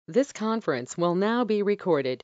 This conference will now be recorded.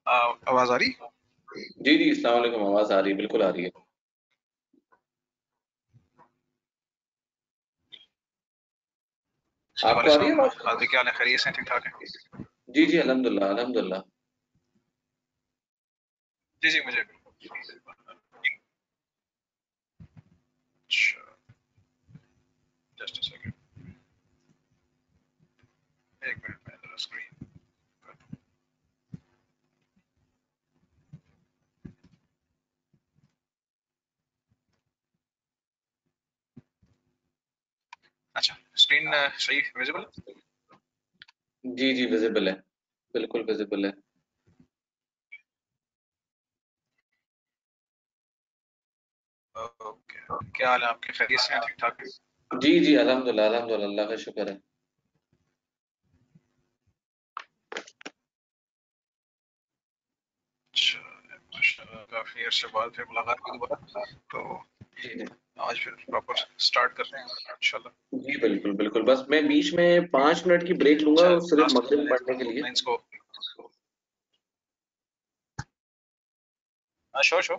आवाज आ रही? जी जी, अस्सलाम वालेकुम। आवाज आ रही है, बिल्कुल आ रही है। आपको आ रही है आवाज? हाल क्या हाल है? खैरियत से? ठीक ठाक है? जी जी, अल्हम्दुलिल्लाह अल्हम्दुलिल्लाह। जी जी, मुझे अच्छा, जस्ट अ सेकंड, एक मिनट में जरा स्क्रीन। अच्छा, स्क्रीन सही विजिबल है? जी जी, विजिबल है, बिल्कुल विजिबल है। ओके, क्या हाल है आपके? खैरियत से हैं? ठीक ठाक है? जी जी, अल्हम्दुलिल्लाह अल्हम्दुलिल्लाह, अल्लाह का शुक्र है। काफी अर्से बाद फिर मुलाकात की दोबारा, तो जी आज फिर प्रॉपर स्टार्ट करते हैं इंशाल्लाह। जी बिल्कुल बिल्कुल। बस मैं बीच में 5 मिनट की ब्रेक लूंगा अच्छा, सिर्फ लास्ट मगरिब पढ़ने के लिए। लाइंस को हाँ श्योर श्योर,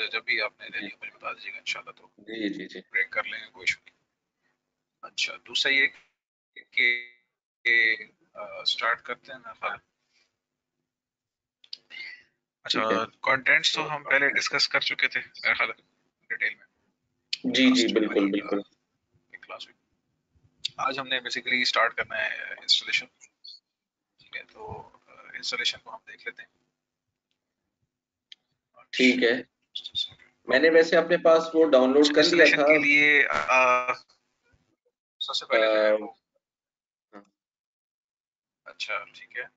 जब भी आपने जी रेडी हो मुझे बता दीजिएगा इंशाल्लाह, तो जी जी जी। ब्रेक कर लेंगे, कोई इशू नहीं। अच्छा, दूसरा ये कि स्टार्ट करते हैं ना ख्याल। अच्छा, ठीक है। कंटेंट्स तो हम पहले डिस्कस कर चुके थे मेरा ख्याल डिटेल में जी जी लास्ट बिल्कुल वाली बिल्कुल। क्लास में। आज हमने बेसिकली स्टार्ट करना है इंस्टॉलेशन, ठीक है, तो इंस्टॉलेशन को हम देख लेते हैं। ठीक है। अच्छा, मैंने वैसे अपने पास वो डाउनलोड कर लिया इंस्टॉलेशन था। के लिए सबसे पहले जो है अ, वो, अच्छा ठीक है,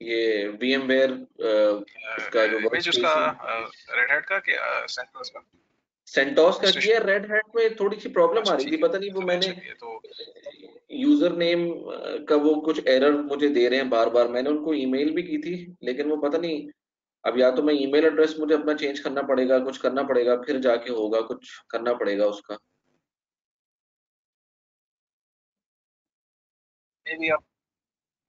ये VMware उसका जो इमेज उसका वर्कस्टेशन रेड हैट का कि सेंटोस का सेंटोस का रजिस्ट्रेशन। किया। रेड हैट में थोड़ी सी प्रॉब्लम आ अच्छा रही थी, ठीक है, पता नहीं वो चलिए मैंने अच्छा किया तो। यूजर नेम का वो कुछ एरर मुझे दे रहे हैं बार बार। मैंने उनको ईमेल भी की थी, लेकिन वो पता नहीं, अब या तो मैं ईमेल एड्रेस मुझे अपना चेंज करना पड़ेगा, कुछ करना पड़ेगा, फिर जाके होगा, कुछ करना पड़ेगा उसका। मे भी आप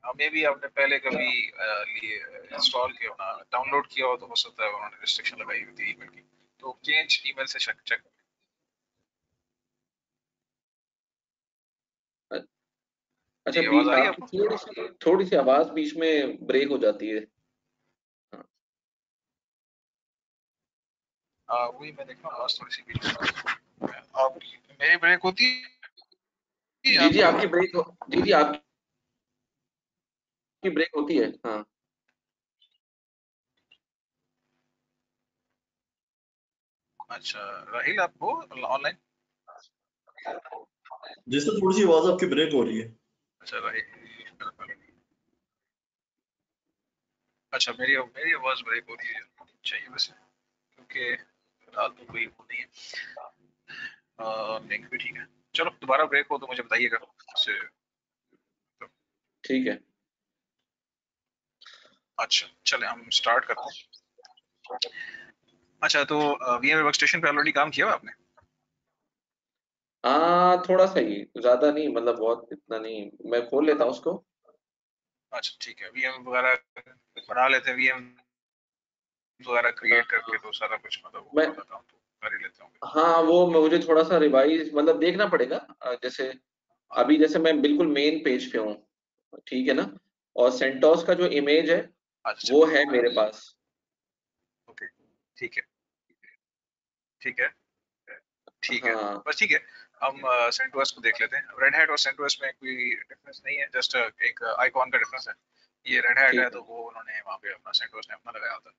मे भी आपने पहले कभी लिए इंस्टॉल किया होना, डाउनलोड किया हो, तो हो सकता है उन्होंने रिस्ट्रिक्शन लगाई हुई थी ईमेल की, तो चेंज ईमेल से चेक। अच्छा जी, आवाज आ रही है आपकी आपको? थोड़ी सी आवाज बीच में ब्रेक हो जाती है। हाँ। वही मैं देख रहा हूँ, आवाज थोड़ी सी बीच में आप मेरी ब्रेक होती है जी जी आपकी आपकी आवाज? जी जी आपकी ब्रेक होती है। हाँ। अच्छा, राहिल आप हो ऑनलाइन? जिससे थोड़ी सी आवाज आपकी ब्रेक हो रही है। अच्छा राहिल, अच्छा मेरी मेरी आवाज ब्रेक हो रही है, चाहिए वैसे, क्योंकि फिलहाल तो कोई वो नहीं है, लिंक भी ठीक है। चलो, दोबारा ब्रेक हो तो मुझे बताइएगा उससे। ठीक है। अच्छा चले, हम स्टार्ट करते हैं। अच्छा, तो VMware वर्कस्टेशन पे ऑलरेडी काम किया हुआ आपने? हाँ थोड़ा सा ही, ज्यादा नहीं, मतलब बहुत इतना नहीं। मैं खोल लेता हूँ उसको। अच्छा ठीक है, VM वगैरह बना लेते हैं, VM वगैरह क्रिएट करके तो सारा कुछ मतलब वो मैं वाला काम तो कर ही लेते होंगे। हाँ वो मुझे थोड़ा सा रिवाइज मतलब देखना पड़ेगा। जैसे अभी जैसे मैं बिल्कुल मेन पेज पे हूँ, ठीक है ना, और सेंटोस का जो इमेज है अच्छा वो चलिए, है मेरे पास। ओके, ठीक है ठीक है ठीक है, हाँ बस ठीक है। हम सेंटोस को देख लेते हैं। रेड हैट और सेंटोस में कोई डिफरेंस नहीं है, जस्ट एक आइकॉन का डिफरेंस है। ये रेड हैट है ठीक तो है। वो उन्होंने वहाँ पे अपना, सेंटोस ने अपना लगाया होता है,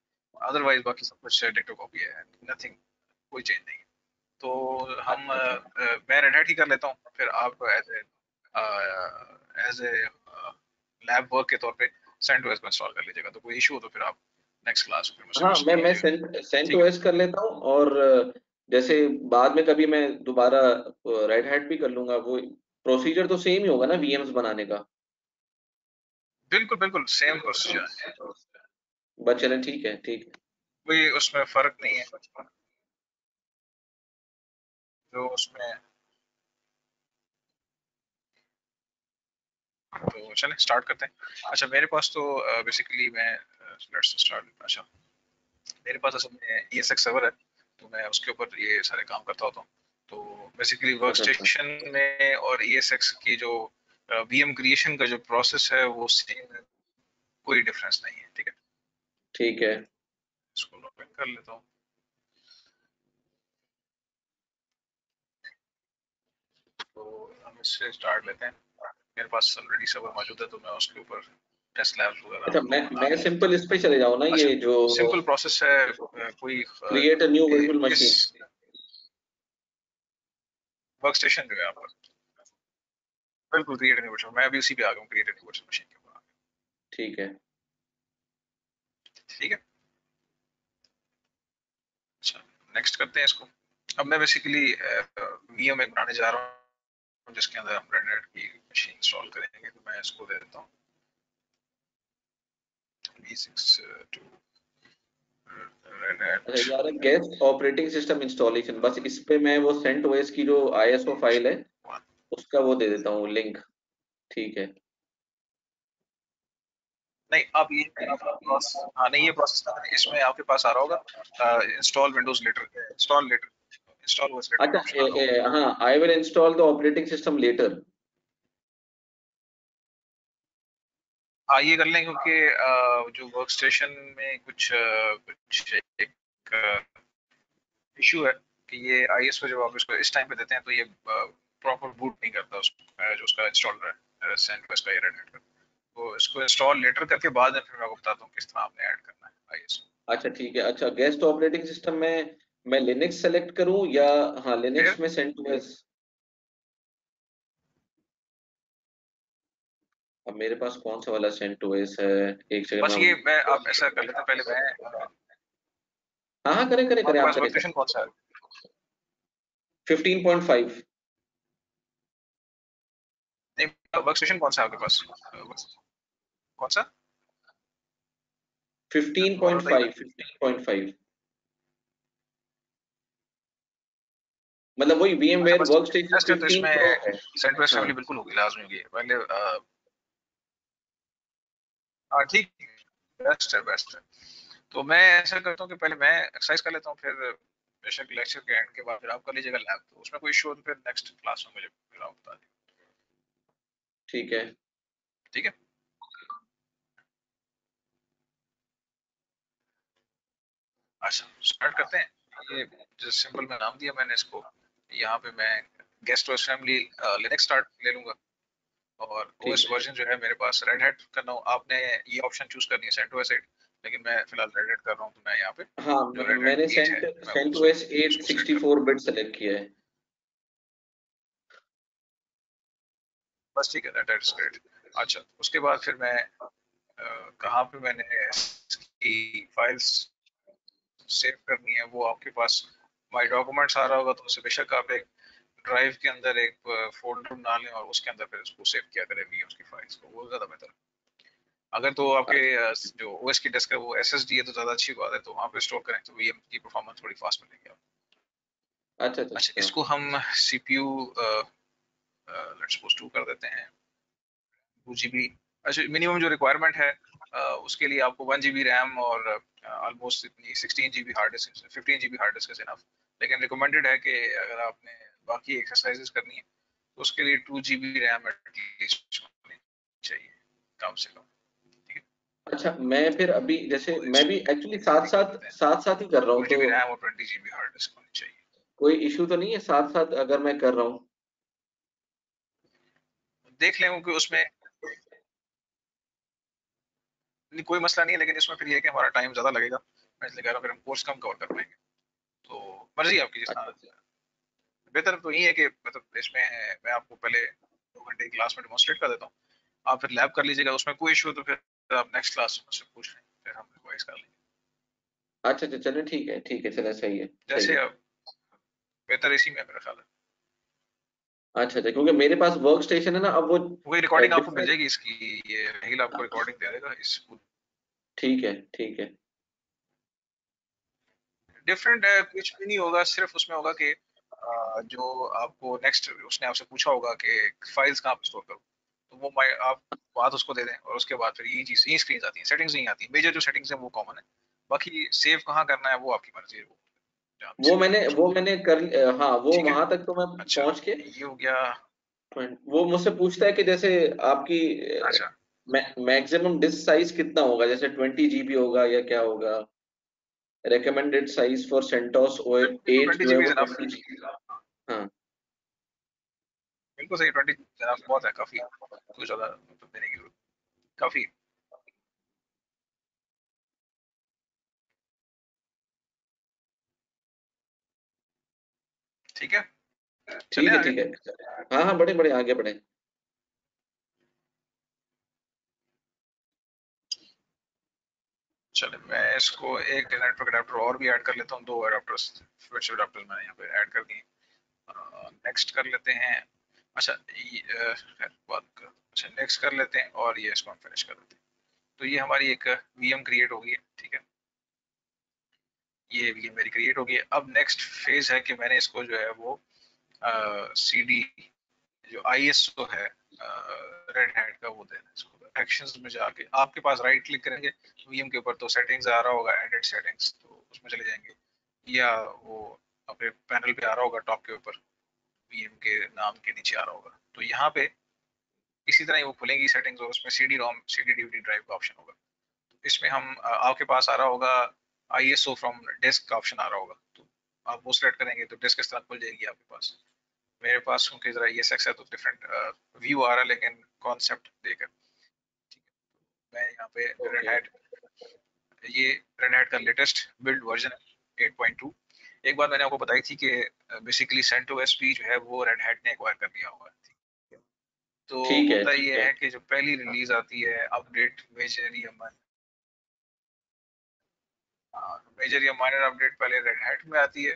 अदरवाइज बाकी सब कुछ डिक्टो कॉपी है, नथिंग, कोई चेंज नहीं है। तो हम अच्छा अच्छा। मैं रेड हैट ही कर लेता हूँ, फिर आप एज ए लैब वर्क के तौर पे सेंटोस को इंस्टॉल कर लीजिएगा, तो कोई इशू हो तो फिर आप नेक्स्ट क्लास में मुझसे हाँ क्वेश्चन मैं कर लीजिएगा। सेंट ठीक है, ओएस कर लेता हूँ, और जैसे बाद में कभी मैं दोबारा रेड हैट भी कर लूंगा। वो प्रोसीजर तो सेम ही होगा ना वीएम्स बनाने का? बिल्कुल बिल्कुल सेम प्रोसीजर है, बस चले, ठीक है ठीक है। कोई उसमें फर्क नहीं है जो उसमें। तो चलें स्टार्ट करते हैं। अच्छा, मेरे पास तो बेसिकली मैं लेट्स स्टार्ट। अच्छा, मेरे पास असल में ESX सर्वर है, तो मैं उसके ऊपर ये सारे काम करता होता हूँ। तो बेसिकली अच्छा अच्छा। वर्कस्टेशन में और ESX की जो VM क्रिएशन का जो प्रोसेस है वो सेम है, कोई डिफरेंस नहीं है, ठीक है। ठीक है। इसको लॉग इन कर लेता हूँ। तो हम इससे स्टार्ट लेते हैं। मेरे पास ऑलरेडी सर्वर मौजूद है, तो मैं उसके ऊपर टेस्ट लैब्स वगैरह अच्छा बना मैं के चलता सिंपल हूँ। इस पे चले जाऊँ ना, अच्छा, ये जो सिंपल प्रोसेस है, कोई क्रिएट अ न्यू वर्चुअल किस मशीन। वर्क स्टेशन जो है आपका? बिल्कुल क्रिएट न्यू वर्चुअल, मैं अभी उसी पे आ गया हूँ, क्रिएट न्यू वर्चुअल मशीन के ऊपर आ ठीक है। गया। ठीक है, अच्छा नेक्स्ट करते हैं इसको। अब मैं बेसिकली VM एक बनाने जा रहा हूँ जिसके अंदर हम रेड की मशीन इंस्टॉल करेंगे, तो मैं इसको दे देता हूँ V6 to रेड हैट। अच्छा यार, गेस्ट ऑपरेटिंग सिस्टम इंस्टॉलेशन, बस इस पे मैं वो CentOS की जो ISO फाइल है उसका वो दे देता हूँ लिंक। ठीक है। नहीं, अब ये प्रोसेस, हाँ नहीं ये प्रोसेस करना है, इसमें आपके पास आ रहा होगा install Windows later, install OS later का अच्छा ऑप्शन आ रहा होगा। हाँ, I will install the operating system later. हाँ ये कर लें, क्योंकि जो वर्क स्टेशन में कुछ एक इशू है कि ये आईएस पे जब आप इसको इस टाइम पे देते हैं तो ये प्रॉपर बूट नहीं करता जो उसका इंस्टॉलर है CentOS का, ये रेड हैट का। तो इसको इंस्टॉल लेटर करके बाद में फिर मैं आपको बताता हूँ किस तरह आपने ऐड करना है आईएस। अच्छा ठीक है। अच्छा, गेस्ट ऑपरेटिंग सिस्टम में मैं लिनक्स सेलेक्ट करूं या? हाँ, फिर लिनक्स में CentOS। अब मेरे पास कौन सा वाला CentOS है? एक सेकंड बस में ये मैं हम। आप ऐसा कर लेते हैं, पहले मैं हाँ हाँ, करें करें करें, आपके आप पास करें वर्क करें। स्टेशन कौन सा है? 15.5। नहीं, वर्क स्टेशन कौन सा है आपके पास? कौन सा? दोबारा बताइए। 15.5, 15.5। मतलब वही अच्छा VMware बस वर्कस्टेशन बेस्ट है, तो 15 इसमें प्रो है। CentOS हाँ फैमिली बिल्कुल होगी, लाजमी होगी पहले। हाँ ठीक, बेस्ट है। तो मैं ऐसा करता हूँ कि पहले मैं एक्सरसाइज कर लेता हूँ, फिर बेशक लेक्चर के एंड के बाद फिर आप कर लीजिएगा लैब, तो उसमें कोई इशू हो तो फिर नेक्स्ट क्लास में मुझे फिर आप बता दीजिए। ठीक है। ठीक है। अच्छा स्टार्ट करते हैं। ये जो सिंपल में नाम दिया मैंने इसको, यहाँ पे मैं guest OS family Linux start ले लूंगा, और ठीक OS है। वर्जन जो है मेरे पास रेड हैट करना हो। आपने ये ऑप्शन चूज करनी है CentOS 8, लेकिन मैं फिलहाल रेड हैट कर रहा हूँ, तो मैं यहाँ पे हाँ, जो रेड हैट मैंने 8 है मैं CentOS 8 उसको सेलेक्ट कर, 64 बिट सेलेक्ट किया है। बस ठीक है, दैट इज ग्रेट। अच्छा उसके बाद फिर मैं कहाँ पे मैंने इसकी फाइल्स सेव करनी है, वो आपके पास माय डॉक्यूमेंट्स आ रहा होगा, तो उसे बेशक आप एक ड्राइव के अंदर एक फोल्डर बना लें और उसके अंदर फिर उसको सेव किया करें VMs की फाइल्स को, वो ज्यादा बेहतर है। अगर तो आपके जो OS की डिस्क है वो SSD है तो ज्यादा अच्छी बात है, तो वहाँ पे स्टोर करें तो VM की परफॉर्मेंस थोड़ी फास्ट मिलेगी आपको। अच्छा अच्छा अच्छा अच्छा। इसको हम CPU लेट्स सपोज 2 कर देते हैं, 2 GB। अच्छा मिनिमम जो रिक्वायरमेंट है उसके लिए आपको 1 GB रैम और ऑलमोस्ट इतनी 16 GB hard disk, 15 GB hard disk is enough. लेकिन रिकमेंडेड है कि अगर आपने बाकी एक्सरसाइजेस करनी है तो उसके लिए 2 GB रैम एटलीस्ट होनी चाहिए कम से कम। ठीक है, अच्छा, मैं फिर अभी जैसे तो मैं भी इसको एक्चुअली साथ ठीक कर साथ देते हैं। साथ साथ ही कर रहा टू हूँ, तो जीबी रैम और 20 GB हार्ड डिस्क होनी चाहिए। कोई इशू तो नहीं है साथ साथ अगर मैं कर रहा हूँ? देख लें कि उसमें नहीं, कोई मसला नहीं है, लेकिन इसमें फिर ये है कि हमारा टाइम ज्यादा लगेगा, मैं इसलिए कह रहा हूँ फिर हम कोर्स कम कवर कर पाएंगे। तो मर्जी है आपकी, जिस अच्छा तरह अच्छा। बेहतर तो यही है कि मतलब इसमें मैं आपको पहले 2 घंटे की क्लास में डेमोस्ट्रेट कर देता हूँ, आप फिर लैब कर लीजिएगा, उसमें कोई इशू तो फिर आप नेक्स्ट क्लास में मुझसे पूछ लें, फिर हम रिवाइज कर लेंगे। अच्छा अच्छा, चलो ठीक है, चलो सही है सही जैसे है। अब बेहतर इसी में मेरा ख्याल है। अच्छा अच्छा, क्योंकि मेरे पास वर्क स्टेशन है ना, अब वो वही रिकॉर्डिंग आपको मिल डिफरेंट। जाएगी इसकी, ये हिल आपको रिकॉर्डिंग दे देगा इस। ठीक है ठीक है। डिफरेंट कुछ भी नहीं होगा, सिर्फ उसमें होगा कि जो आपको नेक्स्ट उसने आपसे पूछा होगा कि फाइल्स कहाँ पे स्टोर करूँ, तो वो आप बात उसको दे दें, और उसके बाद फिर ये चीज, ये स्क्रीन आती है, सेटिंग्स नहीं आती, मेजर जो सेटिंग्स है वो कॉमन है, बाकी सेव कहाँ करना है वो आपकी मर्जी है, वो जहाँ पे सेव करना वो चाहते मैंने कर हाँ, हैं। वो ठीक है, वहां तक तो मैं अच्छा पहुंच के। ये हो गया। वो मुझसे पूछता है कि जैसे आपकी अच्छा मैक्सिमम डिस्क साइज कितना होगा, जैसे 20 GB होगा या क्या होगा? recommended size for CentOS 8 20 जो है GB वो इज इनफ, 20 GB। हाँ। बिल्कुल सही, 20 इनफ बहुत है, काफी, कोई ज्यादा मतलब देने की जरूरत, काफी। ठीक है, चले आगे। ठीक है। हाँ हाँ, बड़े बड़े आगे बढ़े। चले मैं इसको एक नेटवर्क अडेप्टर और भी ऐड कर लेता हूँ, 2 अडेप्टर्स, स्विच अडेप्टर्स मैंने यहाँ पे ऐड कर दिए। नेक्स्ट कर लेते हैं। अच्छा खैर, अच्छा नेक्स्ट कर लेते हैं और ये इसको हम फिनिश कर देते हैं। तो ये हमारी एक VM क्रिएट हो गई है, ठीक है। ये VM मेरी क्रिएट होगी। अब नेक्स्ट फेज है कि मैंने इसको जो है वो CD जो ISO है रेड हैट का वो देना है इसको। एक्शंस में जाके आपके पास राइट क्लिक करेंगे VM के ऊपर तो सेटिंग्स आ रहा होगा, एडिट सेटिंग्स, तो उसमें चले जाएंगे, या वो अपने पैनल पे आ रहा होगा टॉप के ऊपर VM के नाम के नीचे आ रहा होगा, तो यहाँ पे इसी तरह ही वो खुलेंगी सेटिंग्स और उसमें CD-ROM CD DVD ड्राइव का ऑप्शन होगा। इसमें हम आपके पास आ रहा होगा ISO फ्रॉम डिस्क का ऑप्शन आ रहा होगा, तो आप वो सेलेक्ट करेंगे तो डिस्क इस तरह खुल जाएगी आपके पास। मेरे पास क्योंकि जरा ESX है तो डिफरेंट व्यू आ रहा है, लेकिन कॉन्सेप्ट देकर ठीक है। मैं यहाँ पे रेड हैट, ये रेड हैट का लेटेस्ट बिल्ड वर्जन है 8.2। एक बात मैंने आपको बताई थी कि बेसिकली CentOS भी जो है वो रेड हैट ने एक्वायर कर लिया हुआ है। तो ठीक है, होता ठीक ये है। है कि जो पहली रिलीज आती है अपडेट, मेजर या माइनर अपडेट पहले रेड हैट में आती है,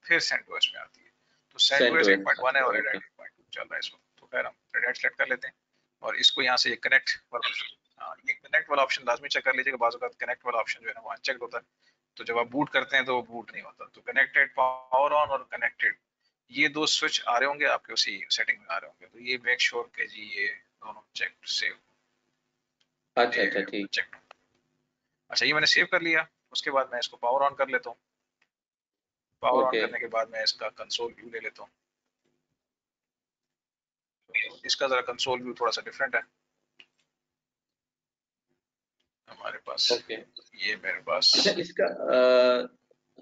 फिर CentOS में आती है। तो CentOS CentOS 8.1 है और रेड ओके। हैट 8.2 चल रहा है इस वक्त। तो खैर हम रेड हैट सेलेक्ट कर लेते हैं और इसको यहाँ से ये कनेक्ट वाला, ये कनेक्ट वाला ऑप्शन लाजमी चेक कर लीजिएगा। बाज़ औक़ात कनेक्ट वाला ऑप्शन जो है ना वो अनचेक्ड होता है, तो जब आप बूट करते हैं तो वो बूट नहीं होता। तो कनेक्टेड पावर ऑन और कनेक्टेड, ये दो स्विच आ रहे होंगे आपके उसी सेटिंग में आ रहे होंगे, तो ये मेक श्योर के जी ये दोनों चेक सेव, अच्छा, अच्छा, ठीक। चेक। अच्छा, ये मैंने सेव कर लिया। उसके बाद मैं इसको पावर ऑन कर लेता हूँ। Power on okay. करने के बाद मैं इसका कंसोल व्यू ले लेता हूँ। इसका जरा कंसोल व्यू थोड़ा सा डिफरेंट है हमारे पास। ओके। ये मेरे पास अच्छा, इसका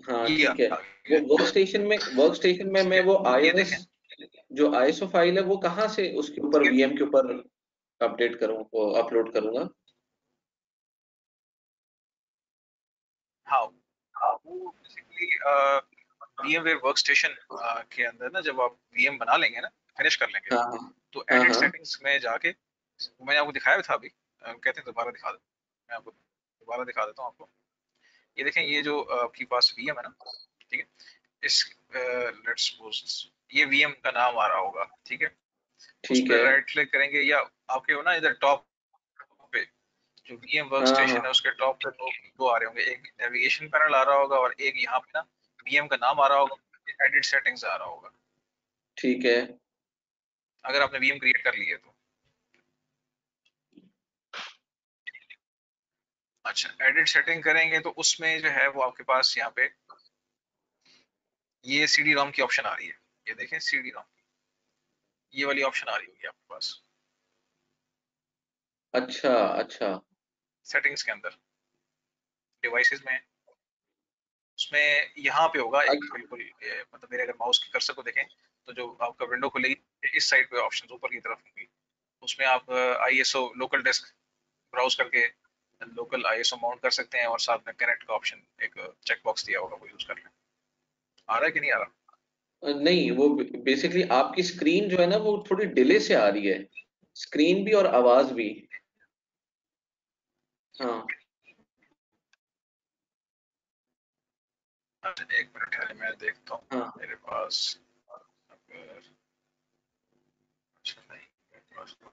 हाँ, ये ठीक है। आ वो गया, वर्कस्टेशन में मैं वो ये iOS देखें। जो ISO फाइल है वो कहाँ से उसके ऊपर VM के ऊपर अपडेट करूँ, वो अपलोड करूँगा? हाँ, वो बेसिकली VMware वर्कस्टेशन के अंदर ना, जब आप VM बना लेंगे ना, फिनिश कर लेंगे, हाँ, हाँ। तो हाँ, एडिट हाँ। सेटिंग्स में जाके, मैंने आपको दिखाया था अभी, कहते हैं दोबारा दिखा दो, मैं आपको दोबारा दिखा देता हूँ आपको। ये देखें, ये जो आपके पास VM है ना, ठीक है, इस लेट्स सपोज ये VM का नाम आ रहा होगा, ठीक है। उस ठीक पर है। राइट क्लिक करेंगे, या आपके हो ना इधर टॉप पे जो VM हाँ, वर्कस्टेशन है हाँ। उसके टॉप पे दो आ रहे होंगे, एक नेविगेशन पैनल आ रहा होगा और एक यहाँ पे ना VM का नाम आ रहा होगा, एडिट सेटिंग्स आ रहा होगा, ठीक है। अगर आपने VM क्रिएट कर ली है तो। अच्छा, एडिट सेटिंग करेंगे तो उसमें जो है वो आपके पास यहाँ पे ये CD-ROM की ऑप्शन आ रही है, ये देखें CD-ROM, ये वाली ऑप्शन आ रही होगी आपके पास अच्छा, अच्छा। सेटिंग्स के अंदर, डिवाइसेस में, उसमें यहाँ पे होगा एक, अच बिल्कुल मतलब मेरे अगर माउस की कर्सर को देखें तो जो आपका विंडो खुलेगी इस साइड पे ऑप्शन ऊपर की तरफ होंगी, उसमें आप ISO लोकल डेस्क ब्राउज करके लोकल ISO माउंट कर सकते हैं और साथ में कनेक्ट का ऑप्शन एक चेक बॉक्स दिया होगा, वो यूज कर लें। आ रहा है कि नहीं आ रहा? नहीं, वो बेसिकली आपकी स्क्रीन जो है ना वो थोड़ी डिले से आ रही है, स्क्रीन भी और आवाज भी। हाँ। अच्छा, एक मिनट है, मैं देखता हूँ हाँ, मेरे पास अगर, अच्छा नहीं, मेरे पास तो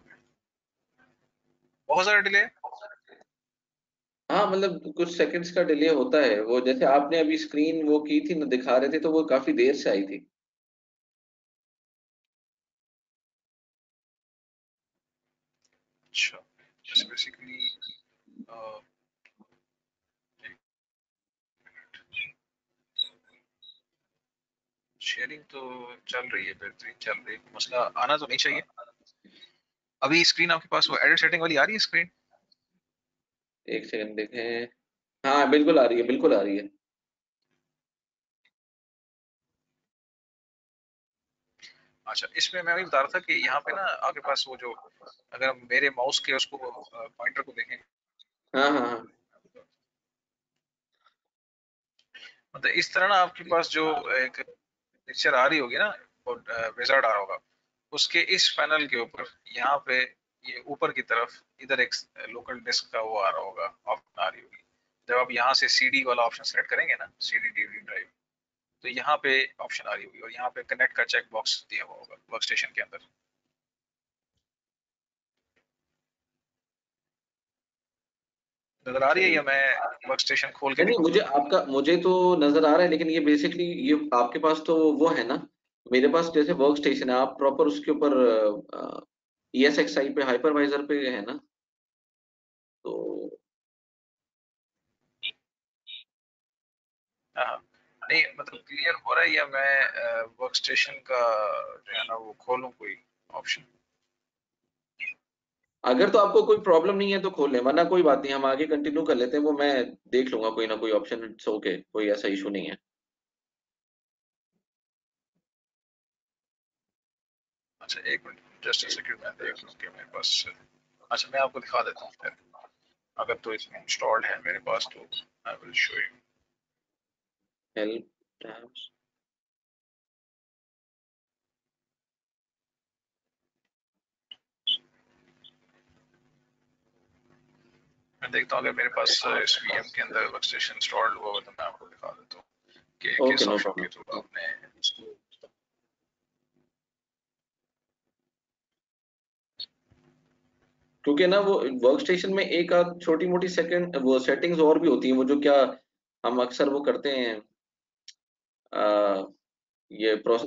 बहुत सारा डिले है। हाँ, मतलब कुछ सेकंड्स का डिले होता है, वो जैसे आपने अभी स्क्रीन वो की थी ना, दिखा रहे थे तो वो काफी देर से आई थी। अच्छा, जैसे बेसिकली शेयरिंग तो चल रही है, बेहतरीन चल रही है, मसला आना तो नहीं चाहिए। अभी स्क्रीन आपके पास वो एडिट सेटिंग वाली आ रही है स्क्रीन? एक सेकंड देखें। हाँ, बिल्कुल आ रही है, बिल्कुल आ रही है। अच्छा, इसमें मैं वही बता रहा था कि यहाँ पे ना आपके पास वो जो, अगर हम मेरे माउस के उसको पॉइंटर को देखें, हाँ, हाँ, हाँ। मतलब इस तरह ना आपके पास जो एक पिक्चर आ रही होगी ना, और विजार्ड आ रहा होगा, उसके इस पैनल के ऊपर यहाँ पे ये ऊपर की तरफ इधर एक लोकल डिस्क का वो आ रहा होगा, ऑप्शन आ रही होगी। जब आप यहाँ से CD वाला ऑप्शन सेलेक्ट करेंगे ना, CD DVD ड्राइव, तो यहाँ पे ऑप्शन आ रही होगी और यहाँ पे कनेक्ट का चेक बॉक्स दिया हुआ होगा वर्क स्टेशन के अंदर। नजर आ रही है या मैं वर्क स्टेशन खोल के नहीं दिखाऊं? मुझे तो नजर आ रहा है, लेकिन ये बेसिकली ये आपके पास तो वो है ना, मेरे पास जैसे वर्क स्टेशन है, आप प्रॉपर उसके ऊपर ESXi पे हाइपरवाइजर पे है ना, तो हाँ, नहीं मतलब क्लियर हो रहा है या मैं वर्क स्टेशन का जो है ना वो खोलूं कोई ऑप्शन? अगर तो आपको कोई प्रॉब्लम नहीं है तो खोल लें, वरना कोई बात नहीं, हम आगे कंटिन्यू कर लेते हैं, वो मैं देख लूंगा कोई ना कोई ऑप्शन, इट्स ओके, कोई ऐसा इशू नहीं है। अच्छा एक मिनट, जस्ट अ सेकंड, मैं देख लूं कि मेरे पास। अच्छा मैं आपको दिखा देता हूँ फिर, अगर तो इसमें इंस्टॉल्ड है मेरे पास तो I will show you. Help tabs, मैं देखता हूँ अगर मेरे पास इस VM के अंदर वर्क स्टेशन इंस्टॉल्ड हुआ हो तो मैं आपको दिखा देता हूँ कि ओके किस नो ऑप्शन के थ्रू प्रॉब्लम। आपने इसको। क्योंकि ना वो वर्क स्टेशन में एक आध छोटी मोटी सेकंड वो सेटिंग्स और भी होती हैं, वो जो क्या हम अक्सर वो करते हैं,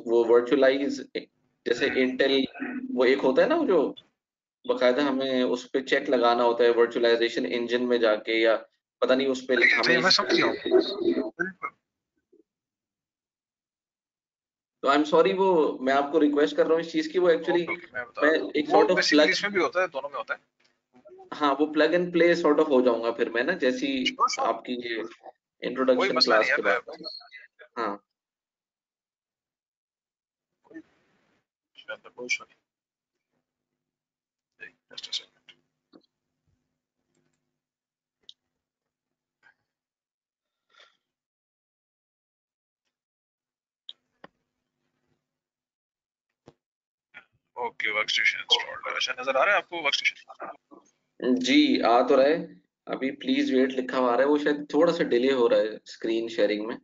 वो वर्चुअलाइज, जैसे इंटेल, वो एक होता है ना वो जो बकायदा हमें उस पे चेक लगाना होता है वर्चुअलाइजेशन इंजन में जाके, या पता नहीं उस पे सही, हमें मैं समझ गया हूँ बिल्कुल। तो आई एम सॉरी, वो मैं आपको रिक्वेस्ट कर रहा हूँ इस चीज की, वो एक्चुअली ओके ओके, मैं बता मैं रहा हूँ एक वो सॉर्ट ऑफ बेसिकली प्लग, इसमें भी होता है, दोनों में होता है। हाँ वो plug and play sort of हो जाऊंगा फिर मैं ना, जैसी श्योर श्योर, आपकी ये कोई इंट्रोडक्शन मसला नहीं क्लास है, के मैं बाद। हाँ कोई कोई इशू नहीं, just a second. Okay work station installed, अच्छा नजर आ रहा है आपको वर्क स्टेशन? जी, आ तो रहा है, अभी प्लीज वेट लिखा हुआ आ रहा है, वो शायद थोड़ा सा डिले हो रहा है स्क्रीन शेयरिंग में।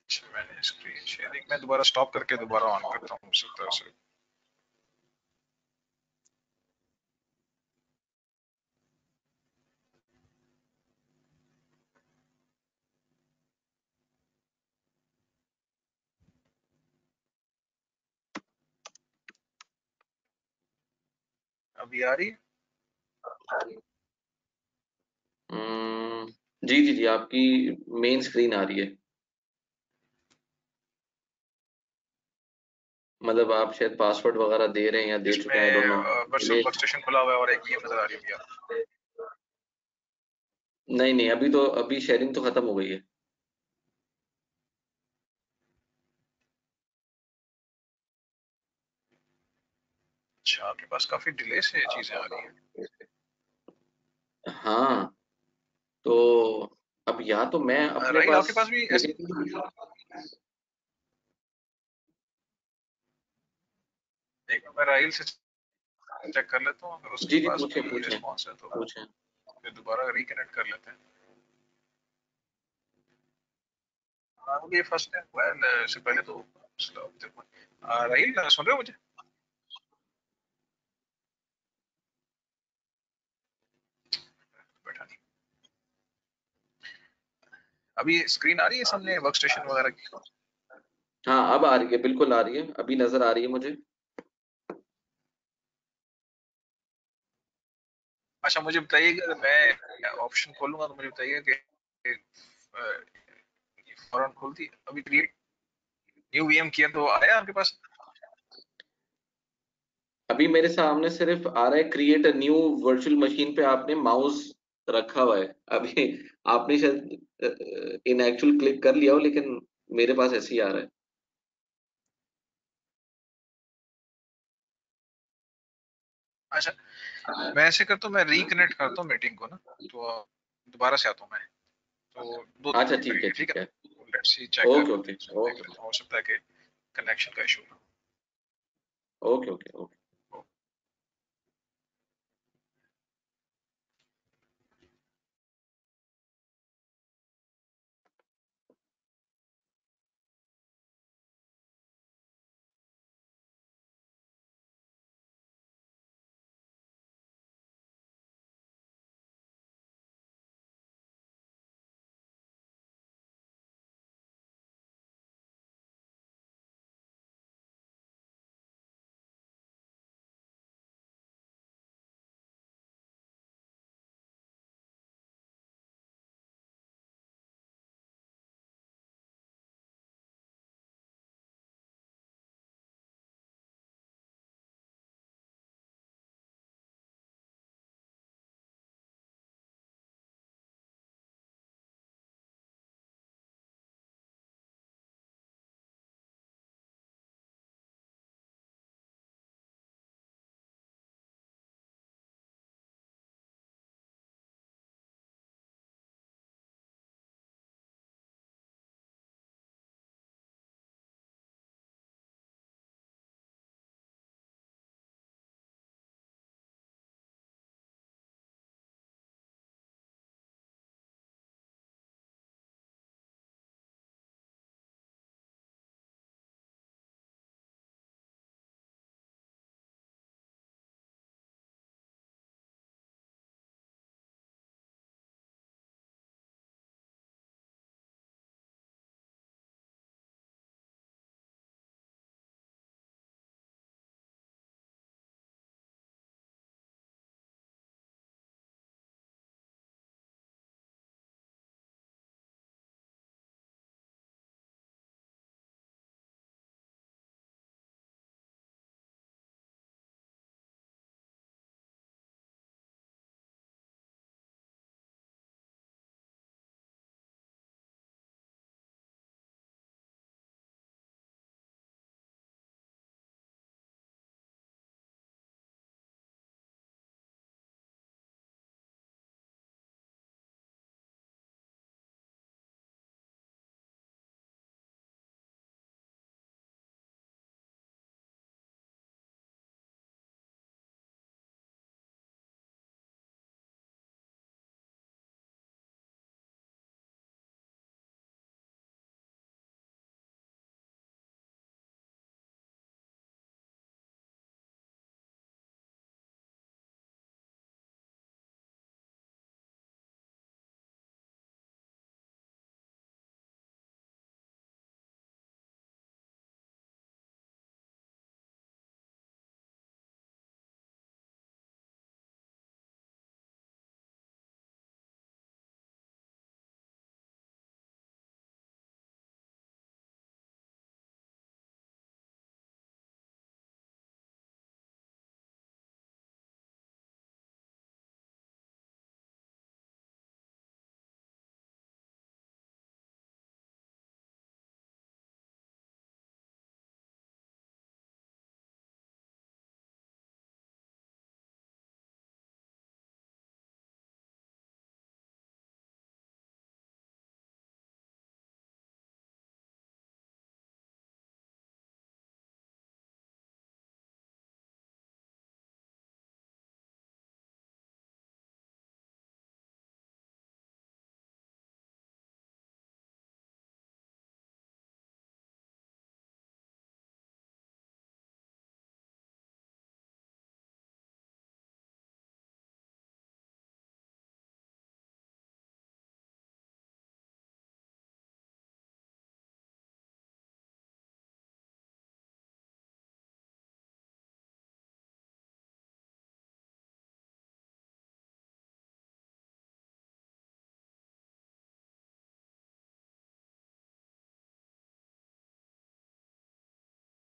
अच्छा मैंने स्क्रीन शेयरिंग मैं दोबारा स्टॉप करके दोबारा ऑन करता हूँ, हो सकता है उसे। अभी आ रही है? जी जी जी, आपकी मेन स्क्रीन आ रही है, मतलब आप शायद पासवर्ड वगैरह दे रहे हैं या दे चुके हैं, आई डोंट नो। इसमें वर्चुअल वर्क स्टेशन खुला हुआ है और एक VM नजर आ रही होगी आपको। नहीं नहीं, अभी शेयरिंग तो खत्म हो गई है। अच्छा आपके पास काफी डिले से चीजें आ रही हैं। हाँ, तो अब या तो मैं अपने राइल पास, आपके पास भी ऐसे? लेकिन एक बार मैं राइल से चेक कर लेता हूँ, अगर उसके जी जी, पास पूछे भी पूछे रिस्पॉन्स है तो पूछे। फिर दोबारा रिकनेक्ट कर लेते हैं। हाँ मुझे फर्स्ट टाइम हुआ है, इससे पहले तो राइल सुन रहे हो मुझे? बैठा नहीं। अभी स्क्रीन आ रही है सामने वर्क स्टेशन वगैरह की? हाँ अब आ रही है, बिल्कुल आ रही है, अभी नजर आ रही है मुझे। अच्छा मुझे बताइएगा, अगर मैं ऑप्शन खोलूंगा तो मुझे बताइएगा कि फौरन खुलती है? अभी क्रिएट न्यू VM किया तो आया आपके पास? अभी मेरे सामने सिर्फ आ रहा है create a new virtual machine पे, आपने माउस रखा हुआ है अभी, आपने शायद इन एक्चुअल क्लिक कर लिया हो, लेकिन मेरे पास ऐसे ही आ रहा है। अच्छा मैं ऐसे करता हूँ, मैं रिकनेक्ट करता हूँ मीटिंग को ना, तो दोबारा से आता हूँ मैं, तो 2-3 अच्छा मिनट ठीक है लगेंगे, ठीक ठीक है है, ना? लेट्स सी, चेक कर ओके लेते ओके हैं, देख ओके लेते हैं, हो सकता है कि कनेक्शन का इशू ओके ओके ओके। हो।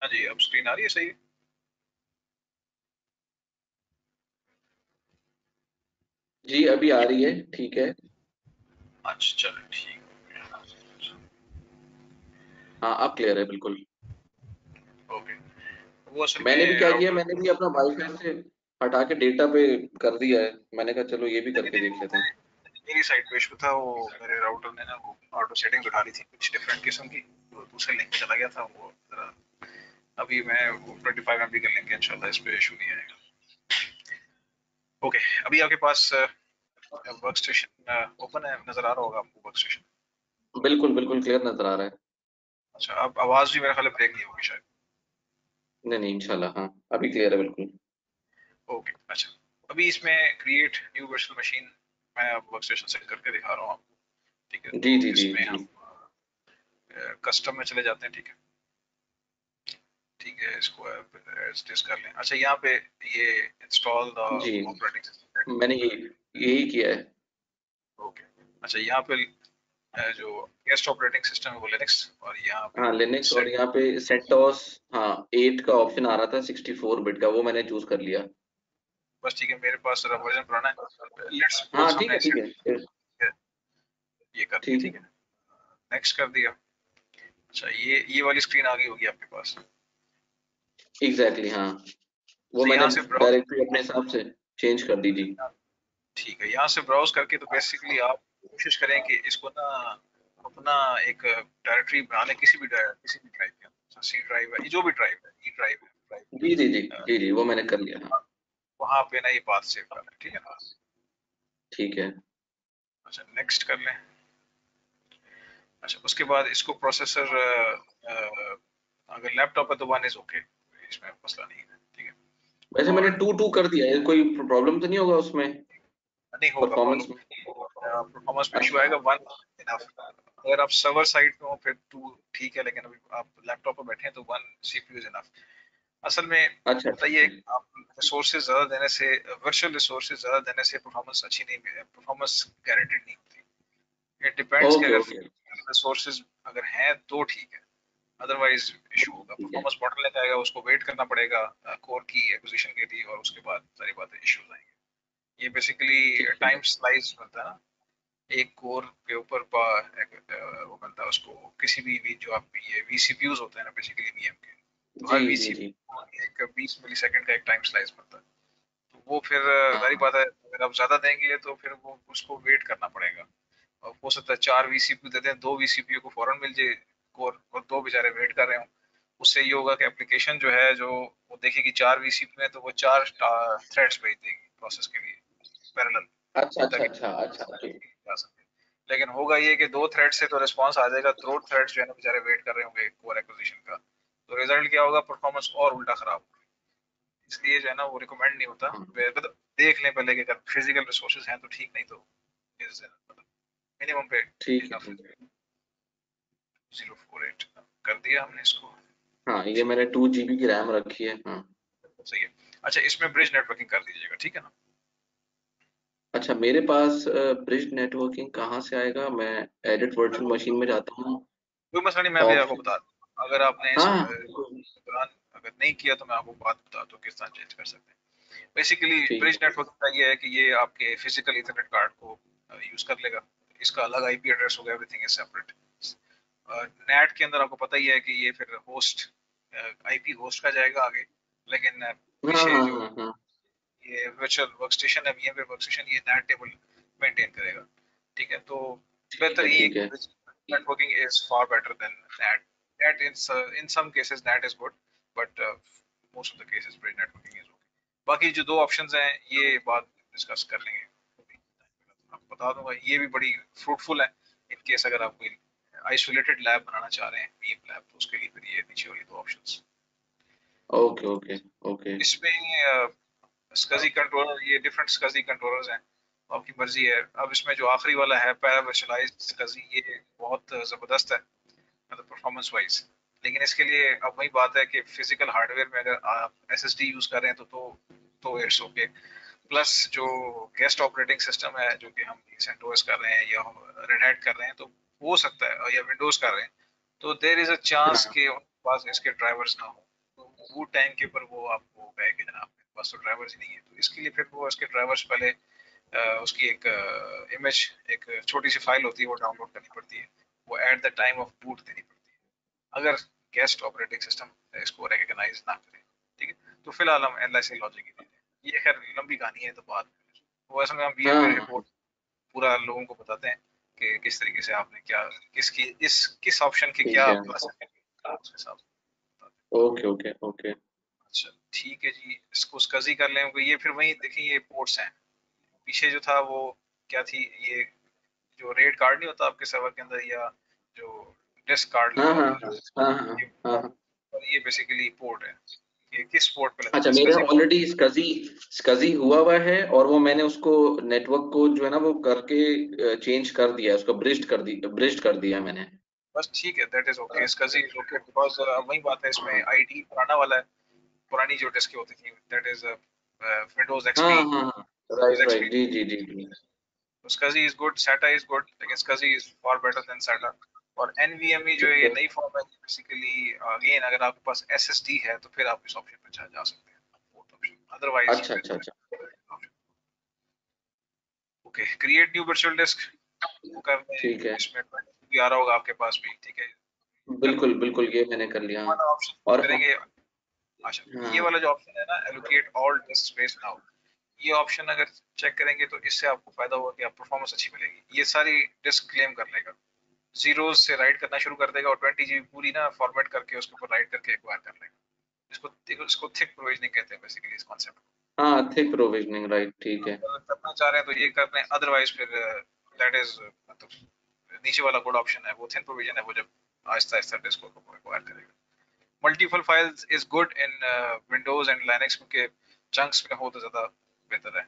हाँ जी, अब स्क्रीन आ रही है सही? जी अभी आ रही है, ठीक है। अच्छा चलो ठीक है। हाँ अब क्लियर है बिल्कुल। ओके, वो असल में मैंने भी क्या किया, राउटर, मैंने भी अपना वाईफाई से हटा के डेटा पे कर दिया है। मैंने कहा चलो ये भी करके देख लेते हैं। मेरी साइड पे इशू था, वो मेरे राउटर ने ना वो ऑटो सेटिंग उठा ली थी कुछ डिफरेंट किस्म की, तो दूसरे लिंक पे चला गया था वो जरा। अभी मैं वो 25 MB का लिंक है, इंशाल्लाह इस पे इशू नहीं आएगा। ओके, अभी आपके पास वर्क स्टेशन ओपन है, नजर आ रहा होगा आपको वर्क स्टेशन? बिल्कुल बिल्कुल क्लियर नजर आ रहा है। अच्छा, अब आवाज भी मेरे ख्याल ब्रेक नहीं होगी शायद। नहीं नहीं इंशाल्लाह, हाँ अभी क्लियर है बिल्कुल। ओके अच्छा, अभी इसमें क्रिएट न्यू वर्चुअल मशीन मैं वर्क स्टेशन से करके दिखा रहा हूँ आपको। ठीक है, जी तो जी जी इसमें जी। हम कस्टम में चले जाते हैं। ठीक है, ठीक है, इसको एडजस्ट कर लें। अच्छा, यहाँ पे ये इंस्टॉल द जी ऑपरेटिंग सिस्टम। मैंने यही किया है। ओके, अच्छा यहाँ पे जो गेस्ट ऑपरेटिंग सिस्टम है वो लिनक्स, और यहाँ पे हाँ लिनक्स, और सेट। यहाँ पे सेंटोस, हाँ 8 का ऑप्शन आ रहा था 64 बिट का, वो मैंने चूज कर लिया। बस ठीक है, मेरे पास जरा वर्जन पुराना है, लेट्स हाँ सपोज ठीक है हमने ठीक सेट है फिर। ये कर दिया। ठीक है। ठीक है, नेक्स्ट कर दिया। अच्छा, ये वाली स्क्रीन आ गई होगी आपके पास। एग्जैक्टली हाँ, वो अच्छा, मैंने यहाँ से ब्राउज, डायरेक्टरी अपने हिसाब से चेंज कर दी जी। ठीक है, यहाँ से ब्राउज करके तो बेसिकली आप कोशिश करें कि इसको ना अपना एक डायरेक्टरी बना लें, किसी भी ड्राइव के अंदर, सी ड्राइव है, जो भी ड्राइव है, ई ड्राइव है, जी जी जी ड्राइव, जी जी वो मैंने कर लिया हाँ। वहां पे ना ये पाथ सेव कर लें। ठीक है ना? ठीक है। अच्छा, नेक्स्ट कर लें। अच्छा, उसके बाद इसको प्रोसेसर, अगर लैपटॉप है तो वन इज ओके, इसमें मसला नहीं है। ठीक है, वैसे मैंने और 2 कर दिया है, कोई प्रॉब्लम तो नहीं होगा उसमें नहीं होगा परफॉर्मेंस प्रॉब्लम, में? परफॉर्मेंस में इशू अच्छा आएगा, वन इनफ। अगर आप सर्वर साइड पे हो फिर टू ठीक है, लेकिन अभी आप लैपटॉप पर बैठे हैं तो वन सीपीयू इज इनफ। असल में अच्छा होता ठीक ये है है। कि आप रिसोर्सेज ज्यादा देने से, वर्चुअल रिसोर्सेज ज्यादा देने से परफॉर्मेंस अच्छी नहीं, परफॉर्मेंस गारंटेड नहीं होती। इट डिपेंड्स कि ओके अगर ओके रिसोर्सेज अगर हैं तो ठीक है, अदरवाइज इशू होगा, ठीक है। परफॉर्मेंस बॉटलनेक आएगा, उसको वेट करना पड़ेगा कोर की एक्विजिशन के लिए, और उसके बाद सारी बातें इश्यूज आएंगे। ये बेसिकली ठीक है। टाइम स्लाइस बनता है ना, एक कोर के ऊपर वो मिलता है उसको, किसी भी जो आप ये वीसीपीयूज होते हैं ना बेसिकली वीएम के, तो जी हर जी जी। वीसीपीयू को एक 20 मिलीसेकंड का एक टाइम स्लाइस मिलता है। तो वो फिर जाहिर हाँ बात है, अगर आप ज्यादा देंगे तो फिर वो उसको वेट करना पड़ेगा। और हो सकता है 4 वीसीपीयू देते हैं, 2 वीसीपीयू को फौरन मिल जाए कोर, और 2 बेचारे वेट कर रहे हो। उससे ये होगा कि एप्लीकेशन जो है, जो वो देखेगी 4 वीसीपीयू है तो वो 4 थ्रेड्स भेज देगी प्रोसेस के लिए पैरेलल, अच्छा अच्छा ताकि अच्छा अच्छा जी। जा सके। लेकिन होगा ये कि 2 थ्रेड से तो रिस्पांस आ जाएगा, 3 थ्रेड्स जो है ना बेचारे वेट कर रहे होंगे कोर एक्विजिशन का, तो रिजल्ट क्या होगा, परफॉर्मेंस और उल्टा खराब होगा। इसलिए जो है ना वो रिकमेंड नहीं होता। हाँ मतलब देख लें पहले कि अगर फिजिकल रिसोर्सेज हैं तो ठीक, नहीं तो मिनिमम पे ठीक है इनफ है। ठीक है। 048 कर दिया हमने इसको। हाँ ये मैंने 2 GB की रैम रखी है हाँ। सही है। अच्छा, इसमें ब्रिज नेटवर्किंग कर दीजिएगा, ठीक है ना? अच्छा मेरे पास ब्रिज नेटवर्किंग कहाँ से आएगा? मैं एडिट वर्चुअल मशीन में जाता हूँ। कोई मसला नहीं, मैं अभी आपको ऑप्शन, बता दूँ, अगर आपने इस हाँ दौरान अगर नहीं किया तो मैं आपको बात बता दूँ किस तरह चेंज कर सकते हैं। बेसिकली ठीक ब्रिज नेटवर्किंग का ये है कि ये आपके फिजिकल इथरनेट कार्ड को यूज कर लेगा, इसका अलग आईपी एड्रेस होगा, एवरीथिंग इज सेपरेट। नेट के अंदर आपको पता ही है कि ये फिर होस्ट, आईपी होस्ट का जाएगा आगे, लेकिन है। हाँ पीछे हाँ जो हाँ हाँ। ये वर्चुअल वर्कस्टेशन है, वीएमवेयर वर्कस्टेशन, ये नेट टेबल मेंटेन करेगा। ठीक है, तो ठीक बेहतर है ये है ठीक कि है। Networking is far better than NAT. NAT in some cases NAT is good, but most of the cases bridge networking is okay. बाकी जो 2 ऑप्शंस हैं ये बात डिस्कस कर लेंगे, आपको बता दूंगा, ये भी बड़ी फ्रूटफुल है इन केस अगर आप कोई आइसोलेटेड लैब बनाना चाह रहे हैं, वीएम लैब, तो उसके लिए फिर ये नीचे वाली 2 ऑप्शंस। Okay okay okay. इसमें SCSI कंट्रोलर, ये डिफरेंट SCSI कंट्रोलर्स हैं, आपकी मर्जी है। अब इसमें जो आखिरी वाला है पैरावर्चुअलाइज्ड SCSI, ये बहुत जबरदस्त है मतलब परफॉर्मेंस वाइज। लेकिन इसके लिए अब वही बात है कि फिजिकल हार्डवेयर में अगर आप एसएसडी यूज कर रहे हैं तो इट्स ओके। प्लस जो गेस्ट ऑपरेटिंग सिस्टम है जो कि हम सेंटोस कर रहे हैं या रेड हैट कर रहे हैं, तो हो सकता है, या विंडोज कर रहे हैं, तो देर इज अ चांस हाँ कि उनके पास इसके ड्राइवर्स ना हो, बूट टाइम के ऊपर वो आपको कहेगा जनाब आपके पास तो ड्राइवर्स ही नहीं है, तो इसके लिए फिर वो उसके ड्राइवर्स पहले उसकी एक इमेज, एक छोटी सी फाइल होती है वो डाउनलोड करनी पड़ती है, वो at the time of boot देनी पड़ती है अगर गेस्ट ऑपरेटिंग सिस्टम इसको रिकॉग्नाइज ना करे, ठीक है। तो फिलहाल हम LIC लॉजिक ही देते हैं, ये खैर लंबी कहानी है तो बाद में वो असल में हम VMware हाँ रिपोर्ट पूरा लोगों को बताते हैं कि किस तरीके से आपने क्या किसकी किस ऑप्शन के ठीक क्या है, प्लस है उसके साथ। Okay okay okay. अच्छा ठीक है जी, इसको स्कजी कर लें, ये फिर वही देखिए ये पोर्ट्स हैं, पीछे जो था वो क्या थी, ये जो रेड कार्ड नहीं होता आपके सर्वर के अंदर या जो डिस्क कार्ड हाँ लिखा हाँ होता है, हाँ हाँ ये हाँ हाँ। और ये बेसिकली पोर्ट है, ये किस पोर्ट पे लगता अच्छा, है मेरा SCSI पोर्ट। ऑलरेडी स्कजी हुआ हुआ है, और वो मैंने उसको नेटवर्क को जो है ना वो करके चेंज कर दिया है, उसको ब्रिज्ड कर दिया मैंने। बस ठीक है, that is okay, SCSI is okay because वही बात है इसमें आईडी पुराना वाला है, पुरानी जो डिस्क होती थी दैट इज विंडोज हाँ एक्सपी, हाँ हाँ, विंडोज राइट एक्सपी। राइट, जी जी जी जी। SCSI is good, SATA is good, लेकिन SCSI is far better than SATA। और NVMe जो है ठीक ये है। नई फॉर्म है, बेसिकली अगेन अगर आपके पास SSD है तो फिर आप इस ऑप्शन पे जा सकते हैं, फोर्थ ऑप्शन, अदरवाइज अच्छा अच्छा अच्छा, okay. Create new virtual disc वो करने, ठीक है, इसमें भी आ रहा होगा आपके पास भी, ठीक है, करना बिल्कुल बिल्कुल, ये मैंने कर लिया। वाला ऑप्शन और करेंगे। अच्छा ये हाँ वाला जो ऑप्शन है ना, allocate all disc space now, ये ऑप्शन अगर चेक करेंगे तो इससे आपको फायदा होगा कि आप परफॉर्मेंस अच्छी मिलेगी, ये सारी डिस्क क्लेम कर लेगा, जीरोस से राइट करना शुरू कर देगा और 20 GB पूरी ना फॉर्मेट करके उसके ऊपर राइट करके एक्वायर कर लेगा। इसको थिक प्रोविजनिंग कहते हैं बेसिकली इस कॉन्सेप्ट को। हाँ, थिक प्रोविजनिंग, राइट, ठीक है। अगर करना चाह रहे हैं तो ये कर लें, अदरवाइज फिर दैट इज मतलब नीचे वाला गुड ऑप्शन है वो थिन प्रोविजन है, वो जब आहिस्ता आहिस्ता डिस्क को एक्वायर करेगा। Multiple files is good in Windows and Linux, क्योंकि चंक्स में हो तो ज्यादा बेहतर है।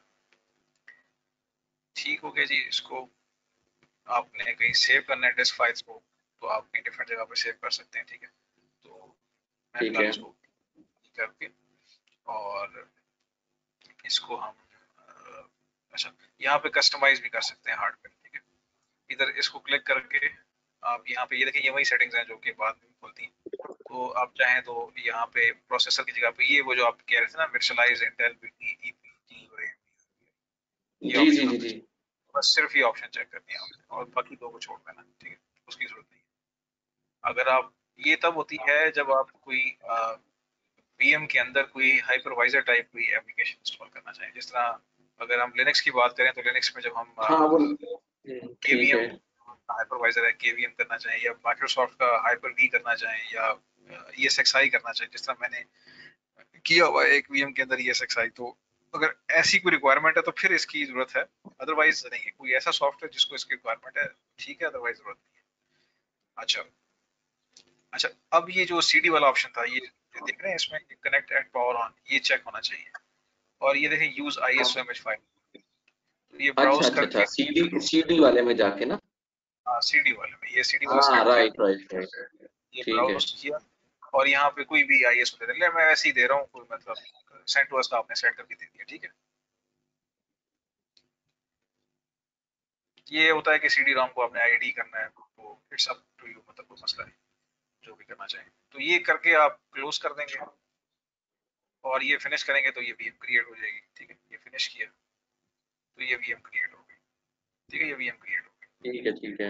ठीक हो गया जी, इसको आपने कहीं सेव करना है डिस्क फाइल्स को तो आप कहीं डिफरेंट जगह पर सेव कर सकते हैं, ठीक है। तो मैं ठीक फिलहाल है, इसको करके और इसको हम अच्छा यहाँ पे कस्टमाइज भी कर सकते हैं हार्डवेयर, ठीक है। इधर इसको क्लिक करके आप यहाँ पे ये देखिए, ये वही सेटिंग्स हैं जो कि बाद में खुलती हैं, तो आप चाहें तो यहाँ पे प्रोसेसर की जगह पे ये वो जो आप कह रहे थे ना वर्चुअलाइज इंटेल ये जी जी ऑप्शन जी आपने, जी। बस सिर्फ ये ऑप्शन चेक करनी है आपने और बाकी दो को छोड़ देना, ठीक है, उसकी जरूरत नहीं है। अगर आप ये तब होती है जब आप कोई VM के अंदर कोई हाइपरवाइजर टाइप कोई एप्लीकेशन इंस्टॉल करना चाहें, जिस तरह अगर हम लिनक्स की बात करें तो लिनक्स में जब हम हाँ वो ठीक है। KVM हाइपरवाइजर है KVM करना चाहें या माइक्रोसॉफ्ट का हाइपर V करना चाहें या ESXi करना चाहें, जिस तरह मैंने किया हुआ है एक VM के अंदर ESXi, तो अगर ऐसी कोई रिक्वायरमेंट है तो फिर इसकी जरूरत है, अदरवाइज नहीं है। कोई ऐसा सॉफ्टवेयर जिसको इसकी रिक्वायरमेंट है ठीक है, अदरवाइज जरूरत नहीं है। अच्छा अच्छा, अब ये जो CD वाला ऑप्शन था, ये जो देख रहे हैं इसमें कनेक्ट एट पावर ऑन, ये चेक होना चाहिए। और ये देखें यूज ISO इमेज फाइल, तो ये अच्छा ब्राउज अच्छा अच्छा, करके सीडी वाले में जाके ना। CD वाले में, ये CD वाला हाँ, सिलेक्ट किया, राइट राइट राइट, ये ठीक है। ब्राउज किया और यहाँ पे कोई भी ISO दे दिया, मैं वैसे ही दे रहा हूँ, कोई मतलब सेंड टू अस का आपने सेट करके दे दिया, ठीक है। ये होता है कि CD ROM को आपने ID करना है, तो इट्स अप टू यू, मतलब कोई मसला नहीं, जो भी करना चाहें। तो ये करके आप क्लोज कर देंगे और ये फिनिश करेंगे तो ये VM क्रिएट हो जाएगी, ठीक है। ये फिनिश किया तो ये VM क्रिएट हो गई, ठीक है, ये VM क्रिएट हो गई। ठीक है ठीक है,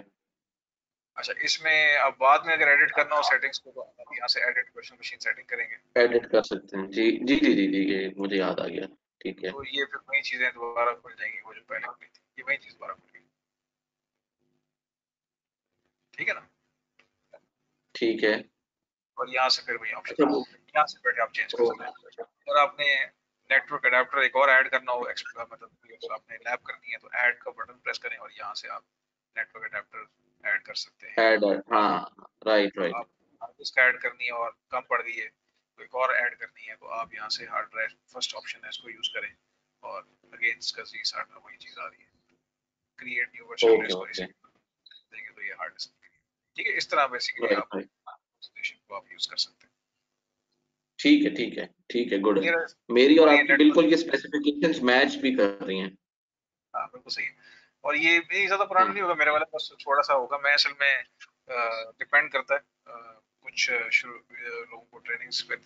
अच्छा इसमें अब बाद में अगर एडिट करना हो सेटिंग्स को तो आप यहाँ से एडिट वर्चुअल मशीन सेटिंग करेंगे, एडिट कर सकते हैं, जी जी जी जी जी, ये मुझे याद आ गया। ठीक है तो ये फिर वही चीजें दोबारा खुल जाएंगी, वो जो पहले खुली थी ये वही चीज दोबारा खुल गई, ठीक है ना। ठीक है। और यहाँ से फिर वही ऑप्शन अच्छा है, वो यहाँ से बैठे आप चेंज कर सकते हैं। और आपने नेटवर्क अडेप्टर एक और ऐड करना हो, मतलब कोई आपने लैब करनी है तो ऐड का बटन प्रेस करें और यहाँ से आप नेटवर्क अडेप्टर ऐड कर सकते हैं। ऐड, हाँ, राइट तो राइट। आप हार्ड डिस्क ऐड करनी है और कम पड़ गई है तो एक और ऐड करनी है, तो आप यहाँ से हार्ड ड्राइव फर्स्ट ऑप्शन है इसको यूज करें और अगेन इसका जी साथ में वही चीज आ रही है, create new virtual okay disk, और ओके, इसे देंगे तो ये हार्ड डिस्क, ठीक है। इस तरह बेसिकली राइट आप राइट, स्टेशन को आप यूज कर सकते हैं। ठीक है ठीक है ठीक है, गुड है। क्लियर है। मेरी और और ये आपकी नेटवर्क, बिल्कुल ये स्पेसिफिकेशंस मैच भी कर रही हैं। हाँ बिल्कुल सही है। और ये भी ज्यादा पुराना हाँ नहीं होगा मेरे वाला, बस थोड़ा सा होगा, मैं असल में डिपेंड करता है कुछ लोगों को ट्रेनिंग्स में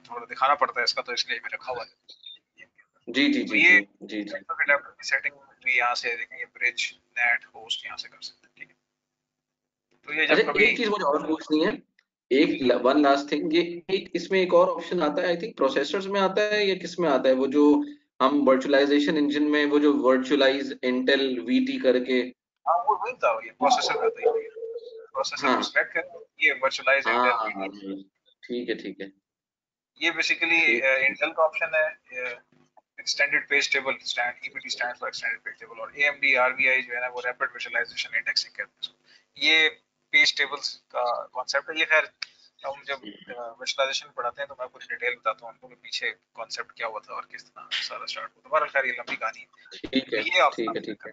थोड़ा दिखाना पड़ता है इसका, तो इसलिए मैं रखा हुआ है। जी जी तो जी ये जी जी जी लैपटॉप की सेटिंग भी यहाँ से देखेंगे, ब्रिज नेट होस्ट यहाँ से कर सकते हैं, ठीक है। तो ये अच्छा, जब कभी एक चीज मुझे और पूछनी है, एक वन लास्ट थिंग, ये एक इसमें एक और ऑप्शन आता है, आई थिंक प्रोसेसर्स में आता है या किस में आता है, वो जो हम वर्चुअलाइजेशन इंजन में वो जो वर्चुअलाइज इंटेल वीटी करके। हाँ वो वही था, ये प्रोसेसर में आता है, प्रोसेसर को हाँ सिलेक्ट करें, ये वर्चुअलाइज हाँ इंटेल हाँ वीटी, हाँ, ठीक है ठीक है ये बेसिकली ठीक। इंटेल का ऑप्शन है। Extended page table stand, ईपीटी stand for extended page table, और एएमडी आरवीआई जो है ना वो रैपिड विजुअलाइजेशन इंडेक्सिंग कहते हैं इसको। ये पेज टेबल्स का कॉन्सेप्ट है। ये खैर हम जब विजुअलाइजेशन पढ़ाते हैं तो मैं पूरी डिटेल बताता हूँ उनको कि पीछे कॉन्सेप्ट क्या हुआ था और किस तरह सारा स्टार्ट हुआ। दोबारा खैर ये लंबी कहानी है, ठीक तो है ये ठीक है ऑप्शन ठीक है।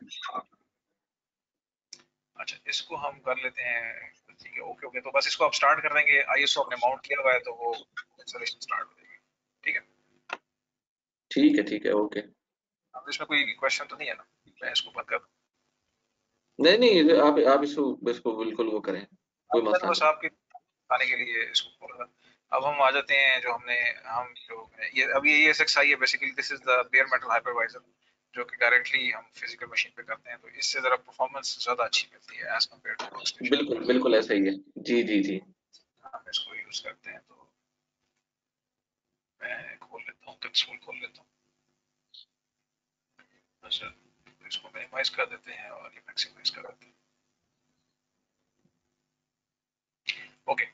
अच्छा इसको हम कर लेते हैं, ठीक है ओके ओके। तो बस इसको आप स्टार्ट कर देंगे, आईएसओ आपने माउंट किया हुआ है तो वो इंस्टॉलेशन स्टार्ट हो जाएगी, ठीक है। ठीक है ओके। अब इसमें कोई क्वेश्चन तो नहीं है ना, मैं इसको बंद कर दूं? नहीं नहीं, आप इसको इसको बिल्कुल वो करें, कोई अब मैं तो मसला बस नहीं। आपके आने के लिए इसको बोला था। अब हम आ जाते हैं जो हमने हम जो ये अभी ये एसएक्सआई है, basically this is the bare metal hypervisor जो कि डायरेक्टली हम फिजिकल मशीन पे करते हैं, तो इससे जरा परफॉर्मेंस ज्यादा अच्छी मिलती है एज कम्पेयर टू वर्कस्टेशन। बिल्कुल बिल्कुल ऐसा ही है। जी जी जी। हम इसको यूज करते हैं, तो मैं खोल लेता हूँ, कंसोल खोल लेता हूँ। अच्छा तो इसको मिनिमाइज कर देते हैं और ये मैक्सिमाइज कर देते हैं, ओके।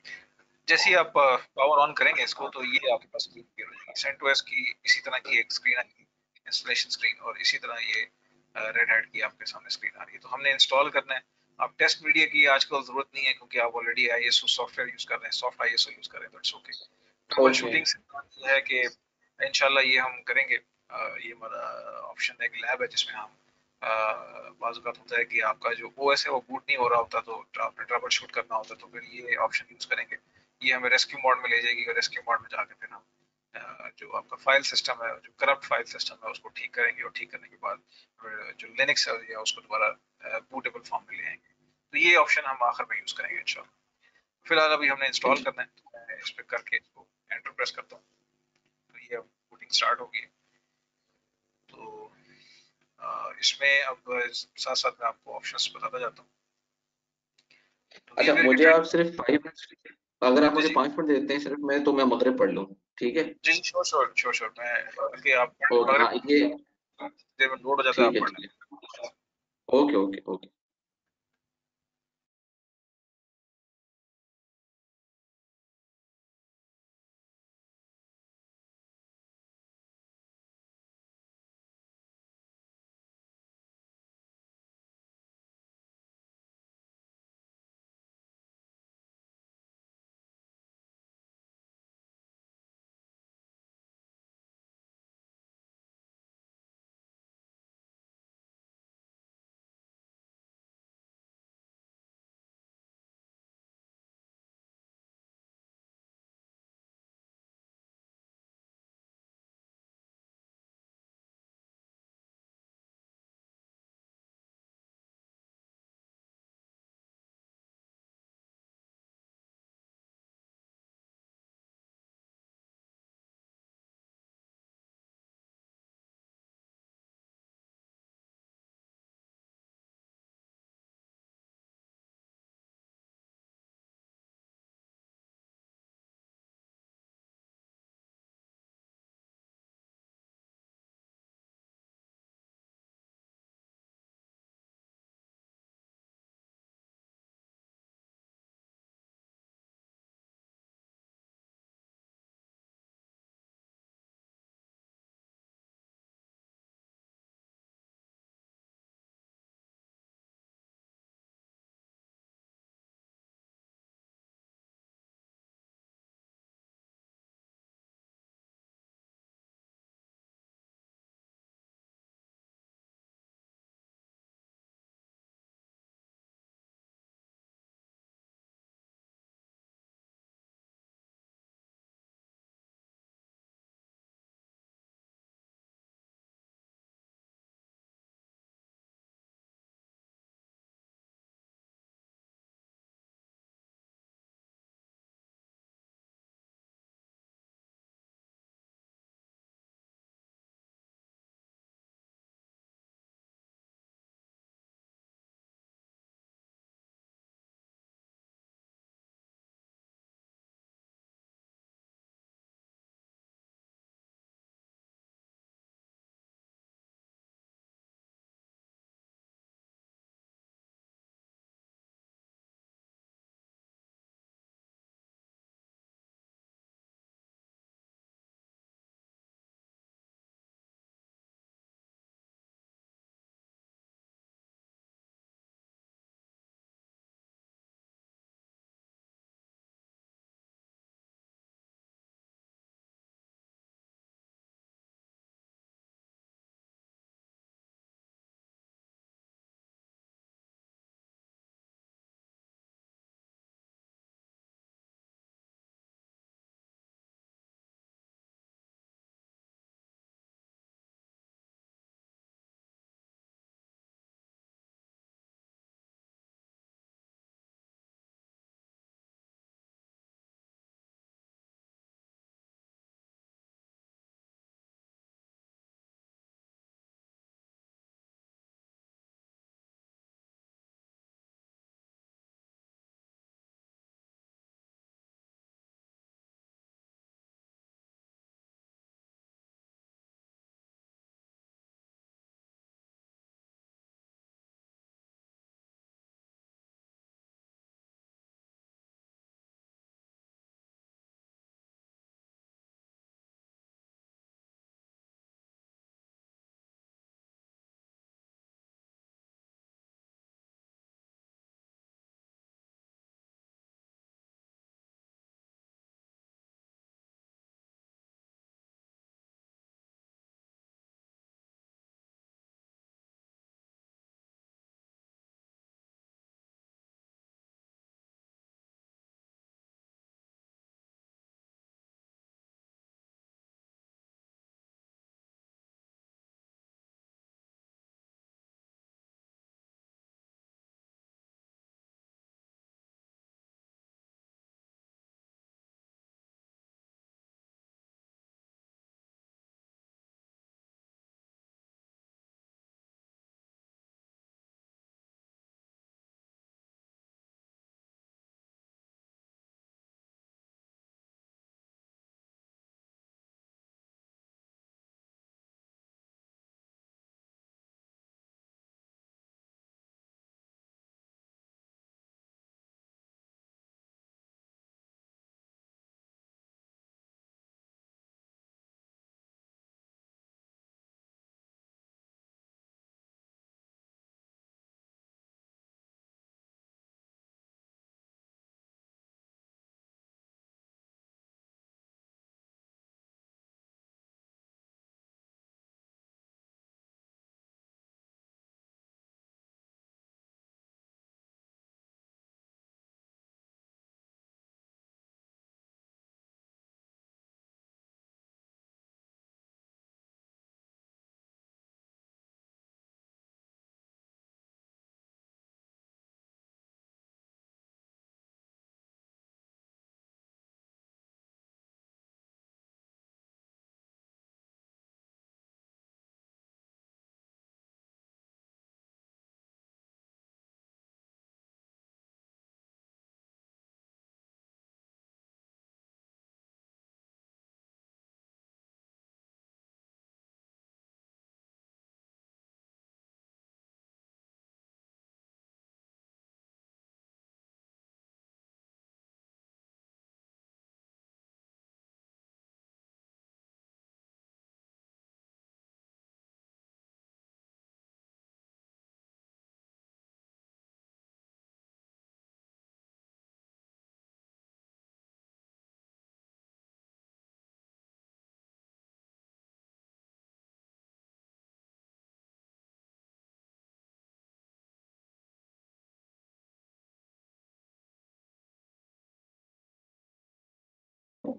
जैसे ही आप पावर ऑन करेंगे इसको तो ये आपके पास स्क्रीन अपीयर हो जाएगी। सेंटोस की इसी तरह की एक स्क्रीन आएगी, इंस्टॉलेशन स्क्रीन, और इसी तरह ये रेड हैट की आपके सामने स्क्रीन आ रही है। तो हमने इंस्टॉल करना है। आप टेस्ट मीडिया की आजकल जरूरत नहीं है क्योंकि आप ऑलरेडी आईएसओ सॉफ्टवेयर यूज कर रहे हैं, सॉफ्ट आईएसओ यूज कर रहे हैं, तो it's okay. Trouble okay shooting से है कि इंशाल्लाह ये हम करेंगे। ये हमारा ऑप्शन है, एक लैब है जिसमें हम बाज़ औक़ात होता है कि आपका जो ओएस है वो बूट नहीं हो रहा होता, तो आपने ट्रबल शूट करना होता है, तो फिर ये ऑप्शन यूज करेंगे। ये हमें रेस्क्यू मोड में ले जाएगी और रेस्क्यू मोड में जाके फिर हम जो आपका फाइल सिस्टम है, जो करप्ट फाइल सिस्टम है, उसको ठीक करेंगे, और ठीक करने के बाद जो लिनक्स है उसको दोबारा बूटेबल फॉर्म में ले आएंगे। तो ये ऑप्शन हम आखिर में यूज करेंगे इंशाल्लाह। फिलहाल अभी हमने इंस्टॉल करना है, तो मैं इस पे करके इसको एंटर प्रेस करता हूँ, तो ये अब बूटिंग स्टार्ट होगी। तो इसमें अब साथ साथ मैं आपको ऑप्शंस बताता जाता हूँ। तो अच्छा, VMware के मुझे आप ट्रेड, सिर्फ 5 मिनट, अगर आप जी मुझे जी 5 मिनट देते हैं सिर्फ, मैं तो मैं मगरिब पढ़ लूँ, ठीक है। जी जी, श्योर श्योर श्योर श्योर, मैं बल्कि आप ओके हाँ ये, मगरिब देर में लोड हो जाता है आप पढ़ ठीक लें। है ओके ओके ओके।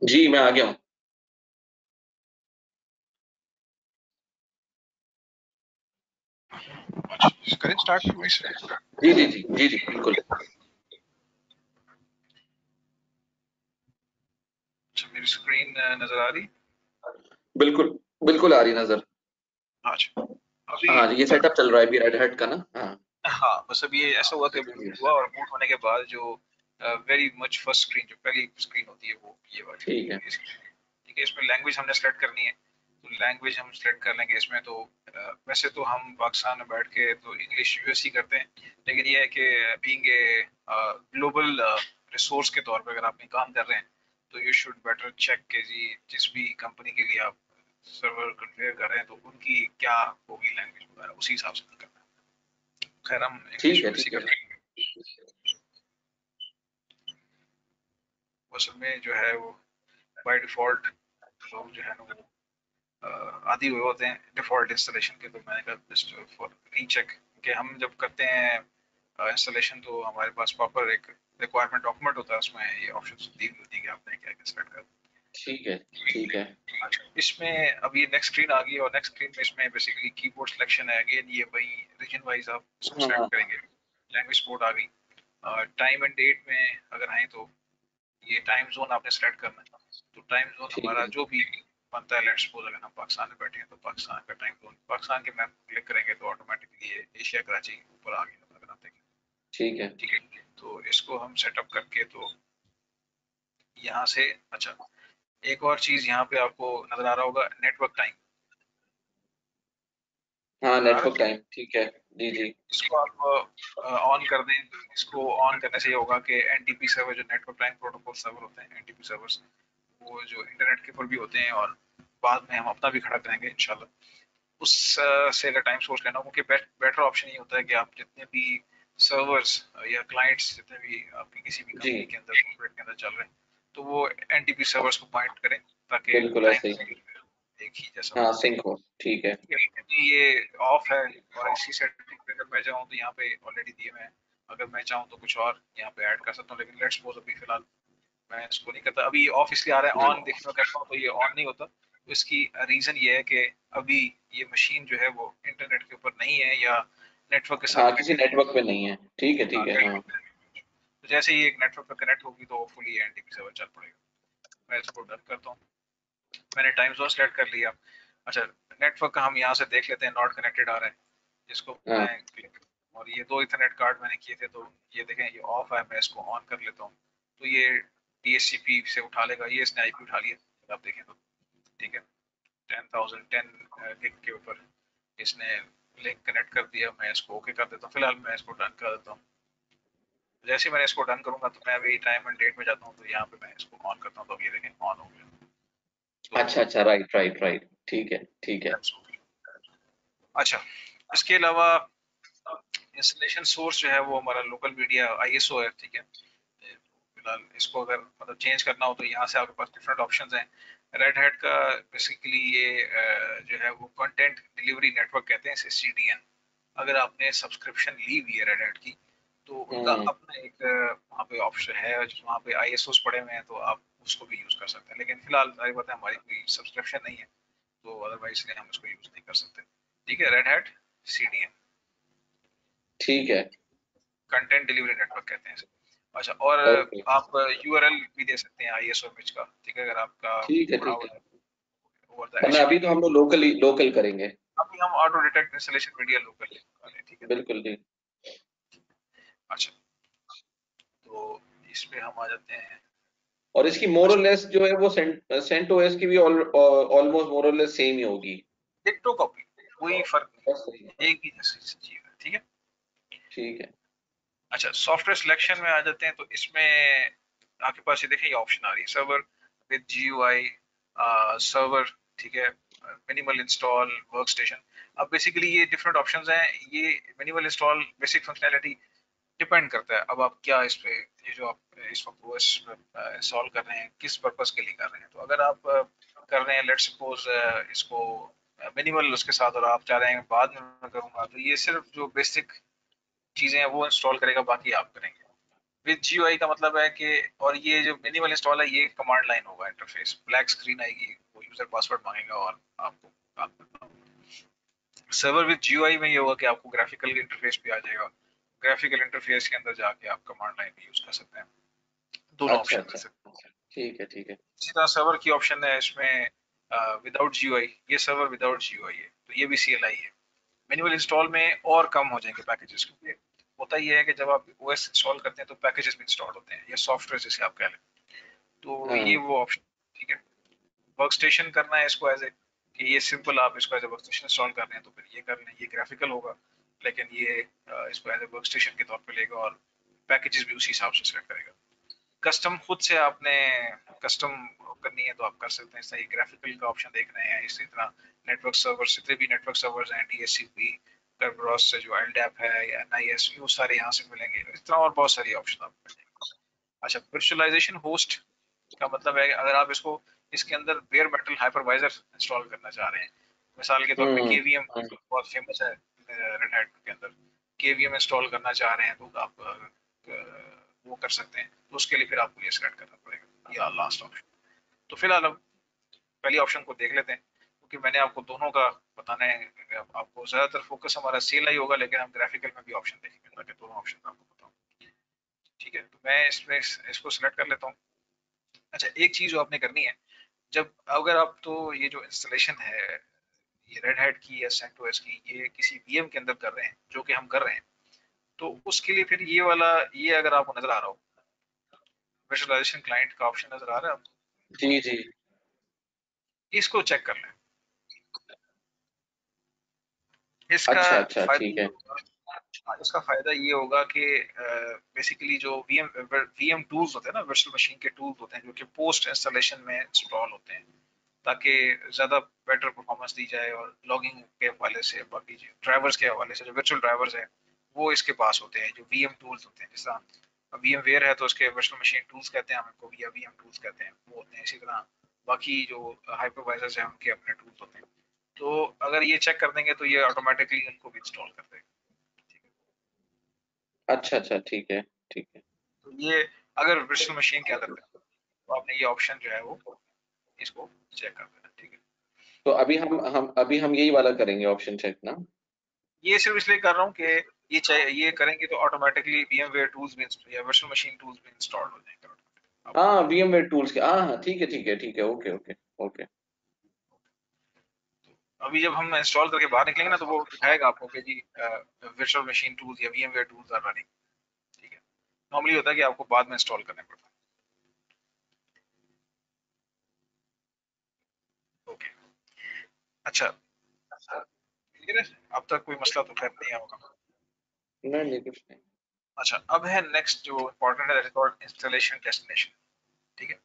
जी मैं आ गया हूँ। अच्छा करें स्टार्ट वहीं से। जी जी जी जी जी बिल्कुल। अच्छा मेरी स्क्रीन नजर आ रही। बिल्कुल बिल्कुल आ रही नजर। अच्छा अभी हाँ ये सेटअप चल रहा है अभी रेड हैट का ना। हाँ हाँ बस अब ये ऐसा हुआ कि जी, बूट हुआ और बूट होने के बाद जो वेरी मच फर्स्ट स्क्रीन जो पहली स्क्रीन होती है वो ये वाली ठीक है। ठीक है। इसमें लैंग्वेज हमने सेलेक्ट करनी है तो लैंग्वेज हम सेलेक्ट कर लेंगे इसमें तो वैसे तो हम पाकिस्तान में बैठ के तो इंग्लिश यूएस ही करते हैं लेकिन ये है कि बीइंग ए ग्लोबल रिसोर्स के तौर पे अगर आप कहीं काम कर रहे हैं तो यू शुड बेटर चेक के जी जिस भी कंपनी के लिए आप सर्वर कॉन्फ़िगर कर रहे हैं तो उनकी क्या होगी लैंग्वेज वगैरह उसी हिसाब से करना है। खैर हम इंग्लिश ठीक है यूएस ही ठीक है। कर लेंगे। असल में जो है वो बाय डिफॉल्ट लोग जो है ना वो आदि हुए होते हैं डिफॉल्ट इंस्टॉलेशन के तो मैंने कहा जस्ट फॉर रीचेक कि हम जब करते हैं इंस्टॉलेशन तो हमारे पास प्रॉपर एक रिक्वायरमेंट डॉक्यूमेंट होता है उसमें ये ऑप्शन दी हुई होती है कि आपने क्या क्या सेलेक्ट करना ठीक है ठीक है। है। अच्छा इसमें अब ये नेक्स्ट स्क्रीन आ गई और नेक्स्ट स्क्रीन में इसमें बेसिकली कीबोर्ड सिलेक्शन है अगेन ये वही रीजन वाइज आप इसको हाँ सेलेक्ट करेंगे। लैंग्वेज सपोर्ट आ गई। टाइम एंड डेट में अगर आए तो ये टाइम जोन आपने सेलेक्ट करना है तो टाइम जोन ठीक हमारा है जो भी बनता है लेट्स सपोज अगर हम पाकिस्तान में बैठे हैं तो पाकिस्तान का टाइम जोन पाकिस्तान के मैप क्लिक करेंगे तो ऑटोमेटिकली ये एशिया कराची ऊपर आ गया अगर आप देखें ठीक है ठीक है। तो इसको हम सेटअप करके तो यहाँ से अच्छा एक और चीज यहाँ पे आपको नजर आ रहा होगा नेटवर्क टाइम हाँ नजर आ रहा नेटवर्क है टाइम ठीक है। जी ठीक है। जी इसको आप ऑन कर दें इसको ऑन करने से ये होगा कि एनटीपी सर्वर जो नेटवर्क टाइम प्रोटोकॉल सर्वर होते हैं एनटीपी सर्वर्स वो जो इंटरनेट के ऊपर भी होते हैं और बाद में हम अपना भी खड़ा करेंगे इंशाल्लाह उस से अगर टाइम सोर्स लेना हो क्योंकि बेटर ऑप्शन ये होता है कि आप जितने भी सर्वर्स या क्लाइंट्स जितने भी आपकी किसी भी जी कंपनी के अंदर कॉर्पोरेट के अंदर चल रहे हैं तो वो एनटीपी सर्वर्स को पॉइंट करें ताकि बिल्कुल ऐसे ही। टाइम एक ही जैसा हाँ हो। सिंक हो ठीक है। ठीक है यदि ये ऑफ है और इसी सेटिंग पे अगर मैं चाहूँ तो यहाँ पे ऑलरेडी दिए हुए हैं अगर मैं चाहूँ तो कुछ और यहाँ पे ऐड कर सकता हूँ लेकिन लेट्स सपोज अभी फिलहाल मैं इसको नहीं करता अभी ऑफ इसलिए आ रहा है जी ऑन देखने में करता हूँ तो ये ऑन नहीं होता तो इसकी रीजन ये है कि अभी ये मशीन जो है वो इंटरनेट के ऊपर नहीं है या नेटवर्क के साथ हाँ किसी कनेक्टेड नेटवर्क पे नहीं है ठीक है हाँ। है। तो जैसे ही एक नेटवर्क पर कनेक्ट होगी तो फुली एनटीपी सर्वर चल पड़ेगा। मैं इसको डन करता हूँ। मैंने टाइम जोन सेलेक्ट कर लिया। अच्छा नेटवर्क का हम यहाँ से देख लेते हैं नॉट कनेक्टेड आ रहा है जिसको हाँ मैं क्लिक और ये दो इथरनेट कार्ड मैंने किए थे तो ये देखें ये ऑफ है मैं इसको ऑन कर लेता हूँ तो ये डीएचसीपी से उठा लेगा ये इसने आईपी उठा लिया अगर आप देखें तो ठीक है 10,010 गिग के ऊपर इसने लिंक कनेक्ट कर दिया मैं इसको ओके कर देता हूँ फिलहाल मैं इसको डन कर देता हूँ। जैसे ही मैंने इसको डन करूंगा तो मैं अभी टाइम एंड डेट में जाता हूँ तो यहाँ पे मैं इसको ऑन करता हूँ तो ये देखें ऑन हो गया अच्छा तो अच्छा राइट राइट राइट ठीक है ठीक है। that's okay। अच्छा इसके अलावा इंस्टॉलेशन सोर्स जो है वो हमारा लोकल मीडिया आईएसओ है ठीक है। फिलहाल इसको अगर मतलब चेंज करना हो तो यहाँ से आपके पास डिफरेंट ऑप्शंस हैं। रेड हैट का बेसिकली ये जो है वो कंटेंट डिलीवरी नेटवर्क कहते हैं इसे सीडीएन। अगर आपने सब्सक्रिप्शन ली हुई है रेड हैट की तो उनका हम्म। अपना एक वहाँ पे ऑप्शन है वहाँ पे आईएसओस पड़े हुए हैं तो आप उसको भी यूज कर सकते हैं लेकिन फिलहाल सारी बात है हमारी कोई सब्सक्रिप्शन नहीं है तो अदरवाइज इसलिए हम इसको यूज नहीं कर सकते। ठीक है रेड हैट सीडीएन ठीक है कंटेंट डिलीवरी नेटवर्क कहते हैं इसे। अच्छा और ओके आप यूआरएल भी दे सकते हैं आईएसओ इमेज का ठीक है अगर आपका ठीक है पड़ा ठीक हुआ है। है ओवर द वरना अभी तो एचटीटीपी। हम लोग लोकल करेंगे। अभी हम auto detect installation media local वाले ठीक है। बिल्कुल जी। अच्छा तो इस पे हम आ जाते हैं। और इसकी मोर और अच्छा लेस जो है वो सेंट ओएस की भी ऑलमोस्ट मोर और लेस सेम ही होगी। डिक्टो कॉपी कोई फर्क बस सही है। नहीं एक ही जैसी चीज है ठीक है। ठीक है अच्छा सॉफ्टवेयर सिलेक्शन में आ जाते हैं तो इसमें आपके पास ये देखिए ये ऑप्शन आ रही है सर्वर विद जीयूआई सर्वर ठीक है मिनिमल इंस्टॉल वर्कस्टेशन। अब बेसिकली ये डिफरेंट ऑप्शंस हैं। ये minimal install basic functionality depend करता है अब आप क्या इस पे ये जो आप इस वक्त ओएस इंस्टॉल कर रहे हैं किस पर्पस के लिए कर रहे हैं तो अगर आप कर रहे हैं लेट्स सपोज इसको मिनिमल उसके साथ और आप चाह रहे हैं बाद में मैं करूंगा तो ये सिर्फ जो बेसिक चीजें हैं वो इंस्टॉल करेगा बाकी आप करेंगे विद GUI का मतलब है कि, और ये जो मिनिमल इंस्टॉल है ये कमांड लाइन होगा इंटरफेस, ब्लैक स्क्रीन आएगी, वो यूजर पासवर्ड मांगेगा और आपको काम करना होगा। सर्वर विद GUI में ये होगा कि आपको ग्राफिकल इंटरफेस भी आ जाएगा, ग्राफिकल इंटरफेस के अंदर जाके आप कमांड लाइन भी यूज कर सकते हैं, दोनों अच्छा ऑप्शन मिल अच्छा सकते हैं। ठीक है ठीक है। इसी तरह सर्वर की ऑप्शन है इसमें विदाउट GUI, ये सर्वर विदाउट GUI है, तो ये भी CLI है। मैनुअल इंस्टॉल में और कम हो जाएंगे पैकेजेस, क्योंकि होता ये है कि जब आप OS इंस्टॉल करते हैं तो पैकेजेस भी इंस्टॉल होते हैं, या सॉफ्टवेयर जिसे आप कह लें, तो ये हाँ वो ऑप्शन, ठीक है। वर्क स्टेशन करना है इसको एज ए, कि ये सिंपल आप इसको as a workstation install कर रहे हैं तो फिर ये कर लें, ये ग्राफिकल होगा, लेकिन ये इसको एज ए वर्क स्टेशन के तौर पे लेगा और पैकेजेस भी उसी हिसाब से सेलेक्ट करेगा। कस्टम खुद से आपने कस्टम करनी है तो आप कर सकते हैं, इस तरह ग्राफिकल का ऑप्शन देख रहे हैं, इसी तरह नेटवर्क सर्वर, जितने भी नेटवर्क सर्वर्स हैं, DHCP, Kerberos से जो LDAP है या NIS, वो सारे यहाँ से मिलेंगे, इस तरह और बहुत सारी ऑप्शन आपको मिलेंगे। अच्छा, वर्चुअलाइजेशन होस्ट का मतलब है कि अगर आप इसको इसके अंदर बेयर मेटल हाइपरवाइजर इंस्टॉल करना चाह रहे हैं, मिसाल के तौर पे हम्म KVM बहुत फेमस है रेड हैट के अंदर, KVM इंस्टॉल करना चाह रहे हैं तो आप वो कर सकते हैं, तो उसके लिए फिर आपको ये सेलेक्ट करना पड़ेगा, ये लास्ट ऑप्शन। तो फिलहाल हम पहली ऑप्शन को देख लेते हैं, क्योंकि मैंने आपको दोनों का बताना है, आपको ज्यादातर फोकस हमारा CLI होगा, लेकिन हम ग्राफिकल में भी ऑप्शन देखेंगे ताकि दोनों ऑप्शन आपको बताऊं। ठीक है, तो मैं इसमें इसको सिलेक्ट कर लेता हूँ। अच्छा, एक चीज जो आपने करनी है, जब अगर आप तो ये जो इंस्टॉलेशन है ये रेड हैट की या CentOS की, ये किसी VM के अंदर कर रहे हैं, जो कि हम कर रहे हैं, तो उसके लिए फिर ये वाला, ये अगर आपको नजर आ रहा हो, विजुअलाइजेशन क्लाइंट का ऑप्शन नजर आ रहा है आपको, जी जी। इसको चेक कर लें। इसका अच्छा अच्छा फायदा ठीक ये है। होगा, हाँ, इसका फायदा ये होगा कि बेसिकली जो VM टूल्स होते हैं ना, वर्चुअल मशीन के टूल्स होते हैं जो कि पोस्ट इंस्टॉलेशन में इंस्टॉल होते हैं, ताकि ज़्यादा बेटर परफॉर्मेंस दी जाए, और लॉगिंग के हवाले से, बाकी ड्राइवर्स के हवाले से, जो वर्चुअल ड्राइवर्स हैं वो इसके पास होते हैं, जो VM टूल्स होते हैं, जैसा VMware है तो उसके वर्चुअल मशीन टूल्स कहते हैं, हम इनको VM टूल्स कहते हैं, वो होते हैं। इसी तरह बाकी जो हाइपरवाइजर्स हैं उनके अपने टूल्स होते हैं, तो अगर ये चेक कर देंगे तो ये ऑटोमेटिकली उनको भी इंस्टॉल कर देगा। ठीक है, अच्छा अच्छा ठीक है ठीक है। तो ये अगर वर्चुअल मशीन के अंदर है तो आपने ये ऑप्शन जो है वो इसको चेक कर देना। ठीक है, तो अभी हम यही वाला करेंगे ऑप्शन चेक ना। ये सिर्फ इसलिए कर रहा हूँ कि ये करेंगे तो ऑटोमेटिकली VMware टूल्स भी या वर्चुअल मशीन टूल्स भी इंस्टॉल हो जाएंगे automatically। हाँ VMware टूल्स के, हाँ हाँ ठीक है ठीक है ठीक है, ओके ओके ओके। अभी जब हम इंस्टॉल करके बाहर निकलेंगे ना तो वो दिखाएगा आपको कि जी वर्चुअल मशीन टूल्स या VMware टूल्स आर रनिंग। ठीक है, नॉर्मली होता है कि आपको बाद में इंस्टॉल करने पड़ता है। ओके, अच्छा, क्लियर है, अब तक कोई मसला तो खैर नहीं होगा। नहीं नहीं कुछ नहीं। अच्छा, अब है नेक्स्ट जो इम्पोर्टेंट है, that is called installation destination. ठीक है,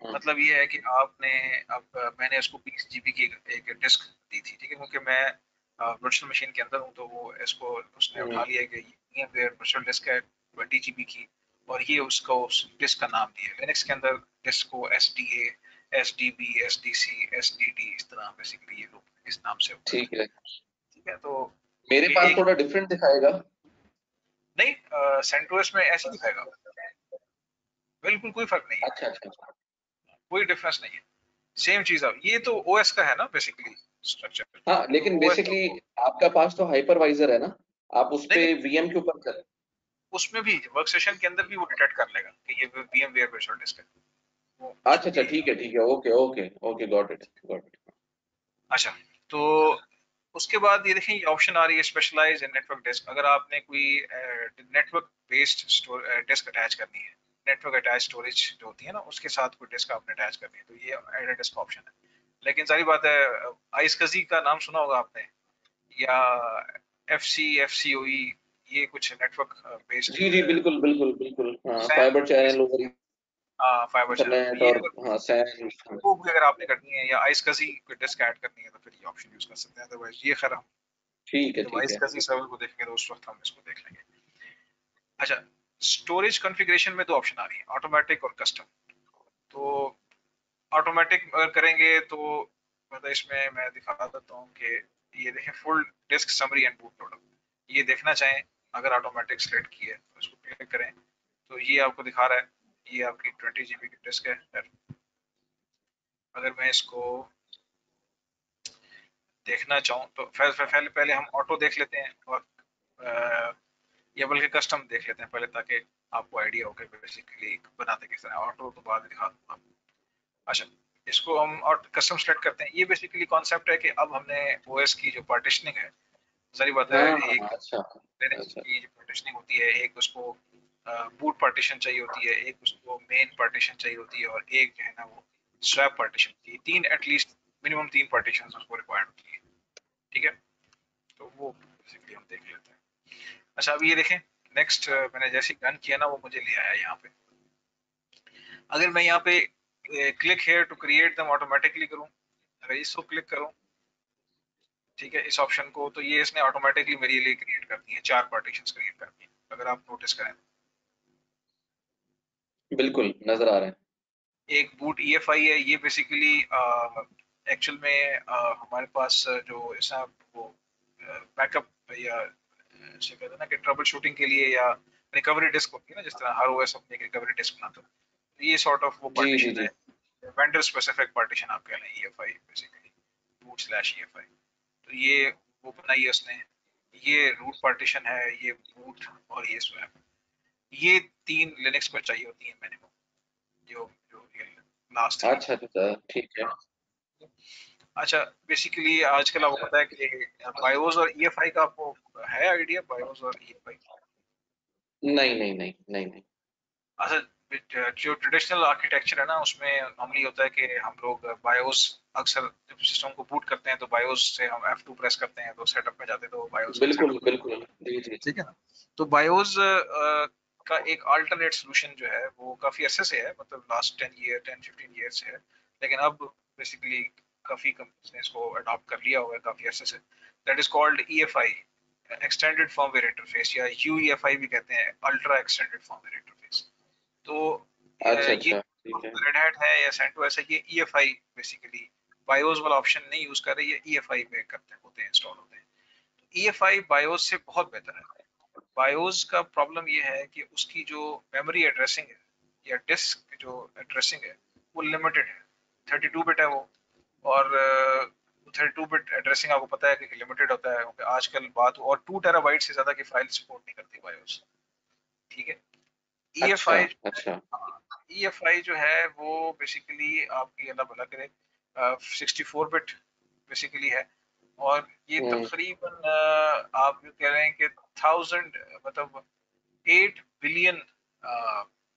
हाँ मतलब ये है कि आपने, अब मैंने उसको 20 GB की एक डिस्क दी थी, ठीक है, क्योंकि मैं वर्चुअल मशीन के अंदर हूँ, तो वो इसको उसने हम्म, उठा लिया कि ये वर्चुअल डिस्क है 20 GB की, और ये उसको उस डिस्क का नाम दिया। लिनक्स के अंदर डिस्क को SDA, SDB, SDC, SDD, इस तरह बेसिकली ये लोग इस नाम से वो ठीक करते हैं। है। ठीक है, तो मेरे ये पास एक, थोड़ा डिफरेंट दिखाएगा। नहीं, CentOS में ऐसे दिखाएगा, बिल्कुल कोई फर्क नहीं है, अच्छा अच्छा अच्छा। कोई डिफरेंस नहीं है, सेम चीज। अब ये तो OS का है ना बेसिकली स्ट्रक्चर, हाँ तो लेकिन OS बेसिकली आपका पास तो हाइपरवाइजर है ना, आप उस नहीं पे नहीं, VM के ऊपर कर। उसमें भी वर्क सेशन के अंदर भी वो डिटेक्ट कर लेगा कि ये VMware वर्चुअल डिस्क है, वो अच्छा उसको अच्छा भी। ठीक है okay okay okay, got it got it. अच्छा, तो उसके बाद ये देखें, ये ऑप्शन आ रही है स्पेशलाइज इन नेटवर्क डिस्क। अगर आपने कोई नेटवर्क बेस्ड डिस्क अटैच करनी है, नेटवर्क अटैच स्टोरेज जो होती है ना, उसके साथ कोई डिस्क आपने अटैच करनी है, तो ये एड डिस्क ऑप्शन है। लेकिन सारी बात है, आइसकजी का नाम सुना होगा आपने, या FCOE, ये कुछ नेटवर्क बेस्ड जी जी बिल्कुल बिल्कुल बिल्कुल, हाँ SAN, fibre channel over fibre channel, तो इंटरनेट ये और अगर हाँ सैन। वो भी अगर आपने करनी है, या आइसकजी कोई डिस्क ऐड करनी है, तो फिर ये ऑप्शन यूज कर सकते हैं। अदरवाइज ये खैर हम ठीक है जब ठीक है। आइसकजी सर्वर को देखेंगे तो उस वक्त हम इसको देख लेंगे। अच्छा, स्टोरेज कॉन्फ़िगरेशन में दो ऑप्शन आ रही है, ऑटोमेटिक और कस्टम। तो ऑटोमेटिक अगर करेंगे तो मतलब इसमें मैं दिखा देता हूँ कि ये देखें, full disk summary and boot loader, ये देखना चाहें, अगर ऑटोमेटिक सेलेक्ट की है तो इसको क्लिक करें, तो ये आपको दिखा रहा है, ये आपकी 20 GB की डिस्क है। अगर मैं इसको देखना चाहूँ तो पहले हम ऑटो देख लेते हैं, और या बल्कि कस्टम देख लेते हैं पहले, ताकि आपको आइडिया हो कि बेसिकली बनाते किस तरह। ऑटो तो बाद में दिखा दूंगा आपको। अच्छा, इसको हम और कस्टम सेलेक्ट करते हैं। ये बेसिकली कॉन्सेप्ट है कि अब हमने ओएस की जो पार्टीशनिंग है, सारी बात है, हाँ एक अच्छा लिनक्स अच्छा की जो पार्टीशनिंग होती है, एक उसको बूट पार्टीशन चाहिए होती है, एक उसको मेन पार्टीशन चाहिए होती है, और एक जो है ना वो स्वैप पार्टीशन होती है। तीन एटलीस्ट मिनिमम 3 पार्टीशन उसको रिक्वायर्ड होती है। ठीक है, तो वो बेसिकली हम देख लेते हैं। अच्छा, अब ये देखें, नेक्स्ट मैंने जैसे डन किया ना, वो मुझे ले आया यहाँ पे। अगर मैं यहाँ पे click here to create them automatically करूँ, अगर इसको क्लिक करूँ, ठीक है, इस ऑप्शन को, तो ये इसने ऑटोमेटिकली मेरे लिए क्रिएट कर दी है, 4 पार्टीशंस क्रिएट कर दी है, अगर आप नोटिस करें। बिल्कुल नजर आ रहा है। एक बूट EFI है, ये बेसिकली एक्चुअल में हमारे पास जो ऐसा वो बैकअप या ऐसे कहते हैं ना कि ट्रबल शूटिंग के लिए, या रिकवरी डिस्क होती है ना, जिस तरह हर ओएस अपनी रिकवरी डिस्क बनाता है, तो ये सॉर्ट ऑफ वो जी जी पार्टीशन जी। है। वेंडर स्पेसिफिक पार्टीशन आप कह लें, EFI basically, boot slash EFI। तो ये वो बनाई है उसने। ये रूट पार्टीशन है, ये बूट, और ये स्वैप। ये 3 लिनक्स पर चाहिए होती है मिनिमम, जो जो लास्ट 3। अच्छा अच्छा ठीक है। अच्छा, बेसिकली आजकल आपको पता है कि बायोस और EFI का आपको है आइडिया, बायोस और EFI? नहीं नहीं नहीं नहीं नहीं। अच्छा, जो ट्रेडिशनल आर्किटेक्चर है ना, उसमें नॉर्मली होता है कि हम लोग बायोस, अक्सर जब सिस्टम को बूट करते हैं तो बायोस से हम F2 प्रेस करते हैं, तो सेटअप में जाते हैं, तो बायोस का बिल्कुल सेटअप। बिल्कुल जी जी। ठीक है ना? तो बायोस का एक अल्टरनेट सोल्यूशन जो है वो काफी अरसे से है, मतलब लास्ट 10-15 ईयर से है, लेकिन अब बेसिकली काफी कंपनीज ने इसको अडॉप्ट कर लिया हुआ है काफी अरसे से। That is called EFI, extended firmware interface, या UEFI भी कहते हैं, अल्ट्रा एक्सटेंडेड फर्मवेयर इंटरफेस। तो अच्छा ये अच्छा ठीक है। रेड हैट है या सेंटोस है, ये EFI बेसिकली बायोस वाला ऑप्शन नहीं यूज कर रही है, EFI पे करते होते हैं, इंस्टॉल होते हैं। EFI बायोस से बहुत बेहतर है। बायोस का प्रॉब्लम ये है कि उसकी जो मेमोरी एड्रेसिंग है, या डिस्क जो एड्रेसिंग है, वो लिमिटेड है। 32 बिट है वो, और 32 बिट एड्रेसिंग आपको पता है कि लिमिटेड होता है, क्योंकि आजकल बात, और 2 टेराबाइट से ज्यादा की फाइल सपोर्ट नहीं करती बायोस। ठीक है। अच्छा EFI, अच्छा EFI जो है वो बेसिकली आपकी अल्लाह भला करे 64 बिट बेसिकली है, और ये हम्म। तकरीबन आप जो कह रहे हैं कि 1000, मतलब 8 बिलियन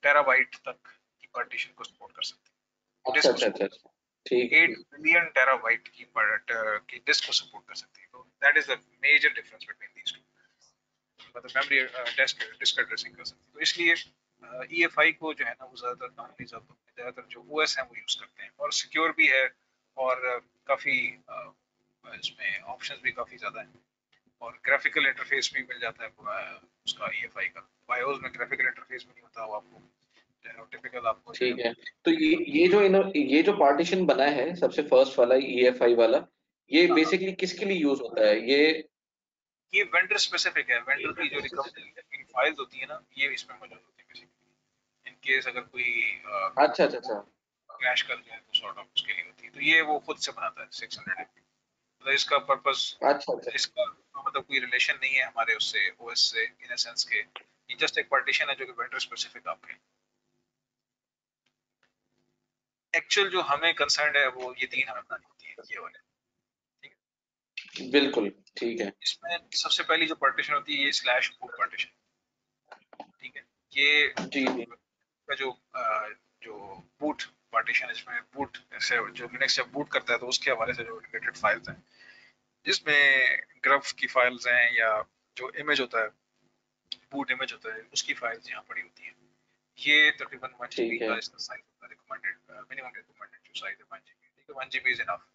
टेराबाइट तक की पार्टीशन को सपोर्ट कर सकती है, अच्छा डिस्क को अच्छा अच्छा सपोर्ट। अच्छा ठीक है 8 बिलियन टेराबाइट की डिस्क को सपोर्ट कर सकती है। तो that is the major difference between these two, मतलब मेमोरी डिस्क डिस्क एड्रेसिंग कर सकती है। तो इसलिए EFI को जो है ना, वो ज्यादातर कंपनीज अब ज्यादातर जो OS है वो यूज करते हैं, और सिक्योर भी है, और काफी इसमें ऑप्शंस भी काफी ज्यादा हैं, और ग्राफिकल इंटरफेस भी मिल जाता है उसका EFI का। बायोस में ग्राफिकल इंटरफेस भी नहीं होता, वो आपको टिपिकल आपको जो है ठीक है। तो ये जो पार्टीशन बना है सबसे फर्स्ट वाला EFI वाला, ये हाँ, बेसिकली किसके लिए यूज होता है ये? ये वेंडर स्पेसिफिक है। वेंडर की जो रिकवरी फाइल्स होती है ना, ये इसमें मौजूद होती है बेसिकली, इन केस अगर कोई अच्छा अच्छा अच्छा क्रैश कर जाए तो सॉर्ट ऑफ उसके लिए होती है। तो ये वो खुद से बनाता है 600 MB। मतलब इसका पर्पस, अच्छा अच्छा। इसका मतलब कोई रिलेशन नहीं है हमारे उससे, OS से, इन सेंस के ये जस्ट एक पार्टीशन है जो कि वेंडर स्पेसिफिक आपके। एक्चुअल जो हमें कंसर्न है वो ये 3 हमें बनानी होती है, ये वाले। ठीक बिल्कुल ठीक है। है, इसमें सबसे पहली जो पार्टीशन होती है, ये स्लैश बूट पार्टीशन। ठीक है, ये जी जी। का जो बूट पार्टीशन है, इसमें बूट से जो लिनक्स जब बूट करता है तो उसके हवाले से जो रिलेटेड फाइल्स हैं, जिसमें ग्रफ की फाइल्स हैं, या जो इमेज होता है, बूट इमेज होता है, उसकी फाइल्स यहाँ पड़ी होती है। ये तकरीबन 1 GB ठीक है। का इसका साइज होता है, रिकमेंडेड मिनिमम रिकमेंडेड जो साइज है 1 GB। ठीक है, 1 GB इज इनफ।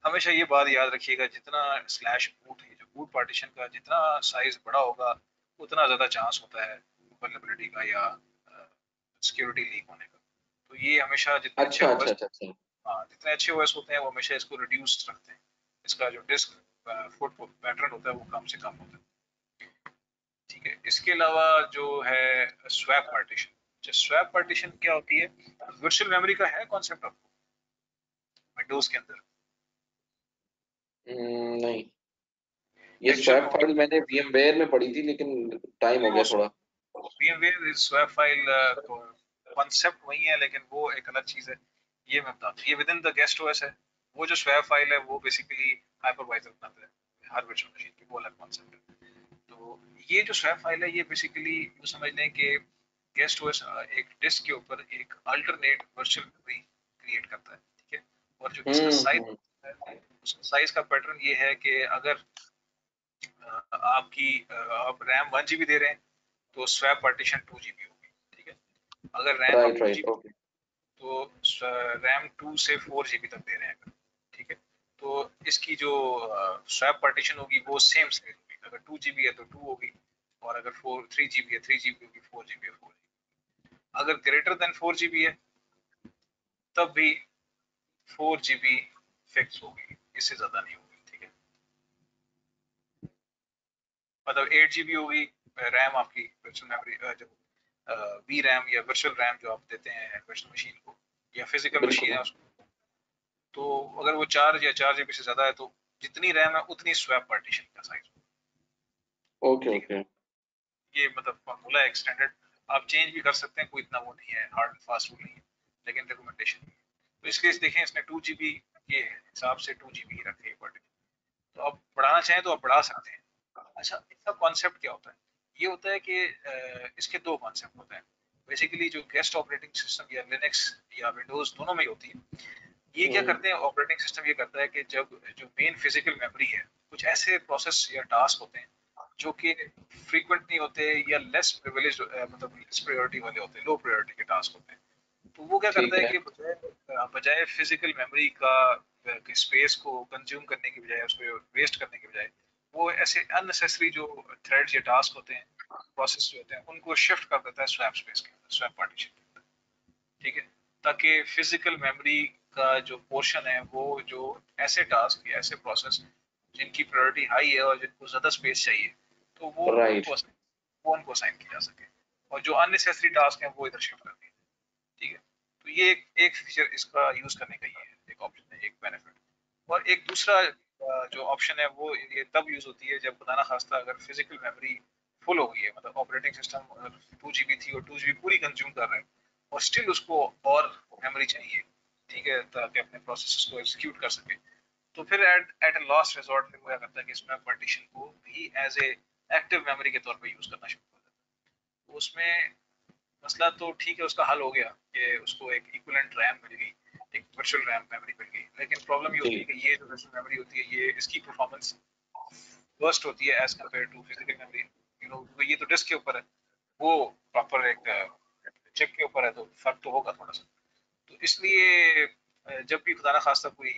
हमेशा ये बात याद रखिएगा, जितना स्लैश बूट है, जो बूट पार्टीशन का जितना साइज बड़ा होगा, उतना ज्यादा चांस होता है वल्नरेबिलिटी का, या सिक्योरिटी लीक होने का। तो ये हमेशा जितने अच्छे अच्छा अच्छा ओएस, अच्छा अच्छा हाँ, जितने अच्छे ओएस होते हैं वो हमेशा इसको रिड्यूस रखते हैं। इसका जो डिस्क फुट पैटर्न होता है वो कम से कम होता है। ठीक है। इसके अलावा जो है स्वैप पार्टीशन। स्वैप पार्टीशन क्या होती है? वर्चुअल मेमोरी का है कॉन्सेप्ट आपको विंडोज के अंदर? नहीं, ये एक्चुअल स्वैप में फाइल मैंने VMware में पढ़ी थी, लेकिन टाइम हो गया थोड़ा। VMware स्वैप फाइल कॉन्सेप्ट वही है, लेकिन वो एक अलग चीज है। ये मैं बताता हूँ, ये with in the guest OS है। वो जो स्वैप फाइल है वो बेसिकली हाइपरवाइजर बनाता है हर वर्चुअल मशीन की, वो अलग कॉन्सेप्ट है। तो ये जो स्वैप फाइल है ये बेसिकली यूँ समझ लें कि गेस्ट ओएस एक डिस्क के ऊपर एक अल्टरनेट वर्चुअल मेमोरी क्रिएट करता है, ठीक है। और जो इसका साइज हम्म। है, उसका साइज का पैटर्न ये है कि अगर आपकी आप रैम 1 GB दे रहे हैं तो स्वैप पार्टीशन 2 GB होगी, ठीक है। अगर रैम आप राइट 2 राइट, GB ओके। तो रैम 2 से 4 GB तक दे रहे हैं, ठीक है। तो इसकी जो स्वैप पार्टीशन होगी वो सेम साइज होगी। अगर 2 GB है तो 2 होगी, और अगर 3 GB है 3 GB होगी, 4 GB है 4 GB। अगर ग्रेटर देन 4 GB है तब भी 4 GB फिक्स होगी, इससे ज्यादा नहीं होगी, ठीक है। मतलब 8 GB होगी रैम आपकी वर्चुअल मेमोरी, जो वी रैम या वर्चुअल रैम जो आप देते हैं वर्चुअल मशीन को या फिजिकल मशीन बिल्कुल। है उसको, तो अगर वो 4 GB से ज्यादा है तो जितनी रैम है उतनी स्वैप पार्टीशन का साइज, ओके ठीक ओके। है। ये मतलब फॉर्मूला है स्टैंडर्ड, आप चेंज भी कर सकते हैं, कोई इतना वो नहीं है, हार्ड एंड फास्ट रूल नहीं है, लेकिन रिकमेंडेशन है। तो इसके देखें इसने 2 GB के हिसाब से 2 GB ही रखे पार्टीशन। तो आप बढ़ाना चाहें तो आप बढ़ा सकते हैं। अच्छा, इसका कॉन्सेप्ट क्या होता है? ये होता है कि इसके दो कॉन्सेप्ट होते हैं। बेसिकली जो गेस्ट ऑपरेटिंग सिस्टम या लिनक्स या विंडोज दोनों में ही होती है, ये क्या करते हैं, ऑपरेटिंग सिस्टम ये करता है कि जब जो मेन फिजिकल मेमोरी है, कुछ ऐसे प्रोसेस या टास्क होते हैं जो कि फ्रीक्वेंट नहीं होते या लेस प्रिविलेज, मतलब लेस प्रायोरिटी वाले होते हैं, लो प्रायोरिटी के टास्क होते हैं। तो वो क्या करता ठीक है है। कि बजाय फिजिकल मेमोरी का स्पेस को कंज्यूम करने की बजाय, उसको वेस्ट करने की बजाय, वो ऐसे अननेसेसरी जो थ्रेड्स या टास्क होते हैं, प्रोसेस जो होते हैं, उनको शिफ्ट कर देता है स्वैप स्पेस के अंदर, स्वैप पार्टीशन के अंदर, ठीक है। ताकि फिजिकल मेमोरी का जो पोर्शन है, वो जो ऐसे टास्क या ऐसे प्रोसेस जिनकी प्रायोरिटी हाई है और जिनको ज्यादा स्पेस चाहिए, तो राइट। वो उनको असाइन किया जा सके, और जो अननेसेसरी टास्क हैं वो इधर शिफ्ट कर दिए, ठीक है। तो ये एक फीचर इसका यूज करने का, ये एक ऑप्शन है, एक बेनिफिट। और एक दूसरा जो ऑप्शन है वो ये तब यूज होती है जब खुदा ना खास्ता अगर फिजिकल मेमोरी फुल हो गई है, मतलब ऑपरेटिंग सिस्टम अगर 2 GB थी और 2 GB पूरी कंज्यूम कर रहे हैं और स्टिल उसको और मेमोरी चाहिए, ठीक है, ताकि अपने प्रोसेसेस को एग्जीक्यूट कर सके। तो फिर एट ए लास्ट रिजॉर्ट फिर वो क्या करता है कि इसमें पार्टीशन को भी एज ए एक्टिव मेमोरी के तौर पे यूज करना शुरू कर देता है। तो उसमें मसला तो ठीक है, उसका हल हो गया कि उसको एक इक्विवेलेंट रैम मिल गई, एक वर्चुअल रैम मेमोरी मिल गई। लेकिन प्रॉब्लम ये जी। होती है कि ये जो वर्चुअल मेमोरी होती है, ये इसकी परफॉर्मेंस वर्स्ट होती है as compare to physical memory. You know, ये तो डिस्क के ऊपर है, वो प्रॉपर एक चिप के ऊपर है, तो फर्क तो होगा थोड़ा सा। तो इसलिए जब भी खुदा ना खास्ता कोई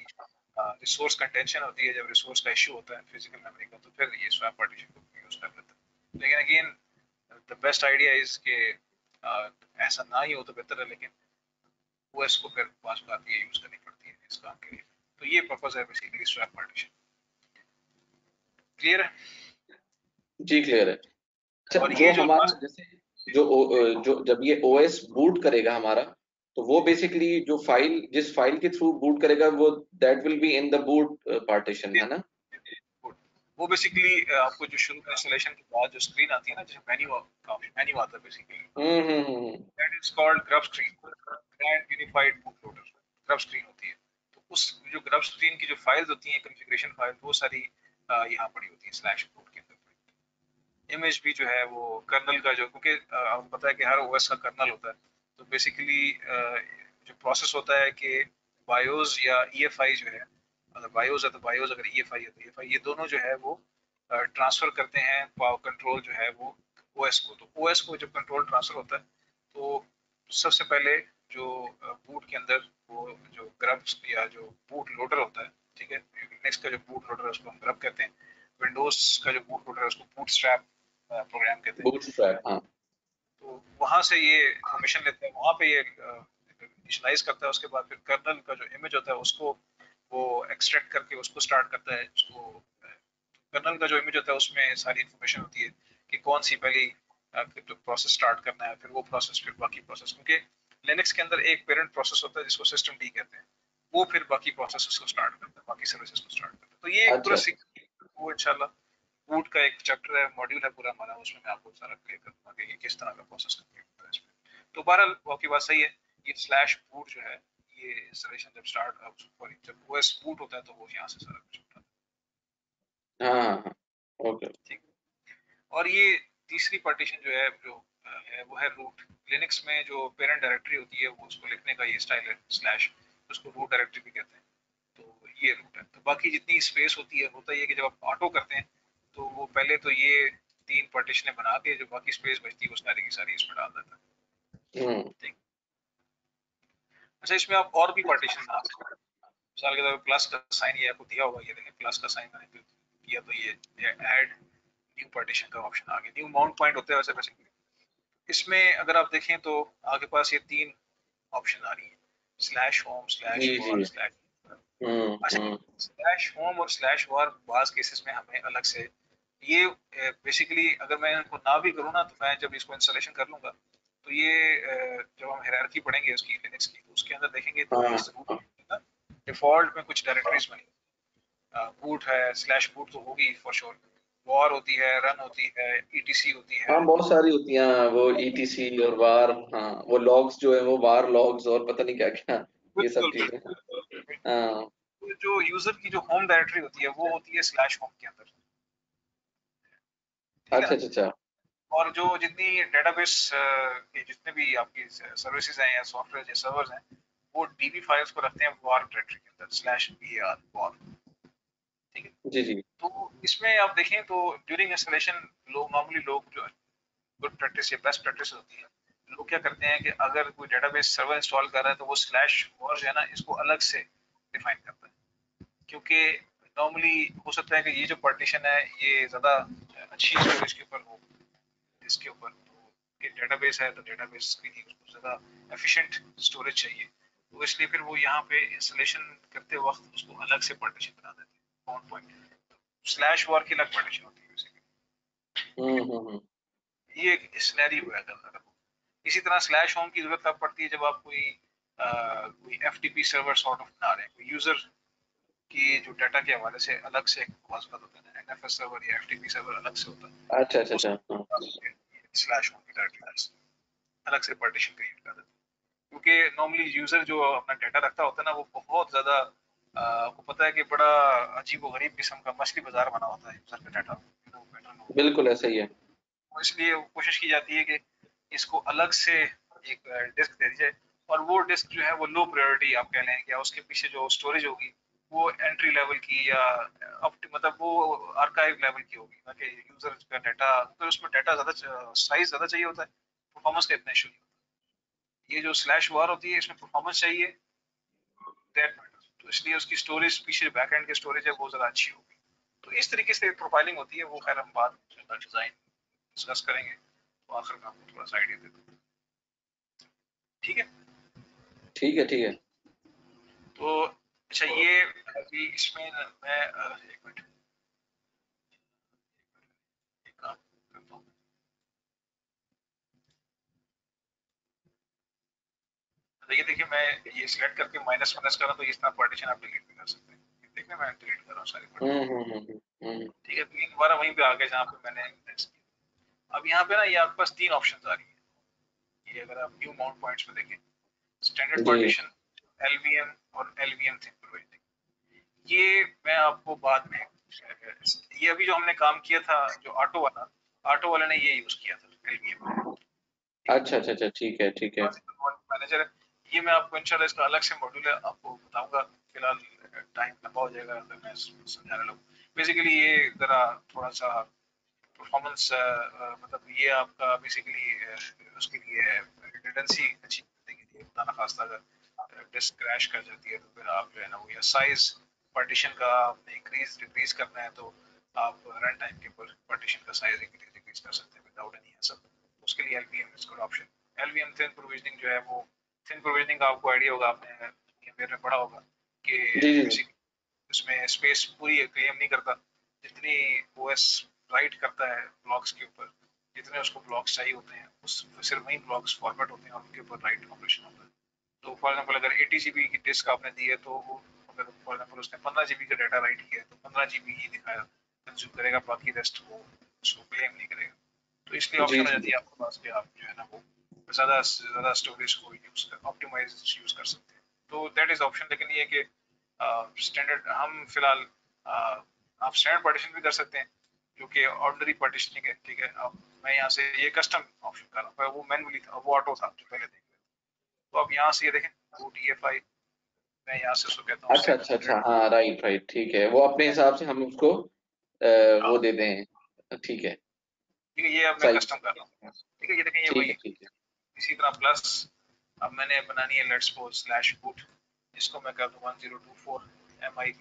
रिसोर्स कंटेंशन होती है, जब रिसोर्स का इशू होता है फिजिकल मेमोरी का, तो फिर ये स्वैप पार्टीशन को यूज कर लेता है। लेकिन again the best idea is के ऐसा ना ही हो तो बेहतर है, लेकिन ओएस को फिर पास बात ये यूज करनी पड़ती है इस काम के लिए। तो ये पर्पस है बेसिकली स्वैप पार्टीशन। क्लियर है? जी क्लियर है। अच्छा, और जो ये जो हमारा लास्ट, जैसे जो जब ये OS बूट करेगा हमारा, तो वो बेसिकली जो फाइल जिस फाइल के थ्रू बूट करेगा, वो that will be in the boot partition, है ना? वो बेसिकली आपको जो शुरू में इंस्टॉलेशन के बाद जो स्क्रीन आती है ना, जिसमें मेन्यू आता है basically, hmm. That is called grub screen, grand unified boot loader, grub screen होती है। तो उस जो ग्रब स्क्रीन की जो फाइल्स होती हैं, कॉन्फ़िगरेशन फाइल, वो सारी यहाँ पड़ी होती है स्लैश बूट के अंदर। इमेज भी जो है वो कर्नल का, जो क्योंकि आपको पता है कि हर ओएस का कर्नल होता है, तो बेसिकली जो प्रोसेस होता है कि बायोस या ईएफआई जो है, अगर बायोस है तो बायोस, अगर ईएफआई है तो ईएफआई, ये दोनों जो है वो ट्रांसफर करते हैं पावर कंट्रोल जो है वो ओएस को। तो ओएस को जब कंट्रोल ट्रांसफर होता है, तो सबसे पहले जो बूट के अंदर वो जो ग्रब या जो बूट लोडर होता है, ठीक है, लिनक्स का जो बूट लोडर है उसको हम ग्रब कहते हैं, विंडोज का जो बूट लोडर है उसको बूटस्ट्रैप प्रोग्राम कहते हैं। बूटस्ट्रैप, हाँ। तो वहां से ये इंफॉर्मेशन लेते हैं, वहां पे ये इनिशियलाइज करता है, उसके बाद फिर कर्नल का जो इमेज होता है उसको वो एक्सट्रैक्ट करके उसको स्टार्ट करता है। उसको कर्नल का जो इमेज होता है उसमें सारी इन्फॉर्मेशन होती है कि कौन सी पहली प्रोसेस स्टार्ट करना है, फिर वो प्रोसेस, फिर बाकी प्रोसेस, क्योंकि लिनक्स के अंदर एक पेरेंट प्रोसेस होता है जिसको सिस्टम डी कहते हैं, वो फिर बाकी प्रोसेस को स्टार्ट करता है, बाकी सर्विसेज को स्टार्ट करता है। तो ये एक पूरा वो इंशाल्लाह बूट का एक चैप्टर है, मॉड्यूल है पूरा हमारा, उसमें मैं आपको सारा क्लियर करूंगा कि ये किस तरह का प्रोसेस कंप्लीट होता है इसमें। तो बहरहाल आपकी बात सही है, ये स्लैश बूट जो है, ये इंस्टॉलेशन जब स्टार्ट जब ओएस बूट होता है तो वो यहाँ से सारा कुछ होता हाँ हाँ ओके है, ठीक। और ये तीसरी पार्टीशन जो है, जो है वो है रूट। लिनक्स में जो पेरेंट डायरेक्टरी होती है वो उसको लिखने का ये स्टाइल है स्लैश, उसको रूट डायरेक्टरी भी कहते हैं। तो ये रूट है। तो बाकी जितनी स्पेस होती है, होता ही है कि जब आप ऑटो करते हैं तो वो पहले तो ये 3 पार्टीशन बना के जो बाकी स्पेस बचती है वो सारी की सारी इसमें डाल देता है, ठीक। अच्छा, इसमें आप और भी पार्टीशन बना सकते हैं। मिसाल के तौर पर प्लस का साइन ये आपको दिया होगा, ये देखें प्लस का साइन मैंने क्लिक किया तो ये ऐड न्यू पार्टीशन का ऑप्शन आ गया। न्यू माउंट पॉइंट होता है वैसे बेसिकली। इसमें अगर आप देखें तो आपके पास ये 3 ऑप्शन आ रही है, slash home, slash war, slash. अच्छा, स्लैश होम और स्लैश वॉर बाज केसेस में हमें अलग से ये बेसिकली अगर मैं इनको ना भी करूँ ना, तो मैं जब इसको इंस्टॉलेशन कर लूंगा तो ये जब हम हायरार्की पढ़ेंगे उसकी लिनक्स की, तो उसके अंदर देखेंगे तो इस डिफॉल्ट में कुछ डायरेक्टरीज बनी, बूट है, स्लैश बूट तो होगी फॉर श्योर, वॉर होती है, रन होती है, ईटीसी होती है। हाँ बहुत सारी होती हैं वो ईटीसी और वार, हाँ वो लॉग्स जो है वो वार लॉग्स और पता नहीं क्या क्या ये सब बिल्कुल चीजें। बिल्कुल। हाँ तो जो यूजर की जो होम डायरेक्टरी होती है वो होती है स्लैश होम के अंदर, ठीक है अच्छा ना। अच्छा। और जो जितनी डेटाबेस के जितने भी आपकी सर्विसेज हैं या सॉफ्टवेयर या सर्वर्स हैं, वो डीबी फाइल्स को रखते हैं वार डायरेक्टरी के अंदर, स्लैश var वार, ठीक है। जी जी। तो इसमें आप देखें तो ड्यूरिंग इंस्टॉलेशन नॉर्मली लोग जो गुड प्रैक्टिस या बेस्ट प्रैक्टिस होती है, लोग क्या करते हैं कि अगर कोई डेटाबेस सर्वर इंस्टॉल कर रहा है तो वो स्लैश वॉर जो है ना, इसको अलग से डिफाइन करता है, क्योंकि नॉर्मली हो सकता है कि ये जो पार्टीशन है ये ज़्यादा अच्छी स्टोरेज के ऊपर हो, इसके ऊपर तो डेटाबेस है तो डेटाबेस के लिए उसको ज़्यादा एफिशिएंट स्टोरेज चाहिए, तो इसलिए फिर वो यहाँ पे इंस्टॉलेशन करते वक्त उसको अलग से पार्टीशन बना देते हैं, बाउंड पॉइंट। स्लैश वॉर की अलग पार्टीशन होती है बेसिकली। ये एक सिनेरियो है अगर इसी तरह स्लैश होम की जरूरत तब पड़ती है जब आप कोई एफटीपी सर्वर सॉर्ट ऑफ बना रहे हैं, कोई यूजर की जो डाटा के हवाले से अलग से एक वास्ता होता है, एनएफएस सर्वर या एफटीपी सर्वर अलग से होता है, अच्छा अच्छा अच्छा। स्लैश होम की डायरेक्टरी अलग से पार्टीशन क्रिएट कर देते हैं, क्योंकि नॉर्मली यूजर जो अपना डाटा रखता होता है ना, वो बहुत ज्यादा आपको पता है कि बड़ा अजीब व गरीब किस्म का मछली बाजार बना होता है यूजर का डाटा, बिल्कुल ऐसा ही है। तो इसलिए कोशिश की जाती है कि इसको अलग से एक डिस्क दे दी जाए, और वो डिस्क जो है वो लो प्रायोरिटी आप कह लें, या उसके पीछे जो स्टोरेज होगी वो एंट्री लेवल की या मतलब वो आर्काइव लेवल की होगी, ना कि यूजर का डाटा, तो उसमें डाटा ज्यादा साइज ज्यादा चाहिए होता है, परफॉर्मेंस का इतना इशू नहीं होता। ये जो स्लैश वार होती है इसमें परफॉर्मेंस चाहिए, दैट मैटर्स, तो इसलिए उसकी स्टोरेज पीछे बैक एंड की स्टोरेज है वो ज्यादा अच्छी होगी। तो इस तरीके से प्रोफाइलिंग होती है, वो खैर हम बाद में डिजाइन डिस्कस करेंगे, तो आखिर में आपको थोड़ा सा आइडिया दे दूँ, ठीक है। ठीक है ठीक है। तो अच्छा, ये अभी इसमें मैं एक मिनट एक काम करता हूँ। तो ये देखिए, मैं ये सिलेक्ट करके माइनस माइनस कर रहा हूँ, तो इस तरह पार्टीशन आप डिलीट भी कर सकते हैं। देखिए मैं डिलीट कर रहा हूँ सारी पार्टीशन, ठीक है। तो दोबारा वहीं पे आ गए जहाँ पे मैंने अब यहाँ पे ना ये आपके पास 3 ऑप्शन आ रही है। ये अगर आप न्यू माउंट पॉइंट्स में देखें, स्टैंडर्ड पार्टीशन, एलवीएम और एलवीएम थिन प्रोविजनिंग, ये मैं आपको बाद में, ये अभी जो हमने काम किया था जो ऑटो वाले ने ये यूज किया था एलवीएम। अच्छा अच्छा अच्छा ठीक है ठीक है। मैनेजर है ये, मैं आपको इंशाल्लाह इसका अलग से मॉड्यूल है आपको बताऊंगा, फिलहाल टाइम लंबा हो जाएगा अगर मैं समझाने लगूं। बेसिकली ये जरा थोड़ा सा परफॉर्मेंस मतलब ये आपका बेसिकली उसके लिए रिडंडेंसी अच्छी करने के लिए, खुदा ना खास्ता अगर डिस्क क्रैश कर जाती है तो फिर आप जो है ना वो, या साइज पार्टीशन का आपने इंक्रीज डिक्रीज करना है तो आप रन टाइम के ऊपर पार्टीशन का साइज इंक्रीज डिक्रीज कर सकते हैं विदाउट एनी हैसल। उसके लिए LVM is good option. LVM thin provisioning जो है वो, थिन प्रोविजनिंग का आपको आइडिया होगा, आपने मेरे में पढ़ा होगा कि जी जी। बेसिकली इसमें स्पेस पूरी क्लेम नहीं करता, जितनी ओएस राइट करता है ब्लॉक्स के ऊपर जितने उसको ब्लॉक्स चाहिए होते हैं उस सिर्फ वही ब्लॉक्स फॉर्मेट होते हैं और उनके ऊपर राइट ऑपरेशन होता है। तो फॉर एग्जांपल अगर 80 GB की डिस्क आपने दी है तो वो अगर फॉर एग्जांपल उसने 15 GB का डाटा राइट किया है तो 15 GB ही दिखाएगा, कंज्यूम करेगा, बाकी रेस्ट वो उसको क्लेम नहीं करेगा। तो इसलिए जी ऑप्शन हो जी जाती है आपके पास कि आप जो है ना वो ज़्यादा से ज़्यादा स्टोरेज को यूज कर ऑप्टिमाइज यूज कर सकते हैं। तो दैट इज ऑप्शन। लेकिन ये कि स्टैंडर्ड हम फिलहाल आप स्टैंडर्ड पार्टीशन भी कर सकते हैं जो कि ऑर्डिनरी पार्टीशनिंग है, ठीक है। अब मैं यहाँ से ये कस्टम ऑप्शन कर रहा हूँ, वो मैनुअली था, वो ऑटो था जो पहले देख रहे थे। तो आप यहाँ से ये देखें वो DFI, मैं यहाँ से उसको कहता हूँ अच्छा सेट अच्छा अच्छा, 100। हाँ राइट राइट, ठीक है, वो अपने हिसाब से हम उसको वो हाँ दे दें, ठीक है, ठीक है, ये अब मैं सही, कस्टम कर रहा हूँ, ठीक है। ये देखें ये ठीक वही है ठीक है। इसी तरह प्लस अब मैंने बनानी है लेट्स सपोज स्लैश बूट, इसको मैं कर दूँ 1024 MIB।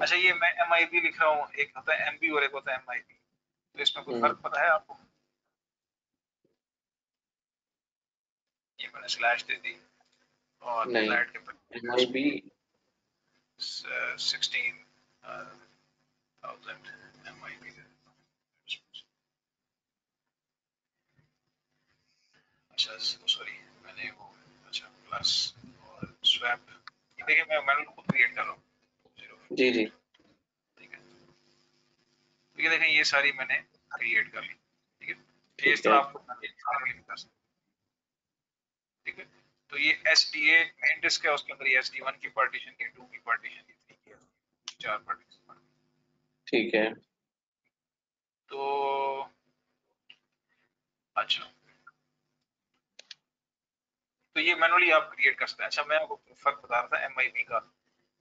अच्छा ये मैं MIB लिख रहा हूँ, एक होता है MB और एक होता है MIB, तो इसमें कोई फर्क पता है आपको? ये मैंने स्लैश दे दी और नहीं, फ्लैट के MIB 16,000 MIB। अच्छा सॉरी मैंने वो अच्छा प्लस और स्वैप, देखिए मैं मैनुअल खुद क्रिएट कर रहा हूँ 04, जी जी, ठीक है। तो ये देखें ये सारी मैंने क्रिएट कर ली, ठीक है। ये इस ठीक तरह है आपको मैनुअली कर सकते हैं, ठीक है। तो ये SDA मेन डिस्क है, उसके अंदर ये SD1 की पार्टीशन, ये 2 की पार्टीशन, ये 3 की, 4 पार्टीशन, ठीक है। तो अच्छा तो ये मैनुअली आप क्रिएट कर सकते हैं। अच्छा मैं आपको फर्क बता रहा था MIB का।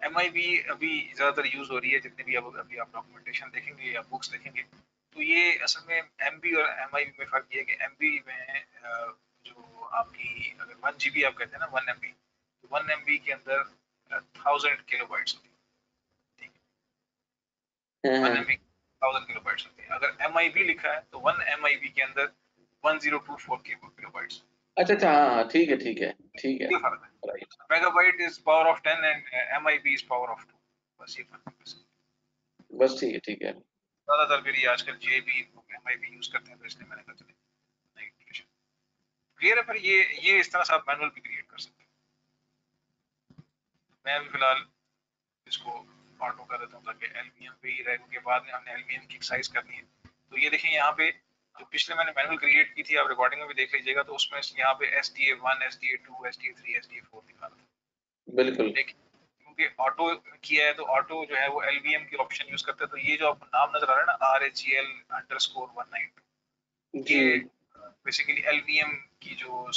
MIB अभी ज्यादातर यूज हो रही है, जितने भी अब अभी आप डॉक्यूमेंटेशन देखेंगे या बुक्स देखेंगे तो ये असल में MB और MIB में फर्क ये है कि MB में जो आपकी अगर 1 GB आप कहते हैं ना 1 MB, तो 1 MB के अंदर 1000 किलोबाइट्स होती है, ठीक हाँ है। 1 हाँ, MB 1000 किलोबाइट्स होती है। अगर MIB लिखा है तो 1 MIB के अंदर 1024 किलोबाइट्स, अच्छा अच्छा, हाँ हाँ, ठीक है ठीक है ठीक है, ये फर्क है। Right, megabyte is power of 10 and MIB is power of 2, बस ये फर्क है बस। बस ठीक है ठीक है। ज्यादातर फिर ये आजकल JB MIB यूज करते हैं, तो इसलिए मैंने कहा चलिए क्लियर है। फिर ये इस तरह से आप मैनुअल भी क्रिएट कर सकते हैं। मैं अभी फिलहाल इसको ऑटो कर देता हूँ ताकि एल्यूमिनियम पे ही रहे, क्योंकि बाद में हमने एल्यूमिनियम की एक्सरसाइज करनी है। तो ये देखें यहाँ पे जो पिछले मैंने मैनुअल क्रिएट की थी, आप रिकॉर्डिंग में भी देख लीजिएगा, तो उसमें यहाँ पे SDA1 SDA2 SDA3 SDA4 दिखा रहा था। बिल्कुल, लेकिन क्योंकि ऑटो किया है तो ऑटो जो है वो LVM की ऑप्शन यूज करता है, तो ये जो आपको नाम नजर आ रहा है ना RHEL_192, जी, ये बेसिकली LVM की जो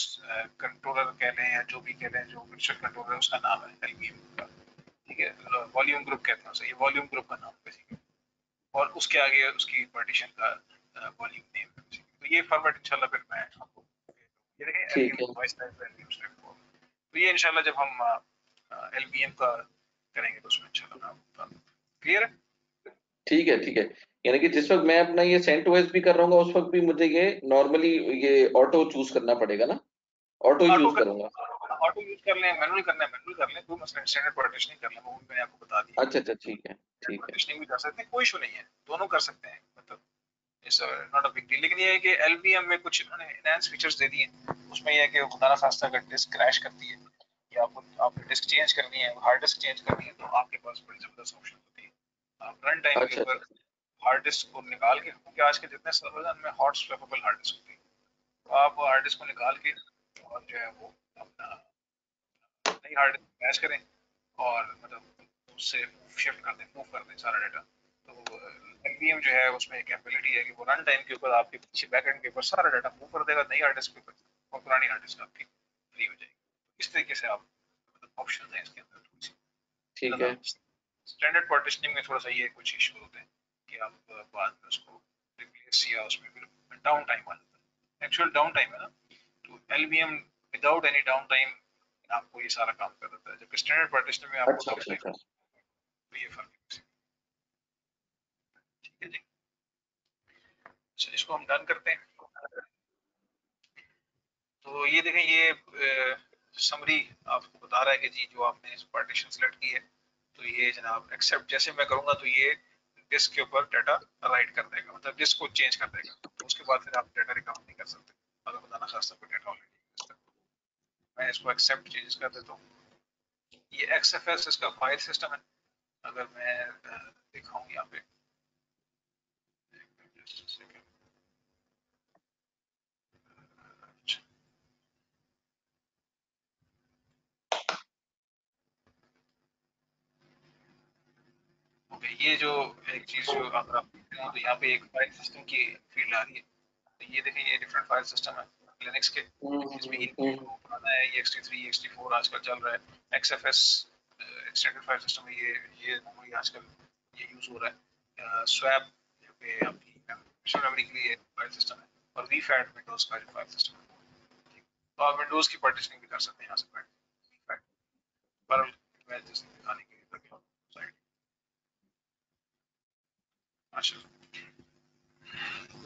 कंट्रोलर कह लें या जो भी कह लें, जो वर्चुअल कंट्रोलर है उसका नाम है LVM का, ठीक है। वॉल्यूम ग्रुप कहते हैं उसे, ये वॉल्यूम ग्रुप का नाम बेसिकली, और उसके आगे उसकी पार्टीशन का वॉल्यूम नेम है basically। तो ये फॉर्मेट इंशाल्लाह फिर मैं आपको ये देखें ठीक LVM है वॉइस टाइप LVM स्ट्रिप, तो ये इंशाल्लाह जब हम LVM का करेंगे तो उसमें इंशाल्लाह मैं आपको बता दूंगा। क्लियर है? ठीक है ठीक है। यानी कि जिस वक्त मैं अपना ये CentOS भी कर रहा हूँ उस वक्त भी मुझे ये नॉर्मली ये ऑटो चूज करना पड़ेगा ना, ऑटो ही ऑटो यूज कर करूंगा। ऑटो यूज कर लें, मैनुअल करना है मैनुअल कर लें, कोई मसला नहीं, स्टैंडर्ड पार्टीशनिंग कर लें, वो भी मैंने आपको बता दिया। अच्छा अच्छा, ठीक है स्टैंडर्ड ठीक है पार्टीशनिंग भी कर सकते हैं, कोई इशू नहीं है, दोनों कर सकते हैं, मतलब it's not a big deal. लेकिन ये है कि LVM में कुछ उन्होंने एनहांस फीचर्स दे दिए हैं, उसमें ये है कि खुदा ना खास्ता अगर डिस्क क्रैश करती है या आपको डिस्क चेंज करनी है, हार्ड डिस्क चेंज करनी है, तो आपके पास बड़ी जबरदस्त ऑप्शन होती है। आप रन टाइम के अच्छा अच्छा ऊपर हार्ड डिस्क को निकाल के, क्योंकि आज के जितने सर्वर हैं उनमें हॉट स्वैपेबल हार्ड डिस्क होती है, तो आप हार्ड डिस्क को निकाल के और जो है वो अपना नई हार्ड डिस्क मैच करें और मतलब उससे शिफ्ट कर दें, मूव कर दें सारा डाटा। तो LVM जो है उसमें एक एबिलिटी है कि वो रन टाइम के ऊपर आपके पीछे बैकएंड के ऊपर सारा डाटा मूव कर देगा नई हार्ड डिस्क के ऊपर, और पुरानी हार्ड डिस्क आपकी फ्री हो जाएगी। इस तरीके से आप मतलब ऑप्शन है इसके अंदर थोड़ी सी ठीक ज़्यादा। है स्टैंडर्ड पार्टीशनिंग में थोड़ा सा ये कुछ इशू होते हैं कि आप बाद में उसको रिप्लेस या उसमें फिर डाउन टाइम आ जाता है, एक्चुअल डाउन टाइम है ना। तो LVM without any down time आपको ये सारा काम कर देता है, जबकि स्टैंडर्ड पार्टीशनिंग में आपको अच्छा डाउन अच्छा टाइम, अच्छा, तो ये फर्क है। ठीक है जी, अच्छा इसको हम डन करते हैं। तो ये देखें ये समरी आपको बता रहा है कि जी जो आपने पार्टीशन सेलेक्ट की है तो ये जनाब एक्सेप्ट जैसे मैं करूंगा तो ये डिस्क के ऊपर डाटा राइट कर देगा, मतलब डिस्क को चेंज कर देगा। तो उसके बाद फिर आप डाटा रिकवर नहीं कर सकते अगर खुदा ना खास्ता कोई डाटा ऑलरेडी। मैं इसको एक्सेप्ट चेंजेस कर देता हूँ। ये XFS इसका फाइल सिस्टम है। अगर मैं दिखाऊं यहाँ पे just a second. ओके, ये जो एक चीज जो अगर आप देखते हैं तो यहाँ पे एक फाइल सिस्टम की फील्ड आ रही है। तो ये देखें, ये डिफरेंट फाइल सिस्टम है लिनक्स के, जिसमें पुराना है ext3 ext4 आजकल चल रहा है। XFS एक्सटेंडेड फाइल सिस्टम है, ये नॉर्मली आजकल ये यूज हो रहा है। स्वैप पे आपकी मेमोरी के लिए फाइल सिस्टम है, और vfat विंडोज का जो फाइल सिस्टम है। तो आप विंडोज की पार्टीशनिंग भी कर सकते हैं यहाँ से vfat पर मैं जस्ट दिखाने के लिए लगे साइड। अच्छा,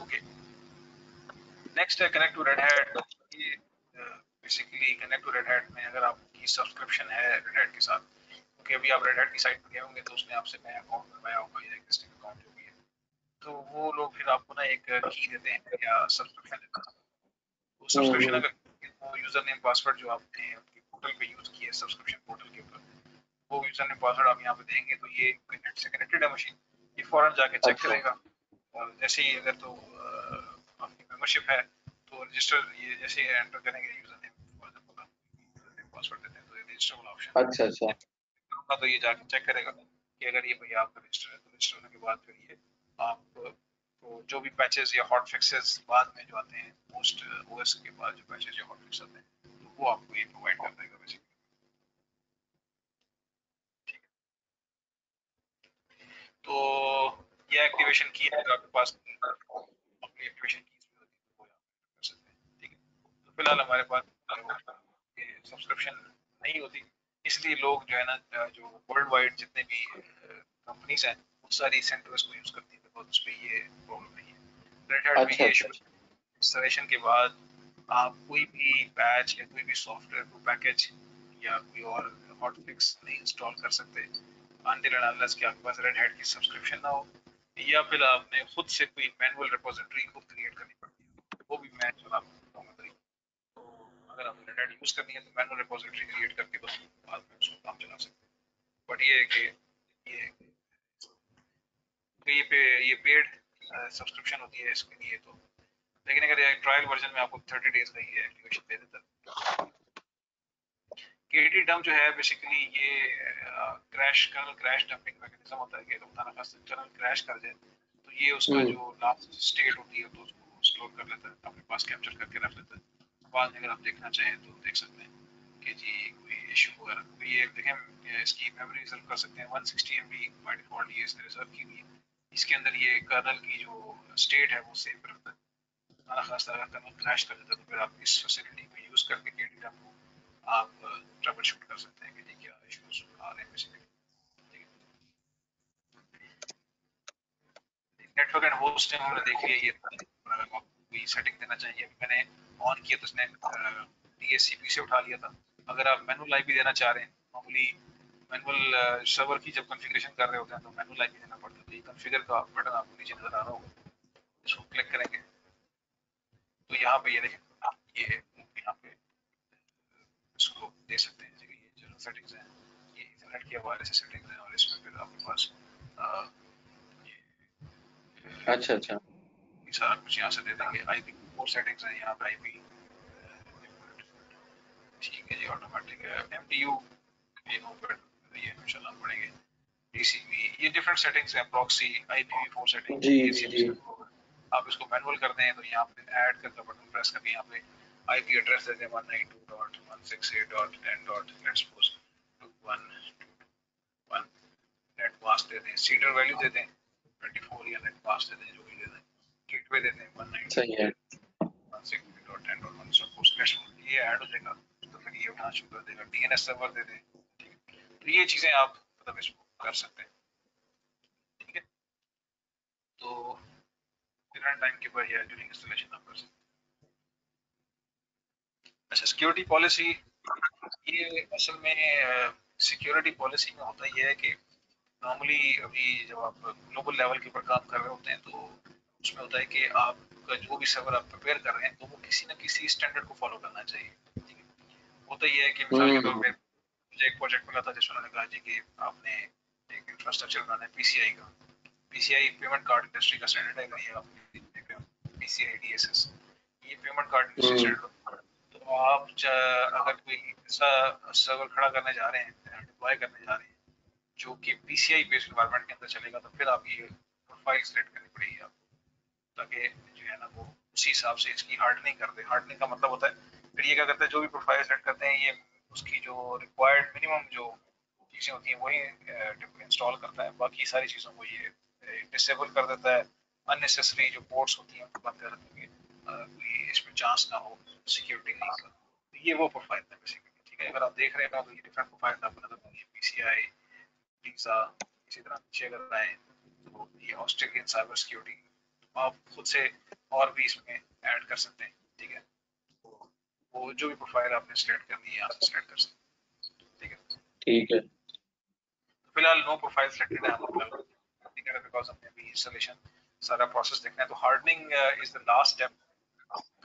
ओके, नेक्स्ट है कनेक्ट टू रेड हैट। ये basically connect to Red Hat में अगर आपकी सब्सक्रिप्शन है रेड हैट के साथ, क्योंकि अभी आप रेड हैट की साइट पर गए होंगे तो उसने आपसे नया अकाउंट बनवाया होगा या एग्जिस्टिंग अकाउंट जो भी है, तो वो लोग फिर आपको ना एक की देते हैं या सब्सक्रिप्शन देते हैं। वो सब्सक्रिप्शन अगर वो यूजर नेम पासवर्ड जो आपने आपके पोर्टल पे यूज किया है सब्सक्रिप्शन पोर्टल के ऊपर, वो यूजर नेम पासवर्ड आप यहाँ पे देंगे तो ये नेट से कनेक्टेड है मशीन, ये फौरन जाके चेक करेगा। और जैसे ही अगर तो आपकी मेंबरशिप है तो रजिस्टर, ये जैसे एंटर करेंगे यूजर नेम पासवर्ड देते हैं तो ये रजिस्टर वाला ऑप्शन अच्छा तो ये जाके चेक करेगा कि अगर ये भैया आपका रजिस्टर है, तो रजिस्टर होने के बाद फिर ये आप तो जो भी पैचेस या हॉट फिक्सेस बाद में जो आते हैं पोस्ट ओएस के बाद जो पैचेस या हॉट फिक्स आते हैं तो वो आपको ये प्रोवाइड कर देगा बेसिकली। तो ये एक्टिवेशन की है, अगर आपके पास अपनी एक्टिवेशन की वो कर सकते हैं, ठीक है। तो फिलहाल हमारे पास सब्सक्रिप्शन नहीं होती, इसलिए लोग जो है ना जो वर्ल्ड वाइड जितने भी कंपनीज हैं वो सारी सेंटर्स को यूज करती है, तो उस पर ये प्रॉब्लम नहीं है। रेड हैट में ये इशू इंस्टॉलेशन के बाद आप कोई भी पैच या कोई भी सॉफ्टवेयर को पैकेज या कोई और हॉट फिक्स नहीं इंस्टॉल कर सकते until and unless कि आपके पास रेड हैट की सब्सक्रिप्शन ना हो, या फिर आपने खुद से कोई मैनुअल रिपोजिटरी खुद क्रिएट करनी पड़ती है, वो भी मैं चलाऊंगा। तो अगर आपने रेड हैट यूज करनी है तो मैनुअल रिपोजिटरी क्रिएट करके बस बाद में उसको काम चला सकते हैं। बट ये है कि ये पेड सब्सक्रिप्शन होती है इसके लिए तो, लेकिन अगर ये ट्रायल वर्जन में आपको 30 डेज का ये एक्टिवेशन दे देता है। केटी डंप जो है बेसिकली ये कर्नल क्रैश डंपिंग मैकेनिज्म होता है कि अगर कर्नल क्रैश कर जाए तो ये उसका जो लास्ट स्टेट होती है तो उसको स्टोर कर लेता है, अपने पास कैप्चर करके रख लेता है। बाद में अगर आप देखना चाहें तो देख सकते हैं कि जी कोई इशू वगैरह, तो ये देखें इसकी मेमोरी रिजर्व कर सकते हैं 160 MB बाय डिफॉल्ट ये इसने रिजर्व की हुई है। इसके अंदर ये कर्नल की जो स्टेट है वो सेव रखता है। खास तरह कर्नल क्रैश कर देता है तो फिर आप इस फैसिलिटी को यूज करके केटी डंप को आप ट्रबल शूट कर सकते हैं कि जी क्या इश्यूज आ रहे हैं बेसिकली। नेटवर्क एंड होस्टिंग हमने देख लिया, ये अगर आपको कोई सेटिंग देना चाहिए, मैंने ऑन किया तो इसने DHCP से उठा लिया था। अगर आप मैनुअल आईपी देना चाह रहे हैं, नॉर्मली मैनुअल सर्वर की जब कॉन्फ़िगरेशन कर रहे होते हैं तो मैनुअल आईपी देना पड़ता है, तो ये कॉन्फ़िगर का बटन आपको नीचे नजर आ रहा होगा, इसको क्लिक करेंगे तो यहाँ पे ये देखें, ये यहाँ पे इसको दे सकते हैं कि ये जनरल सेटिंग्स हैं, ये इंटरनेट के हवाले से सेटिंग्स हैं, और इसमें फिर आपके पास अच्छा सारा कुछ यहाँ से दे देंगे। IP4 सेटिंग्स हैं यहाँ पे, IP ठीक है जी, ऑटोमेटिक है। MTU ये नो पर ये हमेशा लाना पड़ेंगे। TCP ये डिफरेंट सेटिंग्स हैं, प्रॉक्सी IPv4 सेटिंग जी। आप इसको मैनुअल कर दें तो यहाँ पे ऐड करके बटन प्रेस करके यहाँ पे IP एड्रेस दे दें 192.168.10. लेट्स सपोज 1 नेट मास्क दे दें, सीडर वैल्यू दे दें 24 या नेट मास्क दे दें जो भी दे दें, गेटवे दे दें 192.168.10.1 सपोज ये ऐड हो जाएगा तो फिर ये उठाना शुरू कर देगा। DNS सर्वर दे दें, ठीक है। तो ये चीजें आप मतलब इसको कर सकते हैं, ठीक है। तो डिफरेंट टाइम के बाद या ड्यूरिंग इंस्टॉलेशन आप कर सकते हैं। अच्छा, सिक्योरिटी पॉलिसी, ये असल में सिक्योरिटी पॉलिसी में होता ये है कि नॉर्मली अभी जब आप ग्लोबल लेवल के ऊपर काम कर रहे होते हैं तो उसमें होता है कि आपका जो भी सर्वर आप प्रिपेयर कर रहे हैं तो वो किसी ना किसी स्टैंडर्ड को फॉलो करना चाहिए, ठीक है। होता ये है कि मिसाल के तौर पे मुझे एक प्रोजेक्ट मिला था जिसमें उन्होंने कहा जी कि आपने एक इंफ्रास्ट्रक्चर बनाना है पीसीआई का। पीसीआई पेमेंट कार्ड इंडस्ट्री का स्टैंडर्ड है, ये आप पीसीआई डीएसएस, ये पेमेंट कार्ड इंडस्ट्री स्टैंडर्ड। तो आप अगर कोई ऐसा सर्वर खड़ा करने जा रहे हैं, डिप्लॉय करने जा रहे हैं जो कि पीसीआई बेस्ड एनवायरनमेंट के अंदर चलेगा, तो फिर आप ये प्रोफाइल सेलेक्ट करनी पड़ेगी आपको, ताकि जो है ना वो उसी हिसाब से इसकी हार्डनिंग कर दे। हार्डनिंग का मतलब होता है फिर ये क्या करते हैं, जो भी प्रोफाइल सेलेक्ट करते हैं ये उसकी जो रिक्वायर्ड मिनिमम जो चीज़ें होती हैं वही इंस्टॉल करता है, बाकी सारी चीज़ों को ये डिसेबल कर देता है। अननेसेसरी जो पोर्ट्स होती हैं उनको बंद कर देंगे, कोई इसमें चांस ना हो सिक्योरिटी लीक का। तो ये वो प्रोफाइल है बेसिकली, ठीक है। अगर आप देख रहे हैं तो ये डिफरेंट प्रोफाइल आपको नजर आएंगे, पीसीआई, टीसा, इसी तरह नीचे अगर आए तो ये ऑस्ट्रेलियन साइबर सिक्योरिटी, आप खुद से और भी इसमें ऐड कर सकते हैं, ठीक है। तो वो जो भी प्रोफाइल आपने सेलेक्ट करनी है यहाँ से सेलेक्ट कर सकते हैं, ठीक है। ठीक है। फिलहाल नो प्रोफाइल सिलेक्टेड है हमारा, बिकॉज हमने अभी इंस्टॉलेशन सारा प्रोसेस देखना है। तो hardening is the last step,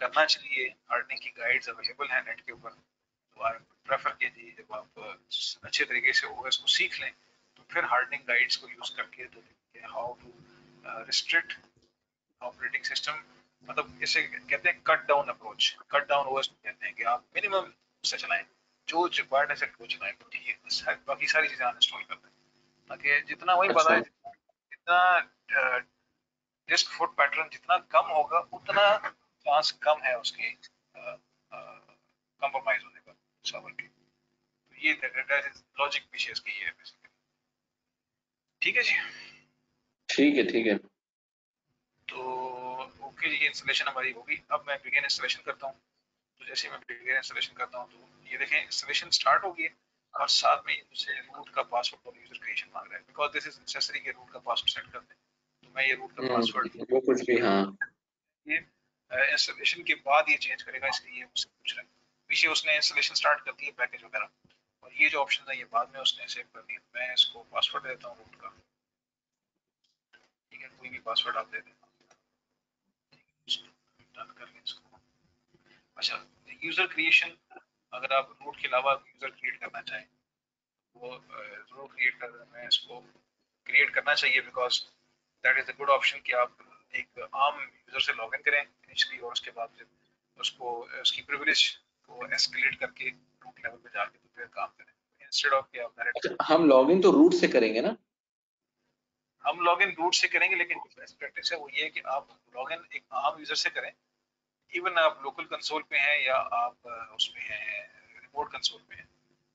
करना चाहिए। हार्डनिंग की गाइड्स अवेलेबल हैं नेट के ऊपर, तो आप प्रेफर कीजिए जब आप अच्छे तरीके से ओएस को सीख लें तो फिर हार्डनिंग गाइड्स को यूज करके तो देखिए how to restrict operating system. मतलब इसे कहते हैं cut down approach, cut down OS कहते हैं कि आप मिनिमम से चलाएं, जो रिक्वायर्ड है सिर्फ वो चलाएं, ठीक है। बाकी सारी चीजें अनइंस्टॉल कर दें, ताकि जितना वही पता अच्छा। है जितना डिस्क फुट पैटर्न जितना कम होगा उतना चांस कम है उसकी कंप्रोमाइज होने का सर्वर की। तो ये लॉजिक पीछे इसकी ये है बेसिकली, ठीक है जी। ठीक है। ठीक है। तो ओके जी, इंस्टॉलेशन हमारी होगी। अब मैं बिगिन इंस्टॉलेशन करता हूँ। तो जैसे मैं बिगिन इंस्टॉलेशन करता हूँ तो ये देखें इंस्टॉलेशन स्टार्ट हो गई है और साथ में मुझे रूट का पासवर्ड और यूजर क्रिएशन मांग रहा है, बिकॉज दिस इज नेसेसरी के रूट का पासवर्ड सेट कर दें। तो मैं ये रूट का पासवर्ड वो कुछ भी, हाँ। ये इंस्टॉलेशन के बाद ये चेंज करेगा, इसलिए ये मुझसे पूछ रहा है। पीछे उसने इंस्टॉलेशन स्टार्ट कर दी है पैकेज वगैरह, और ये जो ऑप्शन है ये बाद में उसने सेव कर दिया। मैं इसको पासवर्ड देता हूँ रूट का, ठीक है। कोई भी पासवर्ड आप दे दें, डन कर लें इसको। अच्छा, यूजर क्रिएशन, अगर आप रूट के अलावा यूजर क्रिएट करना चाहें वो जरूर क्रिएट कर दें। मैं इसको क्रिएट करना चाहिए because that is a good option कि आप एक आम यूजर से लॉगिन करें इनिशियली, और उसके बाद फिर उसको उसकी प्रिविलेज को एस्केलेट करके रूट लेवल पे जाके तो फिर काम करें, इंस्टेड ऑफ कि आप डायरेक्ट। अच्छा, हम लॉगिन तो रूट से करेंगे ना? हम लॉगिन रूट से करेंगे, लेकिन जो बेस्ट प्रैक्टिस है वो ये है कि आप लॉगिन एक आम यूजर से करें। इवन आप लोकल कंसोल पे हैं या आप उसमें हैं रिमोट कंसोल पे हैं,